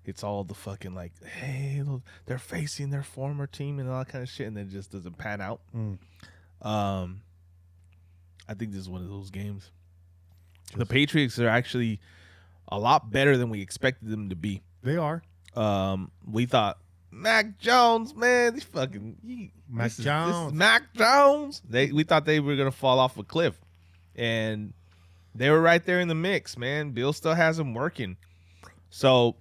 it's all the fucking like, hey, they're facing their former team and all that kind of shit, and then it just doesn't pan out. I think this is one of those games. The Patriots are actually a lot better than we expected them to be. They are. We thought Mac Jones, man, Mac Jones. We thought they were gonna fall off a cliff, and they were right there in the mix, man. Bill still has them working, so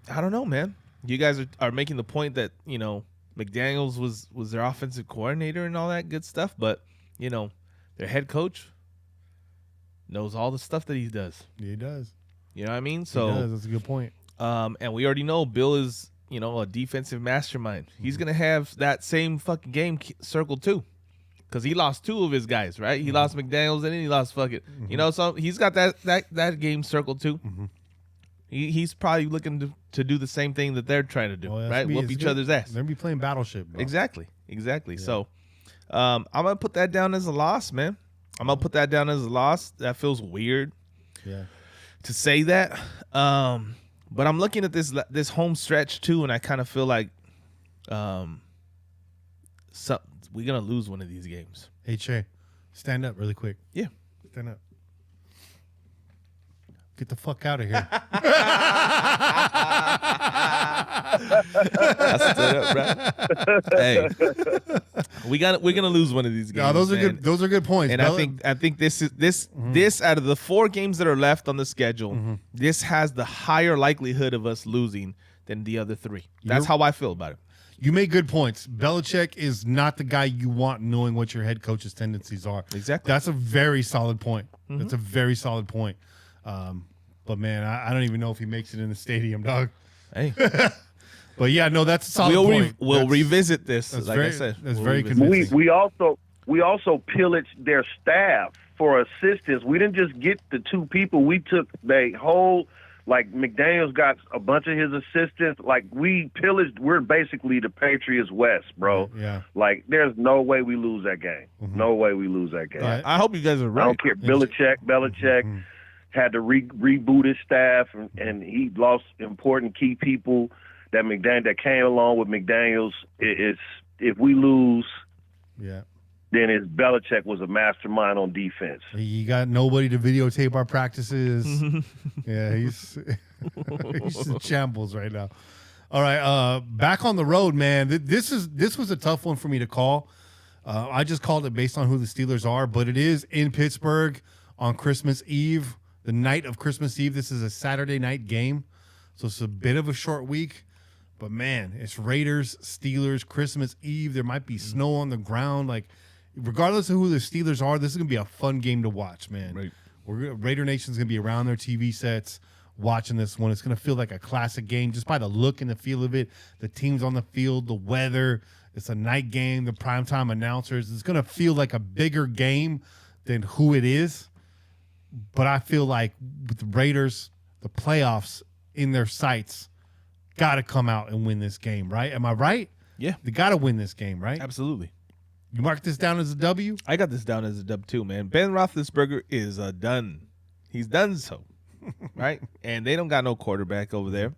I don't know, man. You guys are making the point that, you know, McDaniels was their offensive coordinator and all that good stuff, but, you know, their head coach knows all the stuff that he does. Yeah, he does. You know what I mean? So he does. That's a good point. And we already know Bill is, you know, a defensive mastermind. He's going to have that same fucking game circled too, because he lost 2 of his guys, right? He lost McDaniels and then he lost you know, so he's got that game circled too. He's probably looking to do the same thing that they're trying to do, right? Whoop each other's ass. They're going to be playing Battleship, bro. Exactly. Yeah. So I'm going to put that down as a loss, man. I'm going to put that down as a loss. That feels weird to say that. But I'm looking at this home stretch too, and I kind of feel like we're gonna lose one of these games. Hey Che, stand up really quick. Yeah, stand up. Get the fuck out of here. I stood up, bro. Hey, we're gonna lose one of these games. No, those are good. Those are good points. And I think this out of the 4 games that are left on the schedule, this has the higher likelihood of us losing than the other 3. That's how I feel about it. You make good points. Belichick is not the guy you want, knowing what your head coach's tendencies are. Exactly. That's a very solid point. That's a very solid point. But man, I don't even know if he makes it in the stadium, dog. Hey. But yeah, no, that's a solid point. We'll revisit this. Like I said, that's very convincing. We also pillaged their staff for assistance. We didn't just get the 2 people. We took the whole, like, McDaniels got a bunch of his assistants. Like, we pillaged. We're basically the Patriots West, bro. Yeah. Like, there's no way we lose that game. No way we lose that game. I hope you guys are right. I don't care. Belichick had to reboot his staff, and he lost important key people that came along with McDaniels. If we lose, then it's Belichick was a mastermind on defense. He got nobody to videotape our practices. Yeah, he's in shambles right now. All right, back on the road, man. This was a tough one for me to call. I just called it based on who the Steelers are, but it is in Pittsburgh on Christmas Eve, the night of Christmas Eve. This is a Saturday night game, so it's a bit of a short week. But man, it's Raiders, Steelers, Christmas Eve. There might be snow on the ground. Like, regardless of who the Steelers are, this is going to be a fun game to watch, man. Right. Raider Nation's going to be around their TV sets watching this one. It's going to feel like a classic game just by the look and the feel of it. The teams on the field, the weather. It's a night game, the primetime announcers. It's going to feel like a bigger game than who it is. But I feel like with the Raiders, the playoffs in their sights, got to come out and win this game, right? Am I right? Yeah. They got to win this game, right? Absolutely. You mark this down as a W? I got this down as a dub too, man. Ben Roethlisberger is done. He's done so, right? And they don't got no quarterback over there.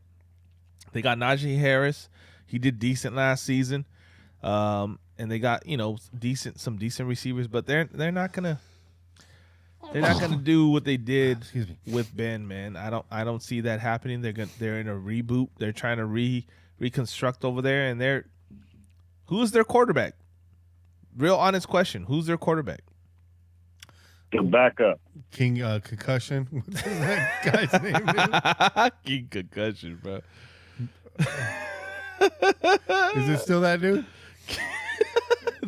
They got Najee Harris. He did decent last season. And they got, some decent receivers, but they're not gonna do what they did with Ben, man. I don't see that happening. They're in a reboot. They're trying to reconstruct over there, and who's their quarterback? Real honest question. Who's their quarterback? The backup. King Concussion. What's that guy's name? King Concussion, bro. Is it still that dude?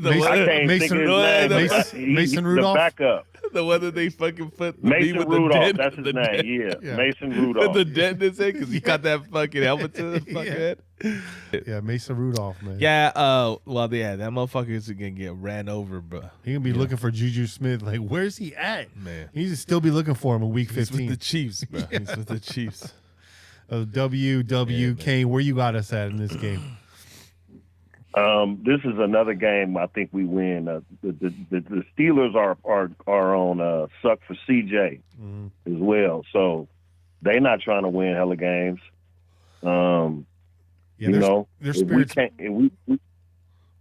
I can't think of his name. Mason Rudolph? The backup. The one that they fucking put Mason Rudolph. That's his name. Yeah. Mason Rudolph. The dent in his head because he got that fucking helmet to the fucking head. Yeah, Mason Rudolph, man. Yeah, that motherfucker is going to get ran over, bro. He going to be looking for Juju Smith. Like, where's he at? Man. He needs to still be looking for him in week 15. He's with the Chiefs, bro. Yeah. He's with the Chiefs. Kane, where you got us at in this game? This is another game I think we win. The Steelers are on suck for CJ as well, so they're not trying to win hella games. Their spirits.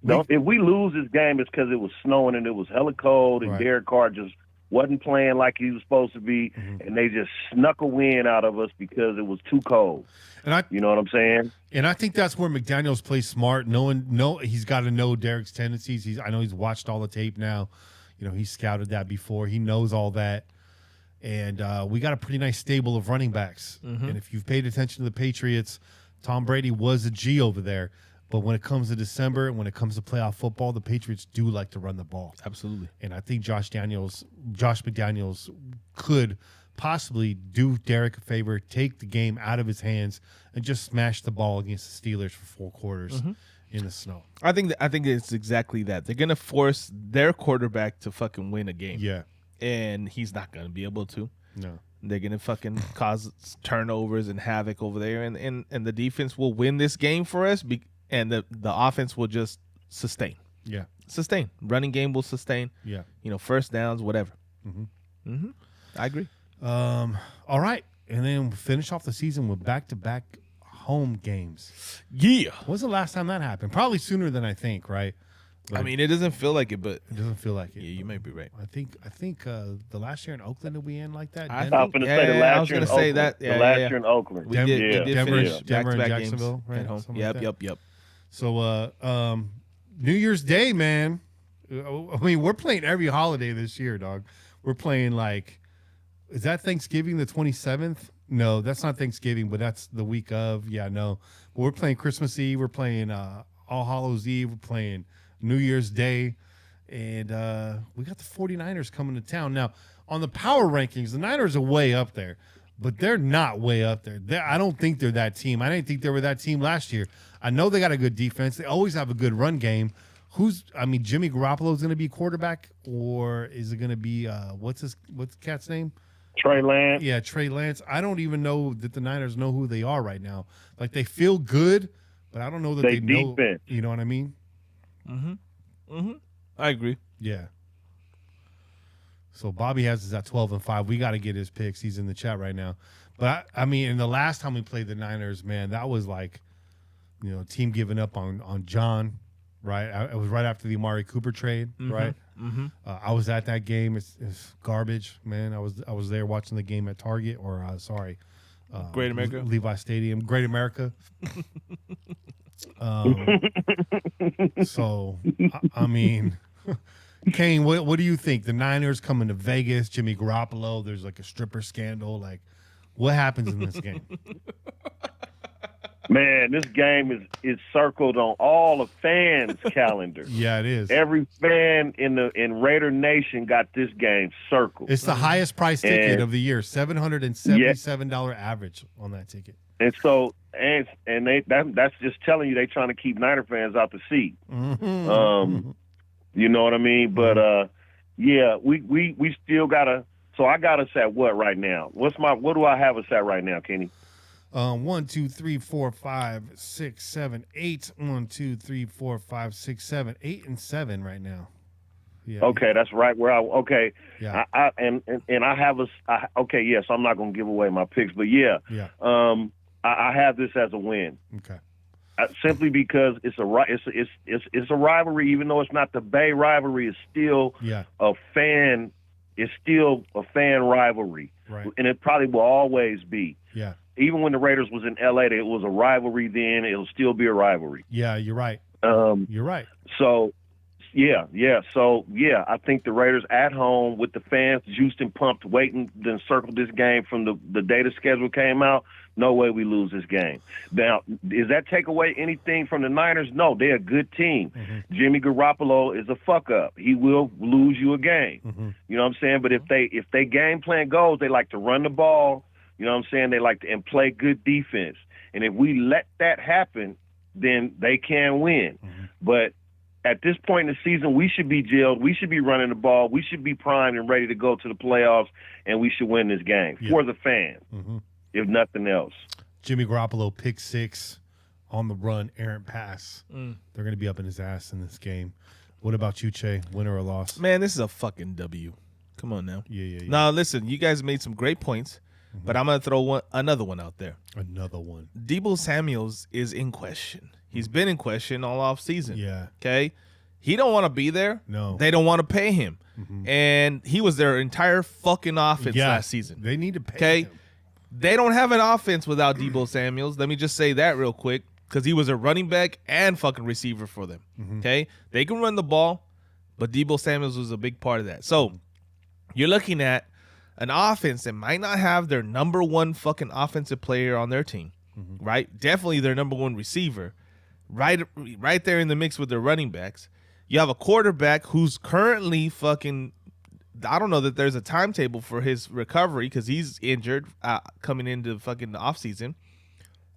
If we lose this game, it's because it was snowing and it was hella cold, and Derek Carr just wasn't playing like he was supposed to be, and they just snuck a win out of us because it was too cold. You know what I'm saying? And I think that's where McDaniels plays smart. He's got to know Derek's tendencies. I know he's watched all the tape now. He's scouted that before. He knows all that. And we got a pretty nice stable of running backs. And if you've paid attention to the Patriots, Tom Brady was a G over there. But when it comes to December and when it comes to playoff football, the Patriots do like to run the ball. Absolutely. And I think Josh McDaniels could possibly do Derek a favor, take the game out of his hands, and just smash the ball against the Steelers for 4 quarters in the snow. I think it's exactly that. They're going to force their quarterback to fucking win a game. Yeah. And he's not going to be able to. No. They're going to fucking cause turnovers and havoc over there. And the defense will win this game for us. And the offense will just sustain. Yeah. Sustain. Running game will sustain. Yeah. First downs, whatever. I agree. All right. And then finish off the season with back-to-back home games. Yeah. When's the last time that happened? Probably sooner than I think, right? It doesn't feel like it, but it doesn't feel like it. Yeah, you might be right. I think the last year in Oakland did we end like that? I was going to say the last year in Oakland. The last year in Oakland. We did Denver and back-to-back Jacksonville, games right? at home. Like Yep. So, New Year's Day, man. We're playing every holiday this year, dog. We're playing is that Thanksgiving the 27th? No, that's not Thanksgiving, but that's the week of. Yeah, no. But we're playing Christmas Eve. We're playing All Hallows Eve. We're playing New Year's Day. And we got the 49ers coming to town. Now, on the power rankings, the Niners are way up there. But they're not way up there. I don't think they're that team. I didn't think they were that team last year. I know they got a good defense. They always have a good run game. Jimmy Garoppolo's going to be quarterback, or is it going to be what's the cat's name? Trey Lance. Yeah, Trey Lance. I don't even know that the Niners know who they are right now. They feel good, but I don't know that they know. Defense. You know what I mean? I agree. Yeah. So Bobby has us at 12-5. We got to get his picks. He's in the chat right now. But in the last time we played the Niners, man, that was team giving up on John, right? It was right after the Amari Cooper trade, right? I was at that game. It's garbage, man. I was there watching the game at Target, Great America, Levi Stadium, Great America. Kane, what do you think? The Niners coming to Vegas, Jimmy Garoppolo, there's a stripper scandal. What happens in this game? Man, this game is circled on all the fans' calendars. Yeah, it is. Every fan in Raider Nation got this game circled. It's the highest price ticket of the year, $777 average on that ticket. And so, and that's just telling you they trying to keep Niner fans out the seat. Mm-hmm. You know what I mean? But yeah, we still gotta. So I got us at what right now? What do I have us at right now, Kenny? 1, 2, 3, 4, 5, 6, 7, 8. 1, 2, 3, 4, 5, 6, 7, 8 and 7 right now. Yeah. Okay, that's right where I. Okay, Yeah. I have us. Okay, yes, I'm not gonna give away my picks, but yeah. Yeah. I have this as a win. Okay. Simply because it's a rivalry, even though it's not the Bay rivalry, it's still a fan. It's still a fan rivalry, Right. and it probably will always be. Yeah. Even when the Raiders was in LA, it was a rivalry then. It'll still be a rivalry. Yeah, you're right. You're right. So, yeah. So, yeah, I think the Raiders at home with the fans juiced and pumped, waiting, then circled this game from the day the schedule came out. No way we lose this game. Now, does that take away anything from the Niners? No, they're a good team. Mm-hmm. Jimmy Garoppolo is a fuck up. He will lose you a game. Mm-hmm. You know what I'm saying? But if they game plan goes, they like to run the ball. You know what I'm saying? They like to and play good defense. And if we let that happen, then they can win. Mm-hmm. But at this point in the season, we should be jailed. We should be running the ball. We should be primed and ready to go to the playoffs, and we should win this game for the fans, if nothing else. Jimmy Garoppolo, pick 6 on the run, errant pass. They're going to be up in his ass in this game. What about you, Che? Win or a loss? Man, this is a fucking W. Come on now. Yeah. Now, listen, you guys made some great points, but I'm going to throw another one out there. Another one. Deebo Samuels is in question. He's been in question all off season. Yeah. Okay? He don't want to be there. No. They don't want to pay him. And he was their entire fucking offense last season. They need to pay him. They don't have an offense without Deebo Samuels. Let me just say that real quick, because he was a running back and fucking receiver for them. Okay? They can run the ball, but Deebo Samuels was a big part of that. So you're looking at an offense that might not have their number one fucking offensive player on their team, right? Definitely their number one receiver, right there in the mix with their running backs. You have a quarterback who's currently fucking, I don't know that there's a timetable for his recovery because he's injured coming into fucking offseason.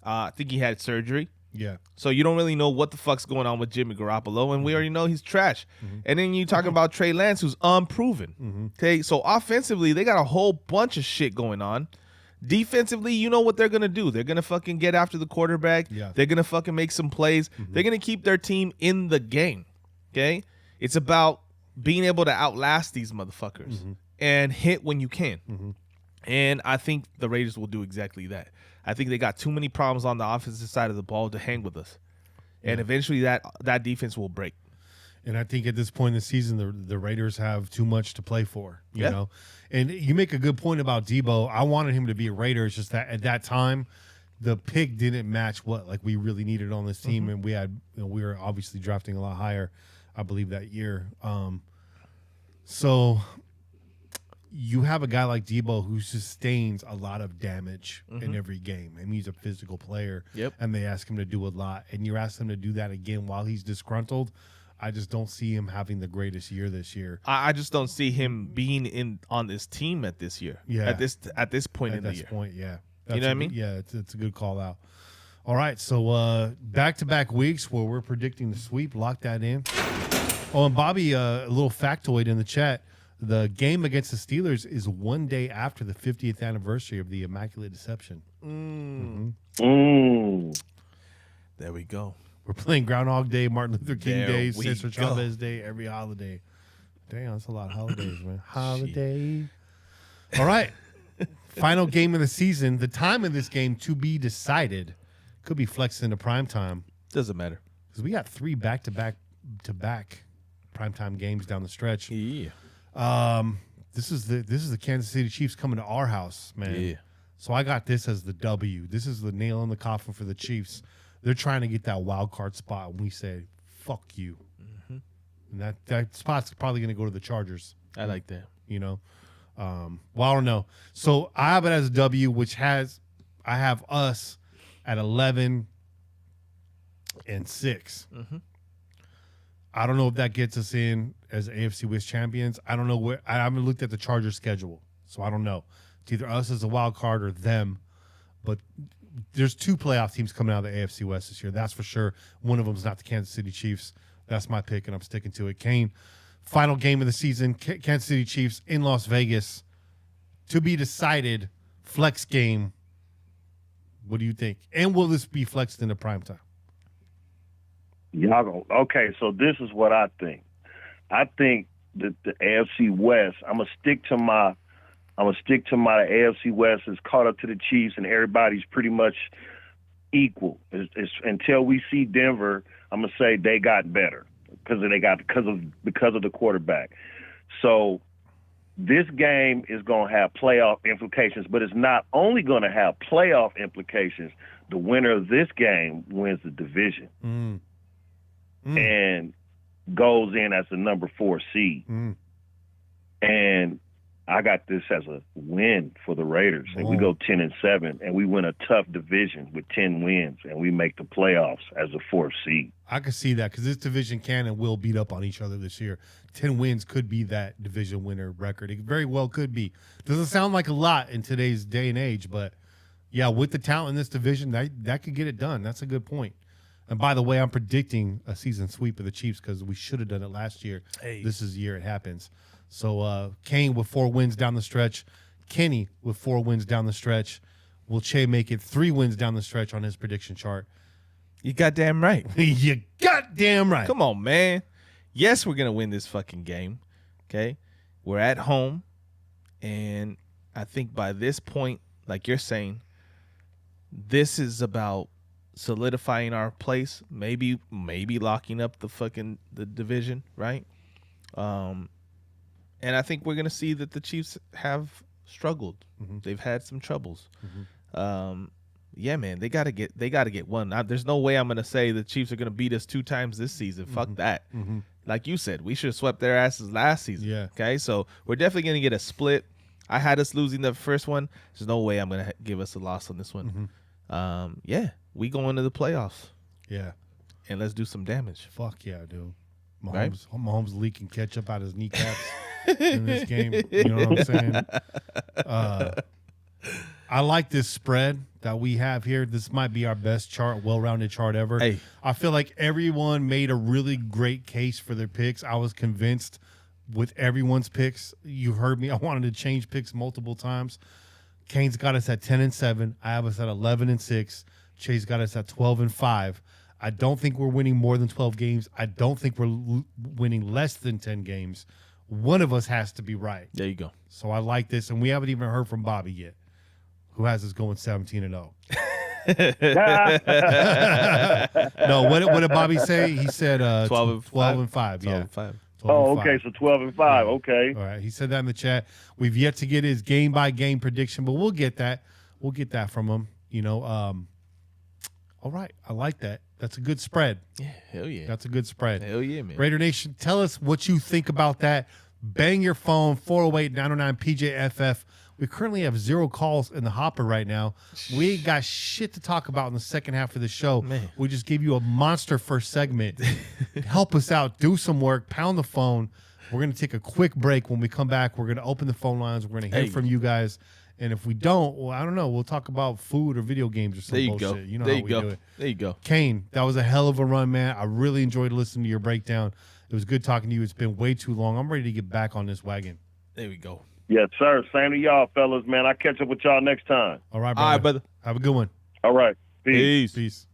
I think he had surgery. Yeah. So you don't really know what the fuck's going on with Jimmy Garoppolo, and we already know he's trash. And then you talk about Trey Lance, who's unproven. Okay, so offensively, they got a whole bunch of shit going on. Defensively, you know what they're going to do. They're going to fucking get after the quarterback. Yeah. They're going to fucking make some plays. They're going to keep their team in the game. Okay? It's about being able to outlast these motherfuckers and hit when you can. And I think the Raiders will do exactly that. I think they got too many problems on the offensive side of the ball to hang with us. And eventually that defense will break. And I think at this point in the season, the Raiders have too much to play for, you know. And you make a good point about Deebo. I wanted him to be a Raider. It's just that at that time, the pick didn't match what we really needed on this team, and we had we were obviously drafting a lot higher, I believe, that year. So you have a guy like Deebo who sustains a lot of damage in every game. I mean, he's a physical player, and they ask him to do a lot. And you're asking him to do that again while he's disgruntled. I just don't see him having the greatest year this year. I just don't see him being on this team at this year. Yeah. At this point in the year. Yeah. You know what I mean? Yeah, it's a good call out. All right, so back-to-back weeks where we're predicting the sweep. Lock that in. Oh, and Bobby, a little factoid in the chat. The game against the Steelers is one day after the 50th anniversary of the Immaculate Deception. There we go. We're playing Groundhog Day, Martin Luther King There Day, we Cesar go. Chavez Day, every holiday. Damn, that's a lot of holidays, man. Holiday. All right. Final game of the season. The time of this game to be decided. Could be flexed into prime time. Doesn't matter. Because we got 3 back-to-back primetime games down the stretch. Yeah. This is the Kansas City Chiefs coming to our house, man. Yeah. So I got this as the W. This is the nail in the coffin for the Chiefs. They're trying to get that wild card spot, and we say, fuck you. And that spot's probably going to go to the Chargers. I like that. You know? Well, I don't know. So I have it as a W, which I have us at 11 and 6. Mm-hmm. I don't know if that gets us in as AFC West champions. I don't know where. I haven't looked at the Chargers schedule, so I don't know. It's either us as a wild card or them. But there's 2 playoff teams coming out of the AFC West this year. That's for sure. One of them is not the Kansas City Chiefs. That's my pick, and I'm sticking to it. Kane, final game of the season, Kansas City Chiefs in Las Vegas. To be decided, flex game. What do you think? And will this be flexed into primetime? Okay, so this is what I think. I think that the AFC West, I'm gonna stick to my AFC West is caught up to the Chiefs and everybody's pretty much equal. It's until we see Denver, I'm gonna say they got better because of the quarterback. So this game is gonna have playoff implications, but it's not only gonna have playoff implications. The winner of this game wins the division. And goes in as the number 4 seed. And I got this as a win for the Raiders. And we go 10-7, and we win a tough division with 10 wins, and we make the playoffs as a 4th seed. I can see that because this division can and will beat up on each other this year. 10 wins could be that division winner record. It very well could be. Doesn't sound like a lot in today's day and age, but, yeah, with the talent in this division, that could get it done. That's a good point. And by the way, I'm predicting a season sweep of the Chiefs because we should have done it last year. Hey. This is the year it happens. So Kane with 4 wins down the stretch. Kenny with 4 wins down the stretch. Will Che make it 3 wins down the stretch on his prediction chart? You goddamn right. You goddamn right. Come on, man. Yes, we're going to win this fucking game. Okay? We're at home. And I think by this point, like you're saying, this is about solidifying our place, maybe locking up the division, right? And I think we're gonna see that the Chiefs have struggled. They've had some troubles. Yeah, man, they gotta get one. There's no way I'm gonna say the Chiefs are gonna beat us 2 times this season. Fuck that. Like you said, we should have swept their asses last season. Yeah. Okay, so we're definitely gonna get a split. I had us losing the first one. There's no way I'm gonna give us a loss on this one. Yeah. We go into the playoffs. Yeah. And let's do some damage. Fuck yeah, dude. Right? Mahomes leaking ketchup out his kneecaps in this game. You know what I'm saying? I like this spread that we have here. This might be our best chart, well-rounded chart ever. Hey. I feel like everyone made a really great case for their picks. I was convinced with everyone's picks. You heard me. I wanted to change picks multiple times. Kane's got us at 10-7. I have us at 11-6. Chase got us at 12-5. I don't think we're winning more than 12 games. I don't think we're winning less than 10 games. One of us has to be right. There you go. So I like this, and we haven't even heard from Bobby yet, who has us going 17-0. No, what did Bobby say? He said 12-5. Yeah. 12-5. Oh, okay, so 12-5. Okay. All right, he said that in the chat. We've yet to get his game-by-game prediction, but we'll get that. We'll get that from him. You know, all right, I like that. That's a good spread. Yeah, hell yeah. That's a good spread. Hell yeah, man. Raider Nation, tell us what you think about that. Bang your phone, 408-909-PJFF. We currently have 0 calls in the hopper right now. We ain't got shit to talk about in the second half of the show. Man. We just gave you a monster first segment. Help us out. Do some work. Pound the phone. We're going to take a quick break. When we come back, we're going to open the phone lines. We're going to hear from you guys. And if we don't, well, I don't know. We'll talk about food or video games or some There you bullshit. go. You know There how you we go. do it. There you go. Kane, that was a hell of a run, man. I really enjoyed listening to your breakdown. It was good talking to you. It's been way too long. I'm ready to get back on this wagon. There we go. Yes, sir. Same to y'all, fellas, man. I'll catch up with y'all next time. All right, All right, brother. brother. Have a good one. All right. Peace. Peace.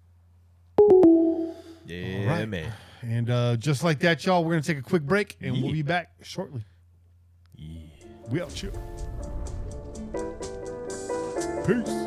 Yeah, All right. man. And just like that, y'all, we're going to take a quick break, and we'll be back shortly. Yeah. We out here. Peace.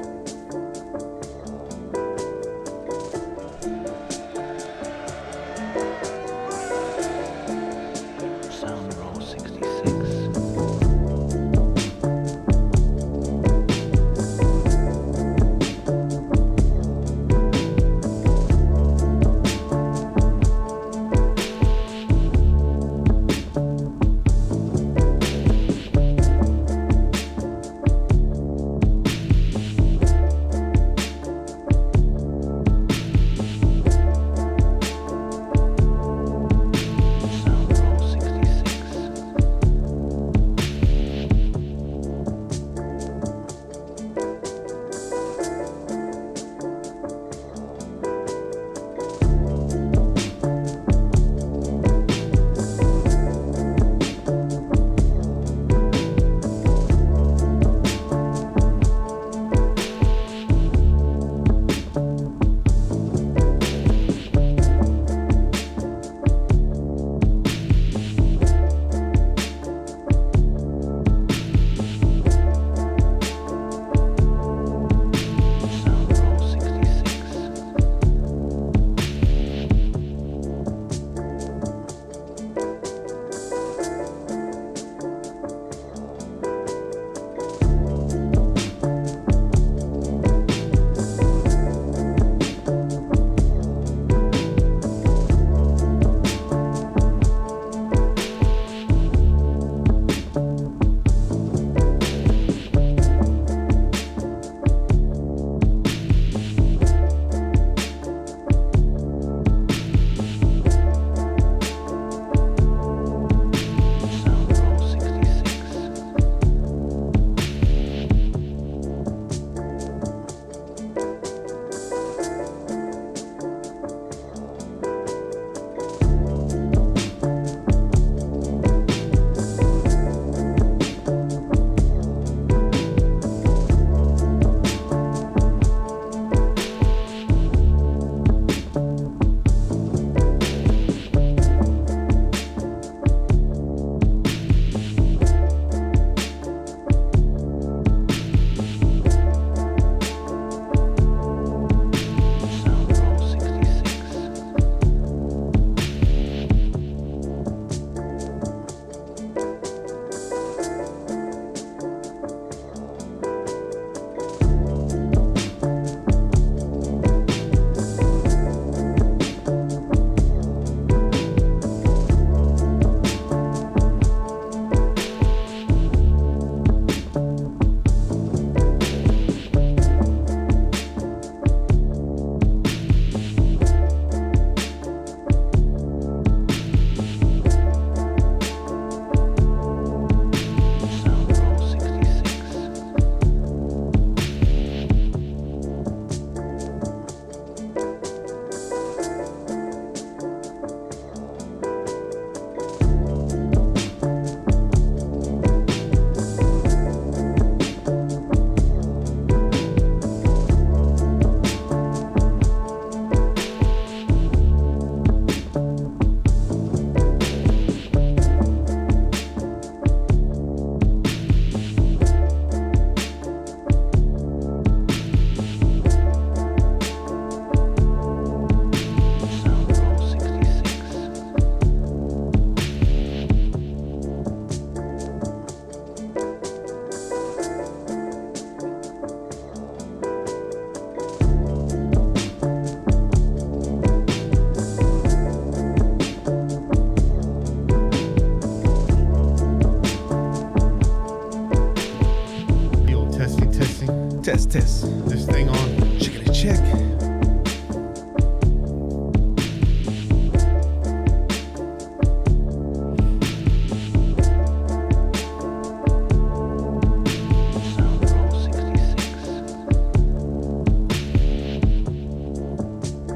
Test. This thing on. Chickity check.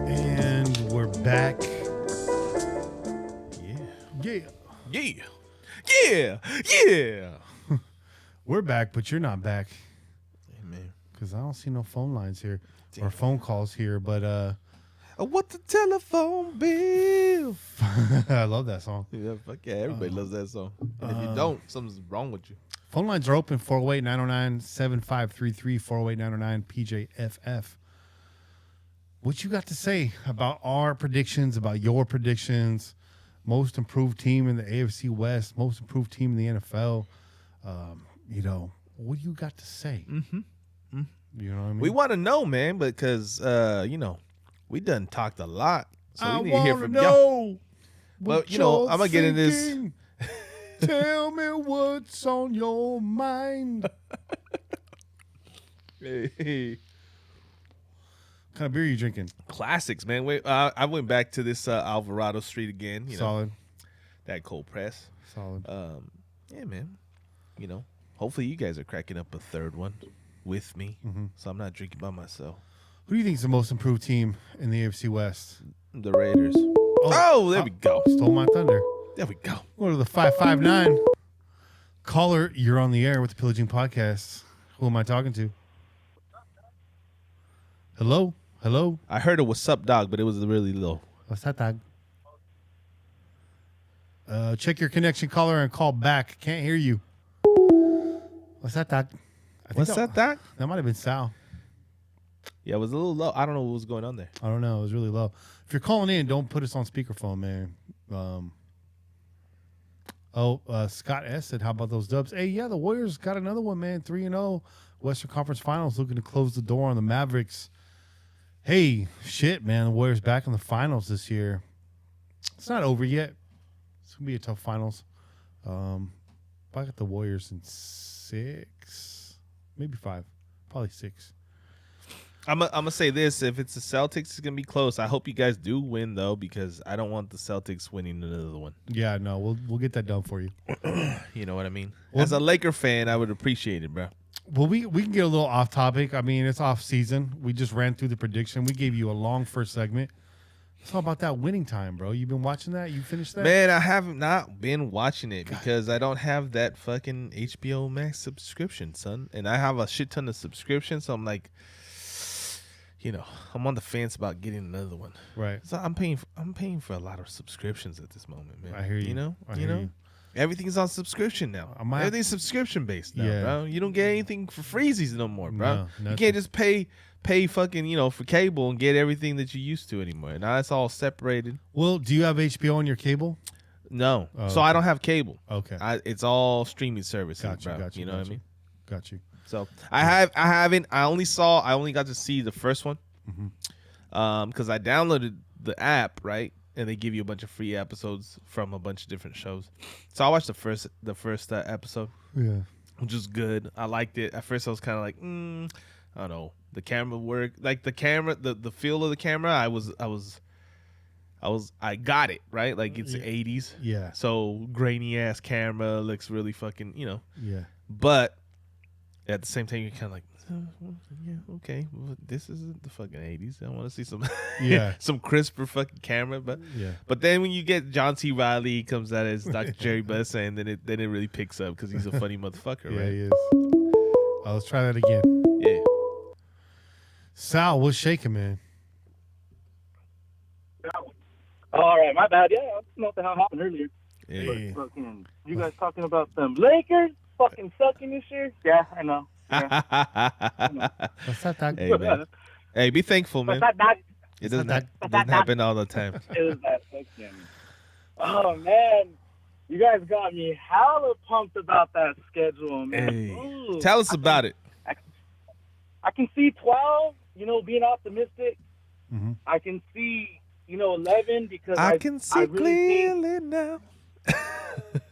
And we're back. Yeah. We're back, but you're not back. Amen. Because I don't see no phone lines here or phone calls here. But What the telephone bill? I love that song. Yeah, fuck yeah. Everybody loves that song. And if you don't, something's wrong with you. Phone lines are open 408-909-7533, 408-909-PJFF. What you got to say about our predictions, about your predictions? Most improved team in the AFC West, most improved team in the NFL. What do you got to say? Mm-hmm. You know what I mean? We want to know, man, because, we done talked a lot. So we need to hear from y'all. But, I'm going to get in this. Tell me what's on your mind. Hey. What kind of beer are you drinking? Classics, man. Wait, I went back to this Alvarado Street again. Solid. That cold press. Solid. Yeah, man. Hopefully you guys are cracking up a third one with me, so I'm not drinking by myself. Who do you think is the most improved team in the AFC West? The Raiders. Oh, there we go. Stole my thunder. There we go. Go to the 559. Caller, you're on the air with the Pillaging Podcast. Who am I talking to? Hello? I heard a what's up, dog, but it was really low. What's that, dog? Check your connection, caller, and call back. Can't hear you. What's that, dog? What's that, dog? That might have been Sal. Yeah, it was a little low. I don't know what was going on there. I don't know. It was really low. If you're calling in, don't put us on speakerphone, man. Scott S. said, how about those dubs? Hey, yeah, the Warriors got another one, man. 3-0. Western Conference Finals looking to close the door on the Mavericks. Hey, shit, man. The Warriors back in the finals this year. It's not over yet. It's going to be a tough finals. I got the Warriors in 6, maybe 5, probably 6. I'm gonna say this: if it's the Celtics, it's gonna be close. I hope you guys do win though, because I don't want the Celtics winning another one. Yeah, no, we'll get that done for you. You know what I mean? Well, as a Laker fan, I would appreciate it, bro. Well, we can get a little off topic. I mean, it's off season. We just ran through the prediction. We gave you a long first segment. It's all about that winning time, bro. You been watching that? You finished that? Man, I have not been watching it because I don't have that fucking HBO Max subscription, son. And I have a shit ton of subscriptions, so I'm like, I'm on the fence about getting another one. Right. So I'm paying for a lot of subscriptions at this moment, man. I hear you. You know? Everything's on subscription now. Everything's subscription based now, bro. You don't get anything for freezies no more, bro. No, you can't just pay fucking, for cable and get everything that you used to anymore. Now it's all separated. Well, do you have HBO on your cable? No. Oh, so okay. I don't have cable. Okay. It's all streaming services, Got you, bro. got you, You know got what I you. mean? Got you. So I only got to see the first one. Because I downloaded the app, right? And they give you a bunch of free episodes from a bunch of different shows. So I watched the first episode. Yeah. Which was good. I liked it. At first I was kind of like, I don't know. The camera work, like the camera, the feel of the camera. I got it, right? Like it's the 80s. Yeah. So grainy ass camera looks really fucking, Yeah. But at the same time, you're kind of like, yeah, okay. Well, this isn't the fucking 80s. I want to see some, some crisper fucking camera. But But then when you get John C. Reilly, he comes out as Dr. Jerry Buss, and then it really picks up because he's a funny motherfucker, Yeah, right? he is. Let's try that again. Yeah. Sal, what's shaking, man? All right, my bad. Yeah, I don't know what the hell happened earlier. Yeah. But fucking, you guys talking about them Lakers fucking sucking this year? Yeah, I know. Yeah. What's that, dog? Hey, man. Hey, be thankful, man. It doesn't happen all the time. It was that fucking. Oh man, you guys got me hella pumped about that schedule, man. Hey, Ooh, tell us about it. I can see 12, being optimistic. Mm-hmm. I can see, 11 because I can see I really clearly now.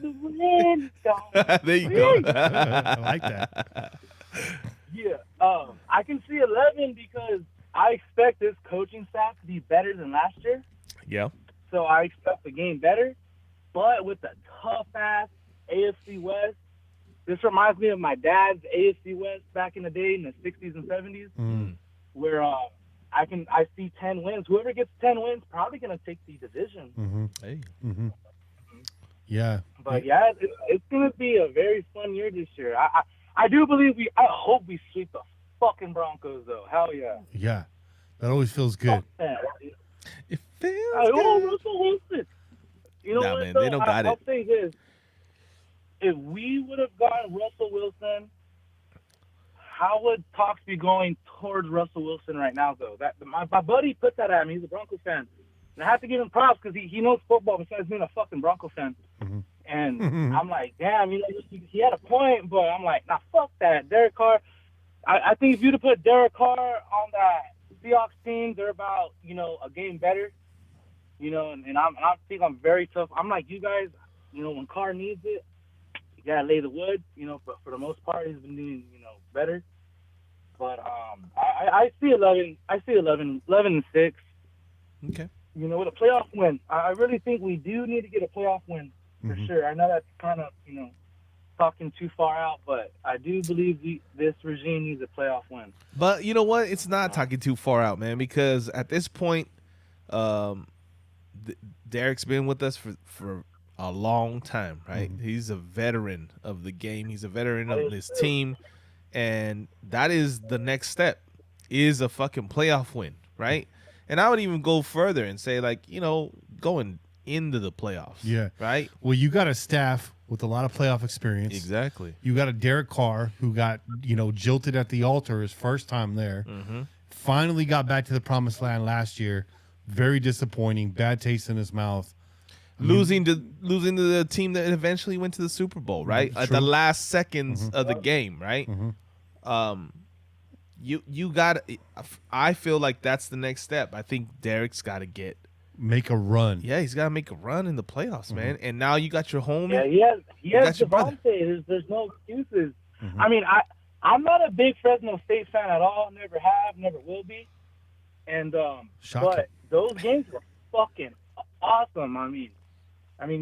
think There you go. I like that. Yeah. I can see 11 because I expect this coaching staff to be better than last year. Yeah. So I expect the game better. But with the tough-ass AFC West, this reminds me of my dad's AFC West back in the day in the 60s and 70s, where I see 10 wins. Whoever gets 10 wins probably going to take the division. Mm-hmm. Hey. Mm-hmm. Yeah. But, yeah, it's going to be a very fun year this year. I do believe I hope we sweep the fucking Broncos, though. Hell yeah. Yeah. That always feels good. It feels Oh, good. Russell Wilson. You know Nah, what, man, though? they don't got I'll it. say this. If we would have gotten Russell Wilson, how would talks be going towards Russell Wilson right now, though? My buddy put that at me. He's a Broncos fan. And I have to give him props because he knows football besides being a fucking Bronco fan. Mm-hmm. And I'm like, damn, he had a point, but I'm like, nah, fuck that. Derek Carr, I think if you'd have put Derek Carr on that Seahawks team, they're about, a game better. And I think I'm very tough. I'm like, you guys, when Carr needs it, you gotta lay the wood. But for the most part, he's been doing, better. But I see 11. I see 11 and 6. Okay. With a playoff win. I really think we do need to get a playoff win for sure. I know that's kind of, talking too far out, but I do believe this regime needs a playoff win. But you know what? It's not talking too far out, man, because at this point, Derek's been with us for a long time, right? He's a veteran of the game. He's a veteran of this team, and that is the next step, is a fucking playoff win, right? And I would even go further and say, like, going into the playoffs. Yeah. Right? Well, you got a staff with a lot of playoff experience. Exactly. You got a Derek Carr who got, jilted at the altar his first time there. Finally got back to the promised land last year. Very disappointing. Bad taste in his mouth. Losing to the team that eventually went to the Super Bowl, right? At the last seconds of the game, right? You got. I feel like that's the next step. I think Derek's got to make a run. Yeah, he's got to make a run in the playoffs, man. And now you got your homie. Yeah, he has your brother. Devontae. There's no excuses. I mean, I'm not a big Fresno State fan at all. Never have, never will be. And but those games were fucking awesome. I mean,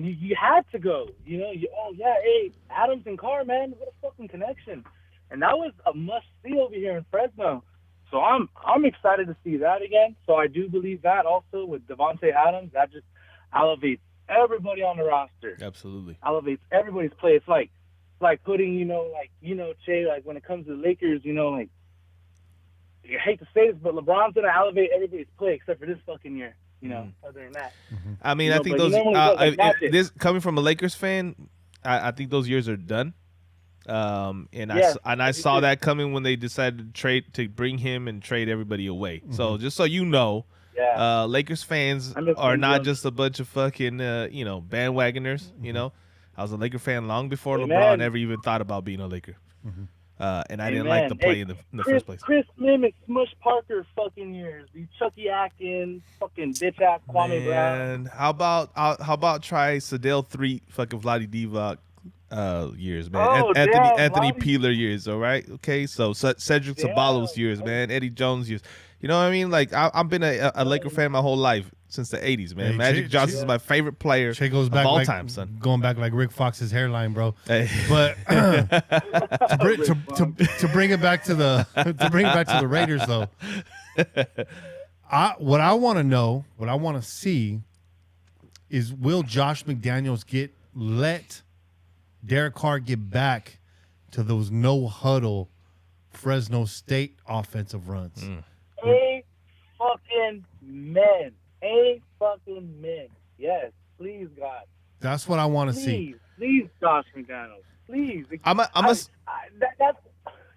you had to go. Hey, Adams and Carr, man, what a fucking connection. And that was a must-see over here in Fresno. So I'm excited to see that again. So I do believe that also with Devontae Adams, that just elevates everybody on the roster. Absolutely. Elevates everybody's play. It's like putting, Che, like when it comes to the Lakers, like, I hate to say this, but LeBron's going to elevate everybody's play except for this fucking year, other than that. I mean, I think those, this coming from a Lakers fan, I think those years are done. I saw that coming when they decided to bring him and trade everybody away. So just so you know, Lakers fans are not just a bunch of fucking bandwagoners. I was a Laker fan long before LeBron ever even thought about being a Laker. And I didn't like the play in the first place. Chris Mim and Smush Parker fucking years. The Chucky Atkins, fucking bitch ass Kwame Brown. How about try Sadell 3 fucking Vlade Divac years, man. Anthony Peeler years, all right? Okay, so Cedric Ceballos years, man. Eddie Jones years. You know what I mean? Like, I've been a Laker fan my whole life since the 80s, man. Hey, Magic Johnson's my favorite player goes of back all like, time, son. Going back like Rick Fox's hairline, bro. Hey. But to bring it back to the Raiders, though, what I want to know, what I want to see, is will Josh McDaniels let Derek Carr get back to those no huddle Fresno State offensive runs? A fucking men. Yes, please, God. That's what I want to see. Please, Josh McDaniels. Please. That's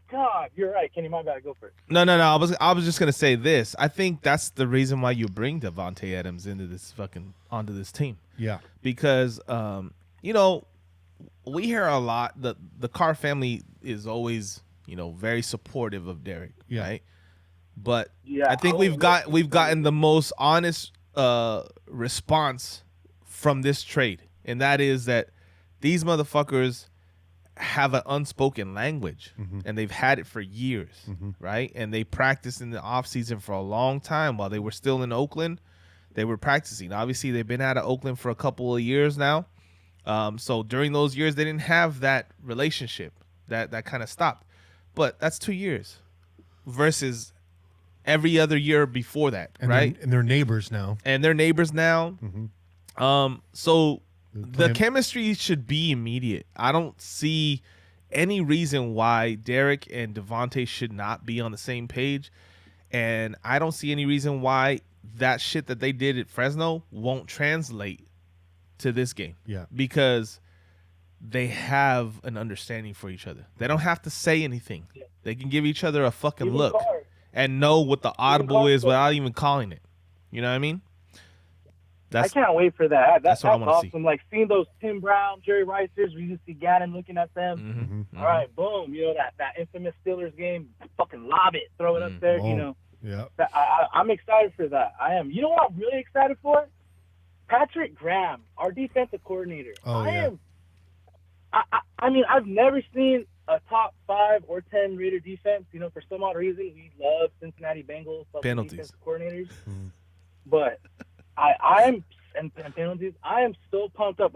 God. You're right, Kenny. My bad. Go for it. No. I was just gonna say this. I think that's the reason why you bring Devontae Adams onto this team. Yeah, because we hear a lot. The Carr family is always very supportive of Derek. Yeah. Right. But I think we've gotten the most honest response from this trade, and that is that these motherfuckers have an unspoken language, and they've had it for years, right? And they practiced in the offseason for a long time while they were still in Oakland. They were practicing. Obviously, they've been out of Oakland for a couple of years now. So during those years, they didn't have that relationship. That kind of stopped. But that's 2 years versus every other year before that, and right? And they're neighbors now. So the chemistry should be immediate. I don't see any reason why Derek and Devontae should not be on the same page. And I don't see any reason why that shit that they did at Fresno won't translate to this game. Yeah. Because they have an understanding for each other. They don't have to say anything. Yeah. They can give each other a fucking look and know what the audible is without even calling it. You know what I mean? I can't wait for that. That's what I want to awesome. see. Like seeing those Tim Brown, Jerry Ricers, we used to see Gannon looking at them. All right, boom. You know, that infamous Steelers game, fucking lob it, throw it up there, you know. Yeah. I'm excited for that. I am. You know what I'm really excited for? Patrick Graham, our defensive coordinator. I mean, I've never seen a top 5 or 10 Raider defense. You know, for some odd reason, we love Cincinnati Bengals penalties defensive coordinators. But I am penalties. I am so pumped up.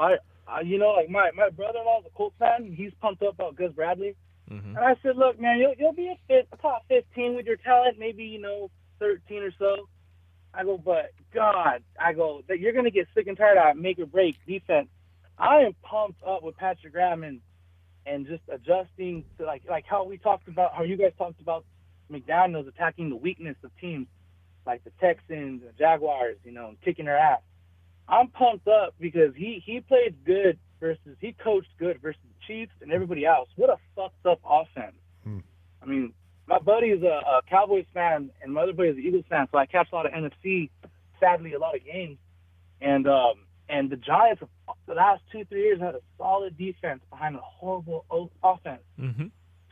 You know, like my brother-in-law is a Colts fan. He's pumped up about Gus Bradley. And I said, look, man, you'll be a top 15 with your talent, maybe, you know, 13 or so. I go, but God, that you're gonna get sick and tired of make or break defense. I am pumped up with Patrick Graham and just adjusting to like how you guys talked about McDaniels attacking the weakness of teams like the Texans and the Jaguars, you know, and kicking their ass. I'm pumped up because he played good he coached good versus the Chiefs and everybody else. What a fucked up offense. I mean, my buddy is a Cowboys fan and my other buddy is an Eagles fan, so I catch a lot of NFC, sadly, a lot of games. And the Giants, the last 2-3 years, had a solid defense behind a horrible offense.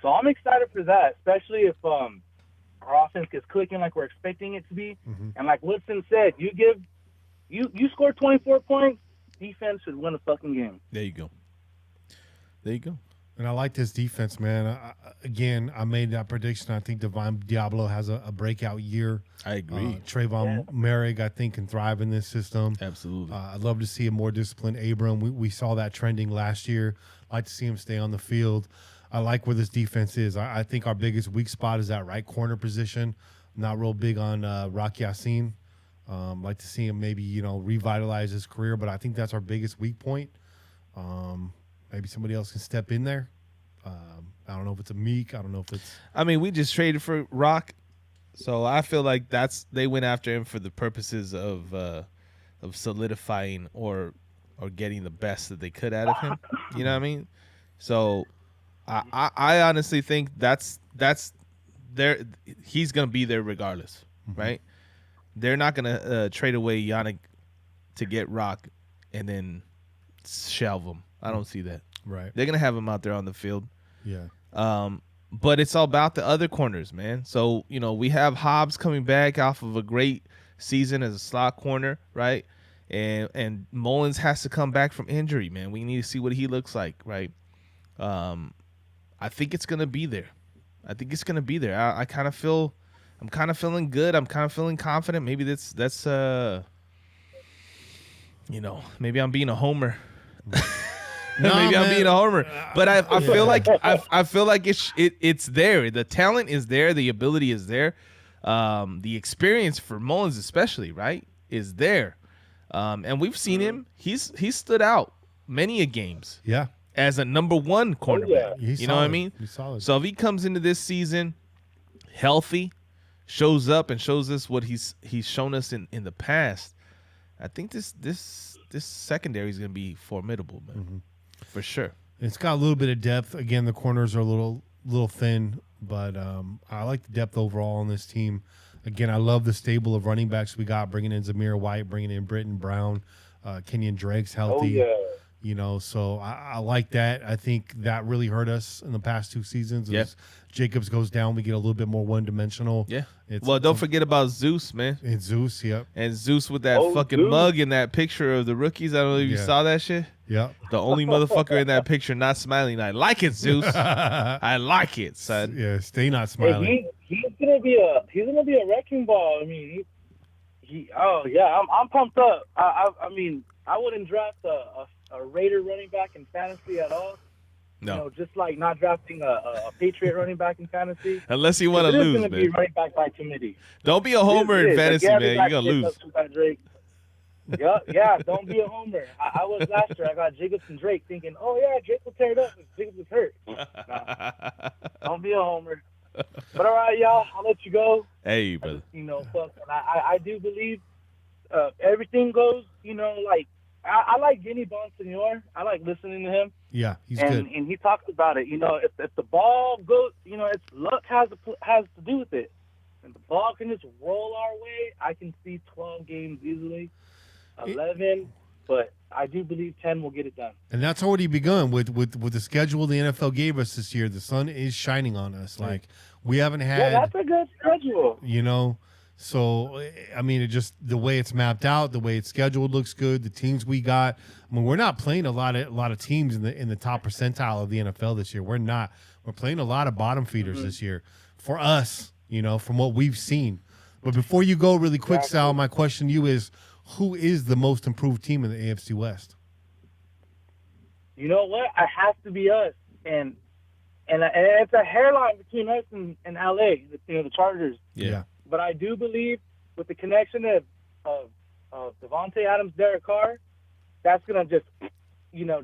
So I'm excited for that, especially if our offense gets clicking like we're expecting it to be. And like Woodson said, you score 24 points, defense should win a fucking game. There you go. And I like this defense, man. I made that prediction. I think Divine Diablo has a breakout year. I agree. Trayvon Merrick, I think, can thrive in this system. Absolutely. I'd love to see a more disciplined Abram. We saw that trending last year. I'd like to see him stay on the field. I like where this defense is. I think our biggest weak spot is that right corner position. I'm not real big on Rock Yassin. Like to see him maybe, you know, revitalize his career, but I think that's our biggest weak point. Maybe somebody else can step in there. I don't know if it's a Meek. I don't know if it's. I mean, we just traded for Rock, so I feel like they went after him for the purposes of solidifying or getting the best that they could out of him. You know what I mean? So I honestly think that's there. He's gonna be there regardless, right? They're not gonna trade away Yannick to get Rock and then shelve him. I don't see that. Right. They're gonna have him out there on the field. Yeah. But it's all about the other corners, man. So, you know, we have Hobbs coming back off of a great season as a slot corner, right? And Mullins has to come back from injury, man. We need to see what he looks like, right? I think it's gonna be there. I kind of feel. I'm kind of feeling good. I'm kind of feeling confident. Maybe that's you know, maybe I'm being a homer. Maybe I'm being a homer, but I feel like I feel like it's there. The talent is there. The ability is there. The experience for Mullins, especially, right, is there. And we've seen him. He's stood out many a games. Yeah. As a number 1 cornerback. You know what I mean? He's solid. So if he comes into this season healthy, shows up and shows us what he's shown us in the past, I think this secondary is going to be formidable, man. For sure. It's got a little bit of depth. Again, the corners are a little thin, but I like the depth overall on this team. Again, I love the stable of running backs we got, bringing in Zamir White, bringing in Britton Brown, Kenyon Drake's healthy. So I like that. I think that really hurt us in the past 2 seasons. Yeah. As Jacobs goes down, we get a little bit more one-dimensional. Yeah. Don't forget about Zeus, man. And Zeus, yep. And Zeus with that fucking Zeus. mug in that picture of the rookies. I don't know if you saw that shit. Yep. The only motherfucker in that picture not smiling. I like it, Zeus. I like it, son. Yeah, stay not smiling. Hey, he's gonna be a wrecking ball. I mean, I'm pumped up. I mean, I wouldn't draft a Raider running back in fantasy at all. No. Just like not drafting a Patriot running back in fantasy. Unless you want to lose, man. Be running back by committee. Don't be a homer in fantasy, man. You're going to lose. Yeah, don't be a homer. I was last year. I got Jacobs and Drake thinking, oh, yeah, Drake will tear it up if Jacobs was hurt. Nah, don't be a homer. But all right, y'all, I'll let you go. Hey, brother. Fuck. And I do believe everything goes, like, I like Vinny Bonsignor. I like listening to him. Yeah, he's good. And he talks about it. If the ball goes, it's luck has to do with it. And the ball can just roll our way. I can see 12 games easily, 11. But I do believe 10 will get it done. And that's already begun with the schedule the NFL gave us this year. The sun is shining on us. Like, we haven't had. Yeah, that's a good schedule. So, I mean, it just the way it's mapped out, the way it's scheduled looks good. The teams we got. I mean, we're not playing a lot of teams in the top percentile of the NFL this year. We're not. We're playing a lot of bottom feeders this year for us. From what we've seen. But before you go, really quick, Sal, my question to you is, who is the most improved team in the AFC West? You know what? It has to be us, and it's a hairline between us and LA. The Chargers. Yeah. But I do believe with the connection of Devontae Adams, Derek Carr, that's gonna just,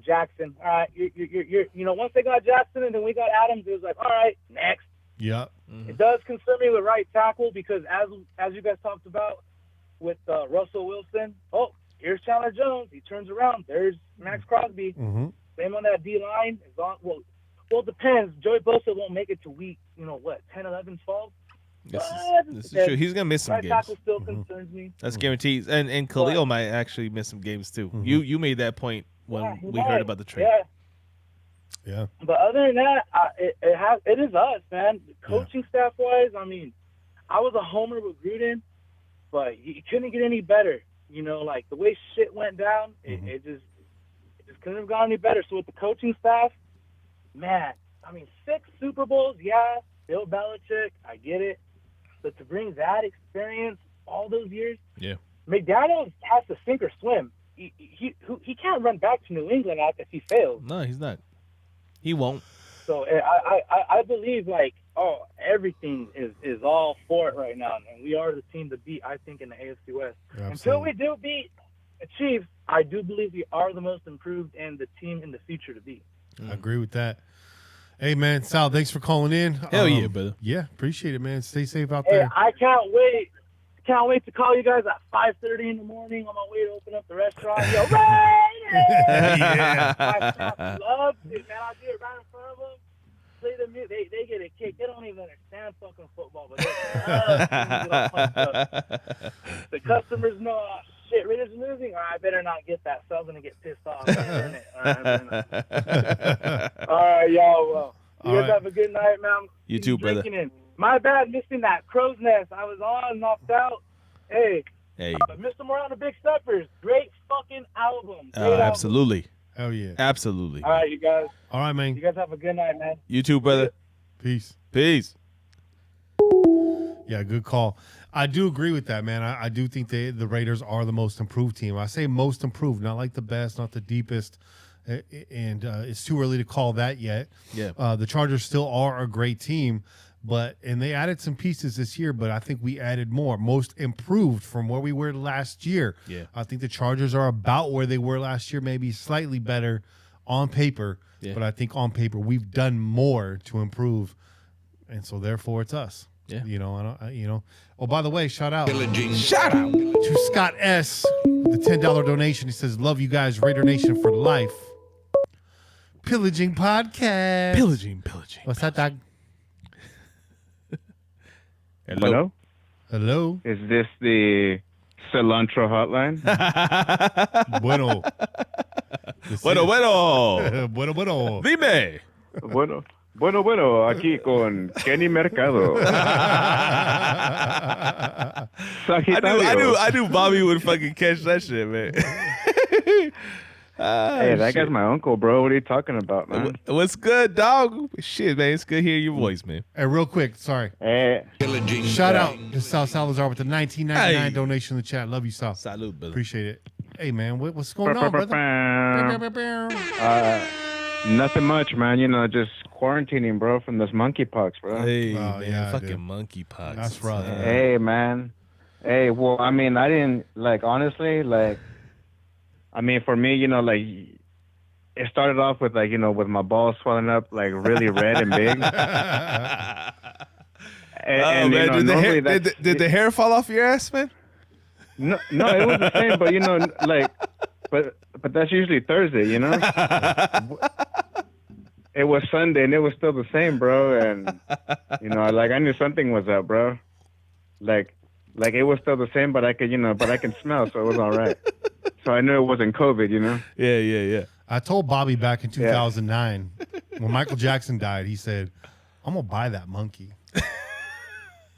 Jackson. All right, you're once they got Jackson and then we got Adams, it was like, all right, next. Yeah. Mm-hmm. It does concern me with right tackle because as you guys talked about with Russell Wilson, here's Chandler Jones. He turns around. There's Max Crosby. Mm-hmm. Same on that D-line. Well, it depends. Joey Bosa won't make it to week, 10, 11, 12. This is true. He's gonna miss some right games. Tackle still concerns me. That's guaranteed. And Khalil might actually miss some games too. Mm-hmm. You made that point when we heard about the trade. Yeah. But other than that, it is us, man. Coaching staff wise, I mean, I was a homer with Gruden, but he couldn't get any better. Like the way shit went down, it just couldn't have gone any better. So with the coaching staff, man, I mean, 6 Super Bowls, yeah, Bill Belichick, I get it. But to bring that experience all those years, McDaniels has to sink or swim. He can't run back to New England if he fails. No, he's not. He won't. So I believe everything is all for it right now, and we are the team to beat. I think in the AFC West. Absolutely. Until we do beat the Chiefs, I do believe we are the most improved and the team in the future to beat. I agree with that. Hey, man, Sal, thanks for calling in. Hell yeah, brother. Yeah, appreciate it, man. Stay safe out Hey, there. I can't wait. Can't wait to call you guys at 5:30 in the morning on my way to open up the restaurant. Yo, Raiders! Yeah. My staff loves it, man. I do it right in front of them. Play the music. They get a kick. They don't even understand fucking football, but they love it. All pumped up. The customers know, shit, Raiders are losing. All right, I better not get that. So I'm going to get pissed off. All right, y'all. Well, you guys have a good night, man. You too, brother. In. My bad missing that crow's nest. I was on, knocked out. Hey. Mr. Moore on the Big Steppers. Great fucking album. Great album. Absolutely. Hell yeah. Absolutely. All right, you guys. All right, man. You guys have a good night, man. You too, brother. Peace. Peace. Yeah, good call. I do agree with that, man. I do think the Raiders are the most improved team. I say most improved, not like the best, not the deepest. And it's too early to call that yet. Yeah. The Chargers still are a great team, and they added some pieces this year, but I think we added more. Most improved from where we were last year. Yeah. I think the Chargers are about where they were last year, maybe slightly better on paper. Yeah. But I think on paper we've done more to improve, and so therefore it's us. Yeah. Oh, by the way, shout out to Scott S. with the $10 donation. He says, "Love you guys, Raider Nation for life." Pillaging podcast. Pillaging. What's that, dog? Hello. Is this the cilantro hotline? Bueno. Bueno, bueno. Bueno. Dime. Bueno, aquí con Kenny Mercado. I knew Bobby would fucking catch that shit, man. Hey, that guy's my uncle, bro. What are you talking about, man? What's good, dog? Shit, man. It's good hearing your voice, man. Hey, real quick, sorry. Hey. Shout out to Sal Salazar with the $19.99 donation in the chat. Love you, Sal. Salute, brother. Appreciate it. Hey, man, what's going on, brother? Nothing much, man. You know, just quarantining, bro, from this monkeypox, bro. Hey, Oh, man, yeah, fucking dude. monkeypox. That's rough. Hey, man. Hey, well, I mean, I didn't, like, honestly, like, I mean, for me, you know, like, it started off with, like, you know, with my balls swelling up, like, really red and big. And man, you know, did the hair fall off your ass, man? No, it was the same, but, you know, like, but that's usually Thursday, you know? It was Sunday, and it was still the same, bro, and, you know, like, I knew something was up, bro. Like it was still the same, but I could, you know, but I can smell, so it was all right. So I knew it wasn't COVID, you know? Yeah. I told Bobby back in 2009 when Michael Jackson died, he said, I'm going to buy that monkey. And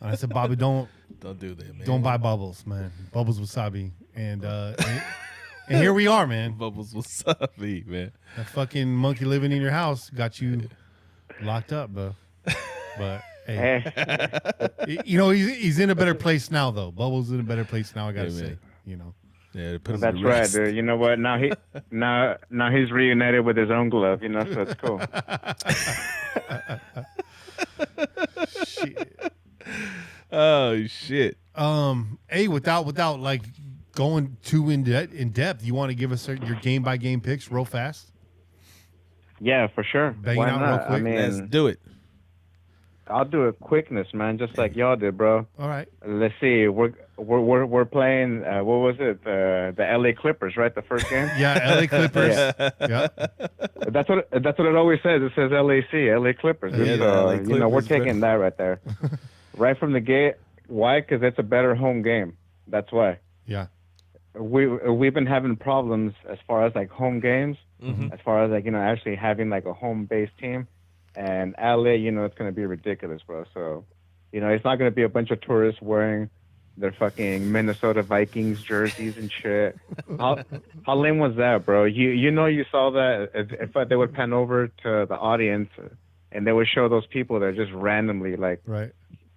I said, Bobby, don't do that, man. Don't buy Bubbles, man. Bubbles Wasabi. And here we are, man. Bubbles Wasabi, man. That fucking monkey living in your house got you locked up, bro. But, hey. You know, he's in a better place now, though. Bubbles in a better place now, I got to say. You know. Yeah, put him That's to right, rest. dude. You know what? Now he's reunited with his own glove, you know, so it's cool. Shit. Oh shit. Hey, without like going too in depth, you want to give us your game by game picks real fast? Yeah, for sure. Bang Why it out not? real quick. I mean, Let's do it. I'll do it quickness, man, just like y'all did, bro. All right. Let's see. We're playing. What was it? The LA Clippers, right? The first game. Yeah, LA Clippers. Yeah. That's what it always says. It says LAC, LA Clippers. Yeah, the So, LA you know, we're Clippers, taking that right there, right from the gate. Why? Because it's a better home game. That's why. Yeah. We've been having problems as far as like home games, as far as like, you know, actually having like a home based team. And LA, you know, it's going to be ridiculous, bro. So, you know, it's not going to be a bunch of tourists wearing their fucking Minnesota Vikings jerseys and shit. How lame was that, bro? You know, you saw that if they would pan over to the audience and they would show those people that are just randomly like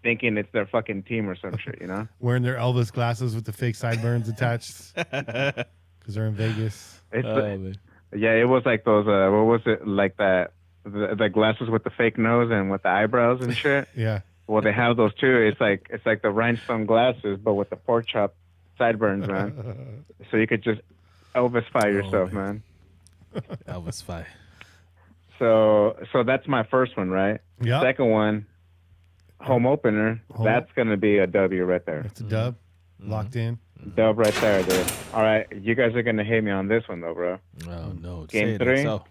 thinking it's their fucking team or some shit, you know? Wearing their Elvis glasses with the fake sideburns attached because they're in Vegas. Yeah, it was like those, what was it, like that? The glasses with the fake nose and with the eyebrows and shit. Yeah. Well, they have those too. It's like the rhinestone glasses, but with the pork chop sideburns, man. So you could just Elvis-fy yourself, man. Elvis-fy. So that's my first one, right? Yeah. Second one, home opener. That's gonna be a W right there. That's a dub. Locked in. Dub right there, dude. All right, you guys are gonna hate me on this one though, bro. Oh no. Game 3. So.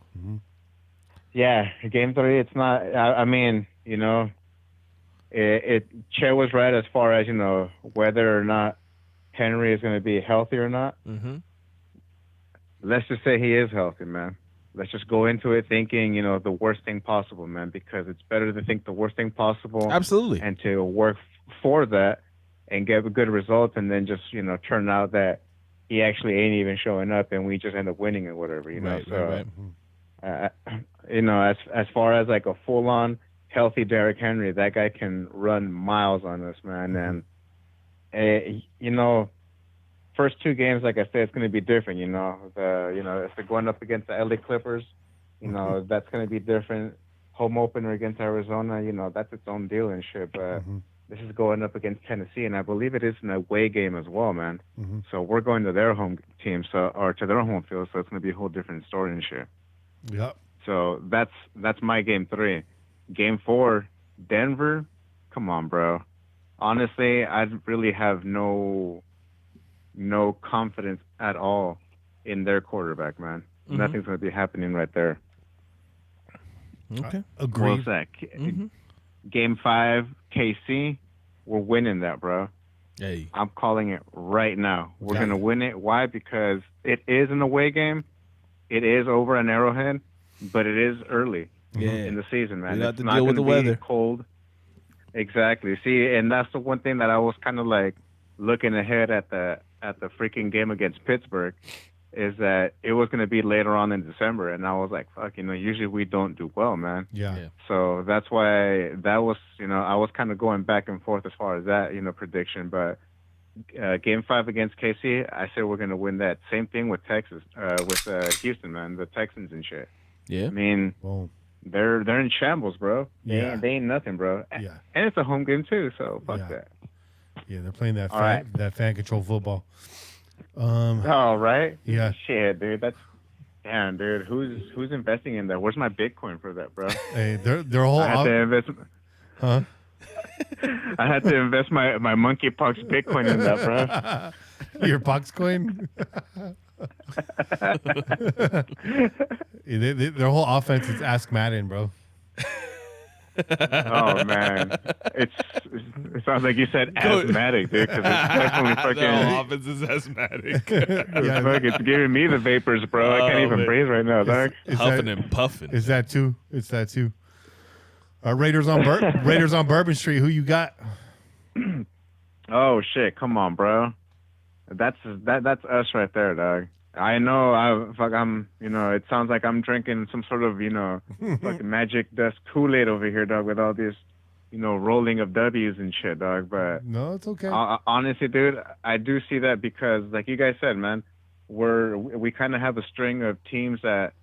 Yeah, game 3. It's not. I mean, you know, Che was right as far as, you know, whether or not Henry is going to be healthy or not. Let's just say he is healthy, man. Let's just go into it thinking, you know, the worst thing possible, man, because it's better to think the worst thing possible. Absolutely. And to work for that and get a good result, and then just, you know, turn out that he actually ain't even showing up and we just end up winning or whatever, you know. Right. You know, as far as like a full-on healthy Derrick Henry, that guy can run miles on us, man. And you know, first 2 games, like I said, it's going to be different. You know, if they're going up against the LA Clippers, you know, that's going to be different. Home opener against Arizona, you know, that's its own deal and shit. But this is going up against Tennessee, and I believe it is an away game as well, man. So we're going to their home team, or to their home field, so it's going to be a whole different story and shit. Yep. So that's my game 3. Game 4, Denver. Come on, bro. Honestly, I really have no confidence at all in their quarterback, man. Nothing's going to be happening right there. Okay. Agreed. What's that? Game 5, KC. We're winning that, bro. Hey. I'm calling it right now. We're going to win it. Why? Because it is an away game. it is over an Arrowhead, but it is early Yeah. in the season, man. We have It's to not deal with gonna the be weather. cold. Exactly. See, and that's the one thing that I was kind of like looking ahead at the freaking game against Pittsburgh, is that it was going to be later on in December, and I was like, fuck, usually we don't do well, man. Yeah. So that's why that was, I was kind of going back and forth as far as that, prediction. But Game 5 against KC, I said we're going to win that. Same thing with Texas, with Houston, man, the Texans and shit. Yeah. I mean, Boom. they're in shambles, bro. They ain't nothing, bro. Yeah. And it's a home game too, so fuck Yeah. that. Yeah, they're playing that All right. that fan control football. Oh, right? Yeah. Shit, dude. Damn, dude. Who's investing in that? Where's my Bitcoin for that, bro? Hey, their whole I had to invest. huh? I had to invest my monkeypox Bitcoin in that, bro. Your box coin. Their whole offense is Ask Madden, bro. Oh man, it sounds like you said asthmatic, dude. Because it's definitely fucking. No, offense is asthmatic. It's giving me the vapors, bro. I can't even breathe right now, dog. Huffing and puffing. Is that too? It's that too. Raiders on Raiders on Bourbon Street. Who you got? Oh shit! Come on, bro. That's us right there, dog. I know. I'm. It sounds like I'm drinking some sort of, fucking magic dust Kool-Aid over here, dog, with all this, rolling of W's and shit, dog. But No, it's okay. honestly, dude, I do see that because, like you guys said, man, we kind of have a string of teams that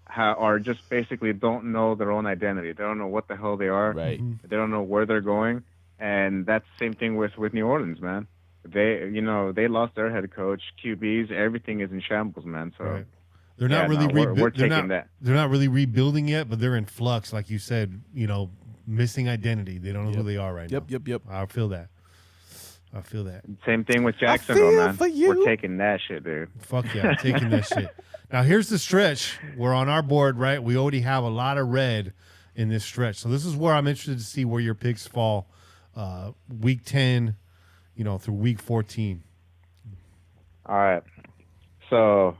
are just basically don't know their own identity. They don't know what the hell they are. Right. They don't know where they're going, and that's the same thing with New Orleans, man. They lost their head coach, QBs, everything is in shambles, man. So Right. They're not yeah, really we're taking that. They're not really rebuilding yet, but they're in flux, like you said. Missing identity. They don't know who they are right now. Yep. I feel that. Same thing with Jacksonville, feel man. for you. We're taking that shit, dude. Fuck yeah, I'm taking that shit. Now here's the stretch. We're on our board, right? We already have a lot of red in this stretch. So this is where I'm interested to see where your picks fall. Week 10, through week 14. All right. So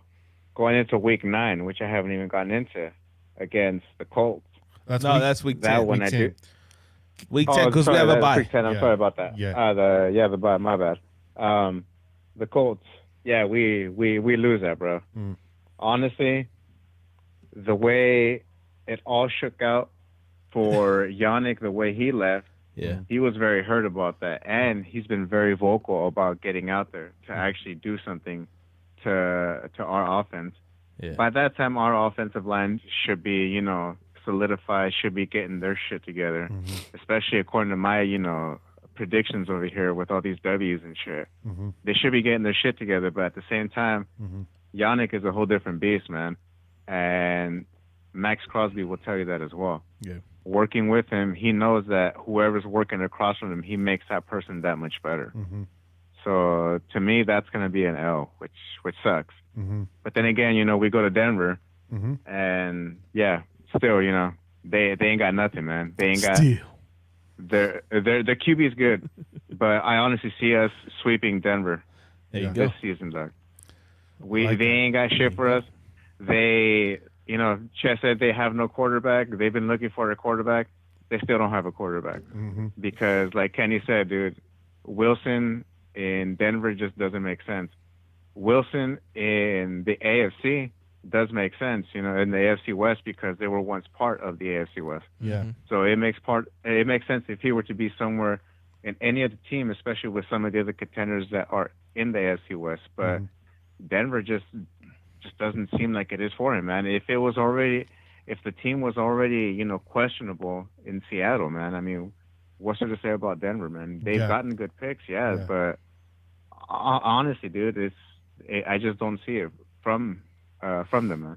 going into week 9, which I haven't even gotten into, against the Colts. That's week 10. That one week I 10. do. Week 10 because we have a that's bye. Week 10. I'm Yeah. sorry about that. Yeah. The bye. My bad. The Colts. Yeah, we lose that, bro. Mm. Honestly, the way it all shook out for Yannick, the way he left, Yeah. he was very hurt about that, and he's been very vocal about getting out there to actually do something to our offense. Yeah. By that time, our offensive line should be, solidified, should be getting their shit together, especially according to my, predictions over here with all these W's and shit. Mm-hmm. They should be getting their shit together, but at the same time, Yannick is a whole different beast, man. And Max Crosby will tell you that as well. Yeah. Working with him, he knows that whoever's working across from him, he makes that person that much better. Mm-hmm. So to me, that's going to be an L, which sucks. Mm-hmm. But then again, we go to Denver, Mm-hmm. and yeah, still, they ain't got nothing, man. They ain't got their QB is good, but I honestly see us sweeping Denver There you go. this season, dog. Like They that. ain't got shit for us. They, Chess said they have no quarterback. They've been looking for a quarterback. They still don't have a quarterback Mm-hmm. because, like Kenny said, dude, Wilson in Denver just doesn't make sense. Wilson in the AFC does make sense, in the AFC West because they were once part of the AFC West. Yeah. So it makes sense if he were to be somewhere in any other team, especially with some of the other contenders that are in the AFC West. But Denver just doesn't seem like it is for him, man. If the team was already, questionable in Seattle, man, I mean, what's there to say about Denver, man? They've gotten good picks, but honestly, dude, I just don't see it from them, man.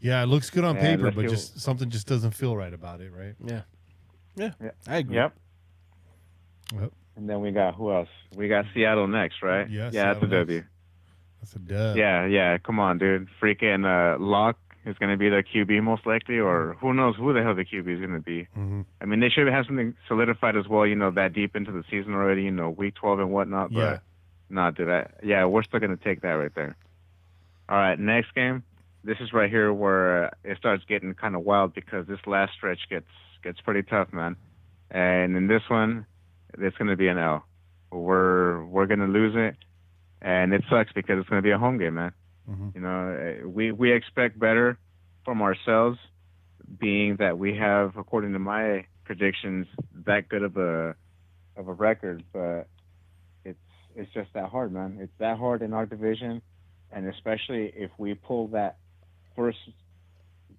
Yeah, it looks good on And paper, let's but see just something just doesn't feel right about it, right? Yeah. I agree. Yep. Yep. And then we got who else? We got Seattle next, right? Yeah, That's a Seattle W. next. That's a dub. Yeah. Come on, dude. Freaking Locke is going to be the QB most likely, or who knows who the hell the QB is going to be. Mm-hmm. I mean, they should have something solidified as well, that deep into the season already, week 12 and whatnot. But Yeah. we're still going to take that right there. All right, next game, this is right here where it starts getting kind of wild because this last stretch gets pretty tough, man. And in this one, it's going to be an L. We're going to lose it, and it sucks because it's going to be a home game, man. Mm-hmm. You know, we expect better from ourselves, being that we have, according to my predictions, that good of a record, but it's just that hard, man. It's that hard in our division, and especially if we pull that first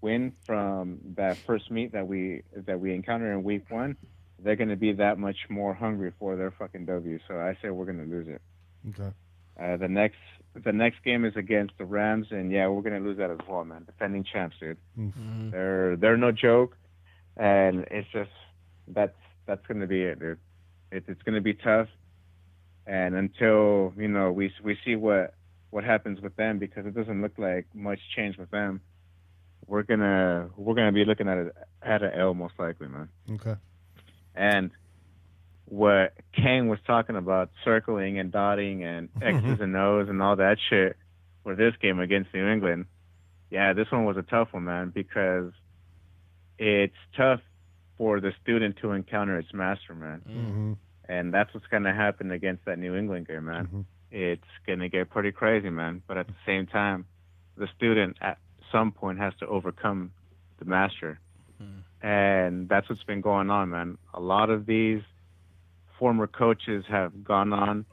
win from that first meet that we encounter in week 1, they're going to be that much more hungry for their fucking W. So I say we're going to lose it. Okay. The next game is against the Rams, and yeah, we're going to lose that as well, man. Defending champs, dude. Mm-hmm. They're no joke, and it's just that's going to be it, dude. It's going to be tough, and until we see what happens with them, because it doesn't look like much change with them, we're gonna be looking at an L most likely, man. Okay. And what Kane was talking about, circling and dotting and X's and O's and all that shit for this game against New England, yeah, this one was a tough one, man, because it's tough for the student to encounter its master, man. Mm-hmm. And that's what's going to happen against that New England game, man. Mm-hmm. It's going to get pretty crazy, man. But at the same time, the student at some point has to overcome the master. And that's what's been going on, man. A lot of these former coaches have gone on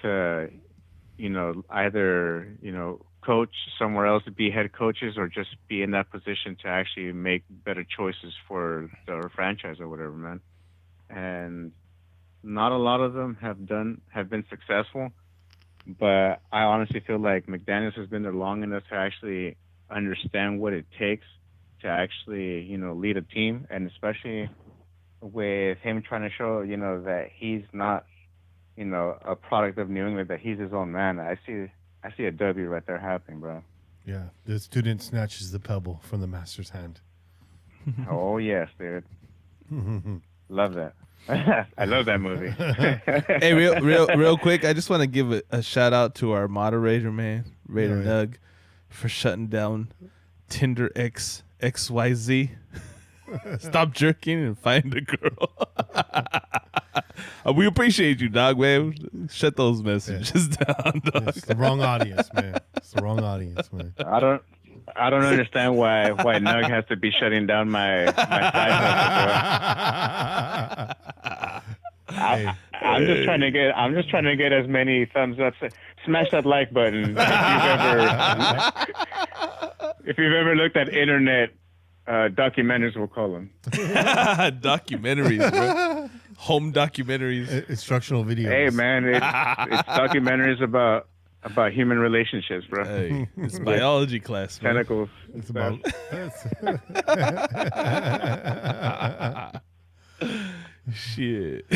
to, either, coach somewhere else, to be head coaches, or just be in that position to actually make better choices for their franchise or whatever, man. And not a lot of them have been successful, but I honestly feel like McDaniels has been there long enough to actually understand what it takes to actually, lead a team, and especially with him trying to show, that he's not, a product of New England, that he's his own man. I see a W right there happening, bro. Yeah, the student snatches the pebble from the master's hand. Oh yes, dude. Love that. I love that movie. Hey, real quick, I just want to give a shout out to our moderator, man, Raider Nug, for shutting down Tinder XYZ. Stop jerking and find a girl. We appreciate you, dog, man. Shut those messages down, dog. It's the wrong audience, man. It's the wrong audience, man. I don't understand why Nug has to be shutting down my side message. I'm just trying to get as many thumbs up. Smash that like button if you've ever looked at internet documentaries, we'll call them. Documentaries, bro. Home documentaries. Instructional videos. Hey, man, it's documentaries about human relationships, bro. Hey, it's biology class, man. Tentacles. It's about. Shit.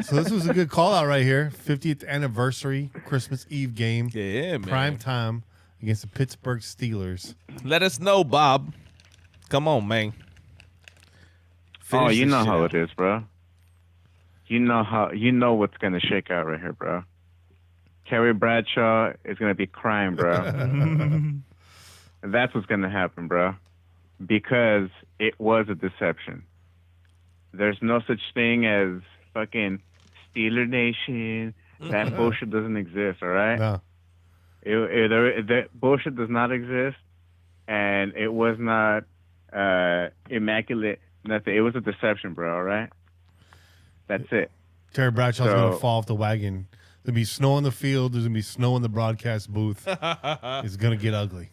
So this was a good call out right here. 50th anniversary Christmas Eve game. Yeah, man. Prime time against the Pittsburgh Steelers. Let us know, Bob. Come on, man. Finish You this know shit how out. it is, bro. You know what's gonna shake out right here, bro. Terry Bradshaw is gonna be crying, bro. And that's what's gonna happen, bro. Because it was a deception. There's no such thing as fucking Steeler Nation. That bullshit doesn't exist, all right? No. That bullshit does not exist, and it was not immaculate. Nothing. It was a deception, bro. All right. That's it. Terry Bradshaw's going to fall off the wagon. There'll be snow on the field. There's going to be snow in the broadcast booth. It's going to get ugly.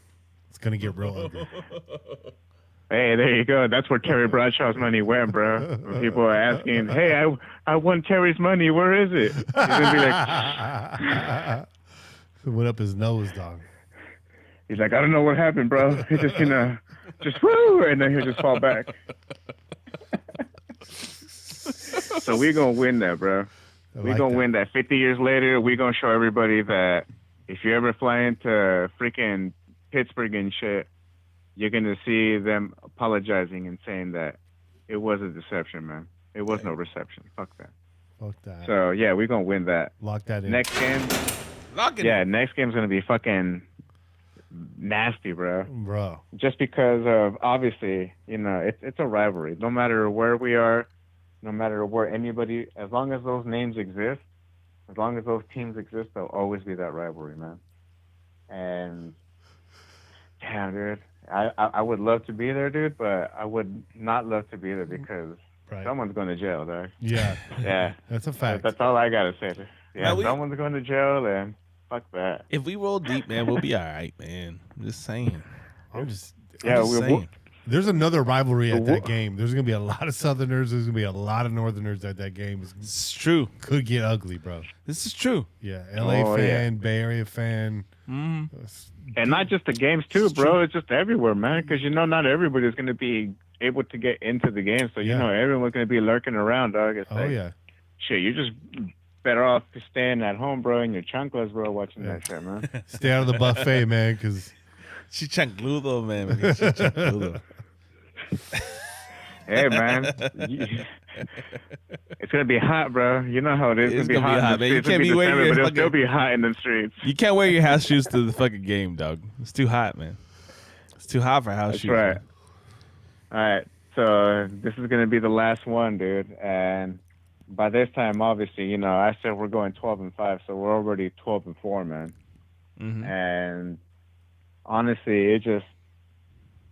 It's going to get real ugly. Hey, there you go. That's where Terry Bradshaw's money went, bro. When people are asking, hey, I won Terry's money. Where is it? He's going to be like... It went up his nose, dog. He's like, I don't know what happened, bro. He just, just woo, and then he'll just fall back. So we're going to win that, bro. We're going to win that. 50 years later, we're going to show everybody that if you ever fly into freaking Pittsburgh and shit, you're going to see them apologizing and saying that it was a deception, man. It was no reception. Fuck that. Fuck that. So, yeah, we're going to win that. Lock that in. Next game. Lock it. Yeah, next game's going to be fucking nasty, bro. Bro. Just because of, obviously, it's a rivalry. No matter where we are, no matter where anybody, as long as those names exist, as long as those teams exist, there'll always be that rivalry, man. And damn, dude, I would love to be there, dude, but I would not love to be there because someone's going to jail, dog. Yeah. Yeah. That's a fact. That's all I got to say. Yeah, Man, someone's going to jail, and fuck that. If we roll deep, man, we'll be all right, man. I'm just saying. I'm just saying. There's another rivalry at that game. There's going to be a lot of Southerners. There's going to be a lot of Northerners at that game. It's true. Could get ugly, bro. This is true. Yeah, LA fan, Bay Area fan. Mm-hmm. And not just the games, too, bro. It's just everywhere, man, because, not everybody's going to be able to get into the game. So, everyone's going to be lurking around, dog. It's shit, you're just better off staying at home, bro, in your chanclas, bro, watching that shit, man. Stay out of the buffet, man, because... She chancludo, man. She chancludo. Hey, man. It's going to be hot, bro. You know how it is. It's going to be hot, man. You can't be wearing your but it'll still be hot in the streets. You can't wear your house shoes to the fucking game, dog. It's too hot, man. It's too hot for house shoes. That's right. Man. All right. So this is going to be the last one, dude. And by this time, obviously, I said we're going 12-5, so we're already 12-4, man. Mm-hmm. And honestly,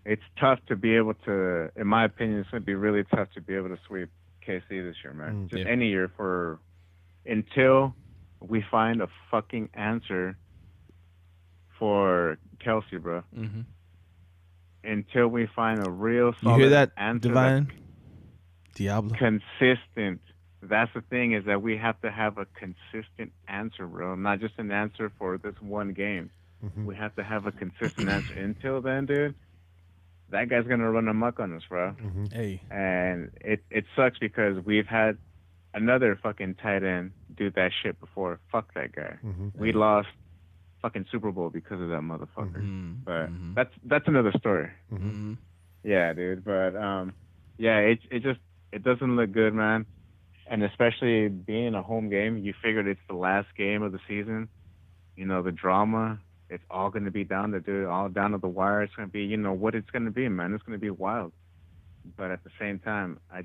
it's tough to be able to, in my opinion, it's going to be really tough to be able to sweep KC this year, man. Any year until we find a fucking answer for Kelsey, bro. Mm-hmm. Until we find a real solid you hear that, answer. Divine? Diablo? Consistent. That's the thing, is that we have to have a consistent answer, bro. Not just an answer for this one game. Mm-hmm. We have to have a consistent answer. Until then, dude, that guy's going to run amok on us, bro. Mm-hmm. Hey. And it sucks because we've had another fucking tight end do that shit before. Fuck that guy. Mm-hmm. We lost fucking Super Bowl because of that motherfucker. Mm-hmm. But that's another story. Mm-hmm. Yeah, dude. But it doesn't look good, man. And especially being a home game, you figured it's the last game of the season. The drama, it's all going to be down to the wire. It's going to be, what it's going to be, man. It's going to be wild. But at the same time, I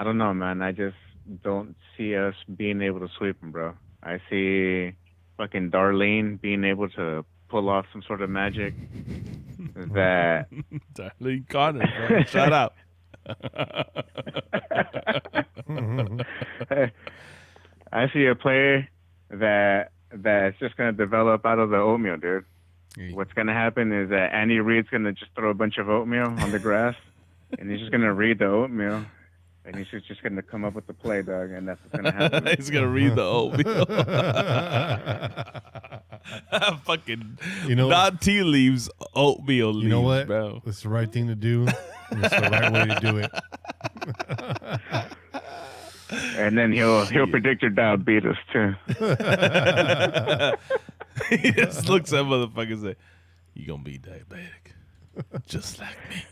don't know, man. I just don't see us being able to sweep them, bro. I see fucking Darlene being able to pull off some sort of magic that... Darlene Connor, bro. Shout out. I see a player that's just going to develop out of the oatmeal, dude. What's going to happen is that Andy Reid's going to just throw a bunch of oatmeal on the grass, and he's just going to read the oatmeal, and he's just going to come up with the play, dog, and that's what's going to happen. He's going to read the oatmeal. Fucking not tea leaves, oatmeal leaves, you know what? bro. It's the right thing to do. It's the right way to do it. And then he'll predict your diabetes too. He just looks at motherfuckers and say, "You gonna be diabetic, just like me."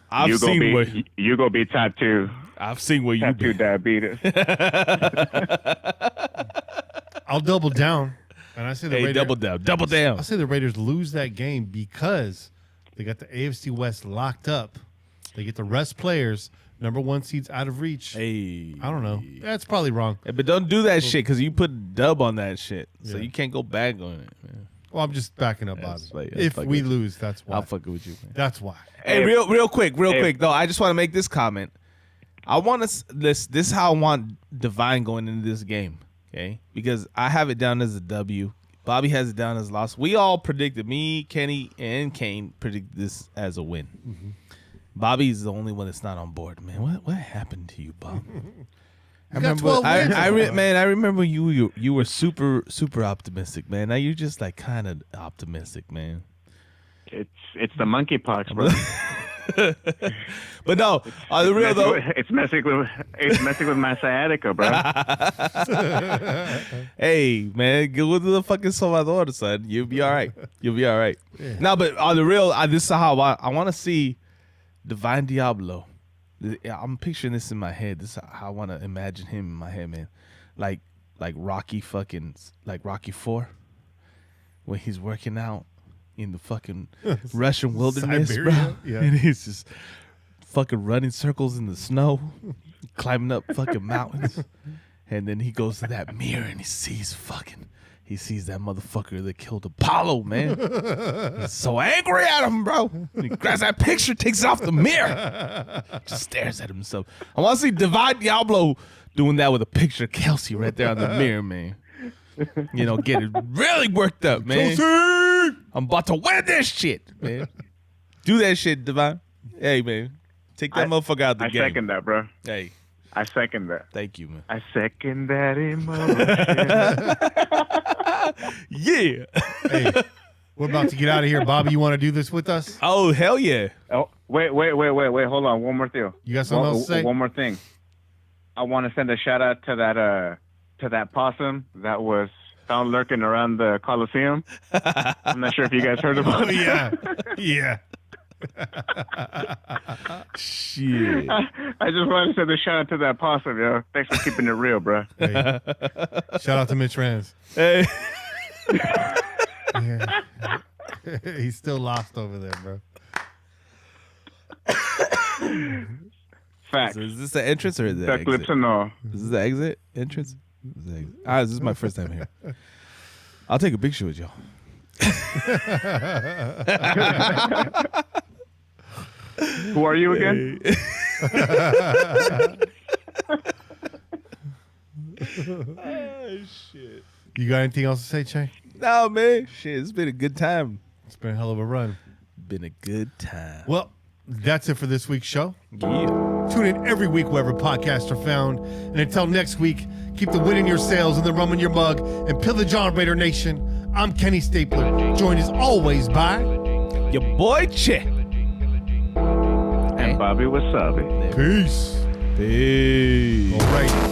I've seen where you gonna be type 2. I've seen where you type 2 be. diabetes. I'll double down. And I say the Raiders, double down. I say the Raiders lose that game because they got the AFC West locked up. They get the rest players, number 1 seeds out of reach. Hey, I don't know. That's probably wrong. Hey, but don't do that shit because you put dub on that shit, so you can't go back on it, man. Well, I'm just backing up, Bobby. Like, if we lose, that's why. I'll fucking with you, man. That's why. Hey, real quick, though. I just want to make this comment. I want this is how I want Divine going into this game, okay? Because I have it down as a W. Bobby has it down as a loss. We all predicted, me, Kenny, and Kane predicted this as a win. Mm-hmm. Bobby's the only one that's not on board, man. What happened to you, Bob? I remember you were super optimistic, man. Now you're just like kind of optimistic, man. It's the monkeypox, bro. But no, the real though, it's messing with my sciatica, bro. Hey, man, go to the fucking Salvador, son. You'll be all right. Yeah. No, but on the real, this is how I want to see Divine Diablo. I'm picturing this in my head. This is how I want to imagine him in my head, man. Like like Rocky 4, when he's working out in the fucking Russian wilderness, Siberia? bro. Yeah. And he's just fucking running circles in the snow, climbing up fucking mountains. And then he goes to that mirror and he sees that motherfucker that killed Apollo, man. He's so angry at him, bro. And he grabs that picture, takes it off the mirror, just stares at himself. I want to see Divine Diablo doing that with a picture of Kelsey right there on the mirror, man. You know, get it really worked up, man. Kelsey! I'm about to win this shit, man. Do that shit, Divine. Hey, man. Take that motherfucker out the game. I second that, bro. Hey. I second that. Thank you, man. I second that emotion. Yeah. Hey, we're about to get out of here. Bobby, you want to do this with us? Oh, hell yeah. Oh, wait. Hold on. One more thing. You got something else to say? One more thing. I want to send a shout out to that possum that was found lurking around the Coliseum. I'm not sure if you guys heard about it. Yeah. Shit. I just wanted to send a shout out to that possum, yo. Thanks for keeping it real, bro. Hey, shout out to Mitch Rans. Hey. Yeah. He's still lost over there, bro. Facts. So is this the entrance or the That clips exit? and all. Is this the exit? Entrance? This is the exit. This is my first time here. I'll take a picture with y'all. Who are you again? Oh, shit. You got anything else to say, Che? No, man. Shit, it's been a good time. It's been a hell of a run. Been a good time. Well, that's it for this week's show. Yeah. Tune in every week wherever podcasts are found. And until next week, keep the wind in your sails and the rum in your mug and pillage on Raider Nation. I'm Kenny Stapler, joined as always by Your boy Che. And Bobby Wasabi. Peace. Peace. All right.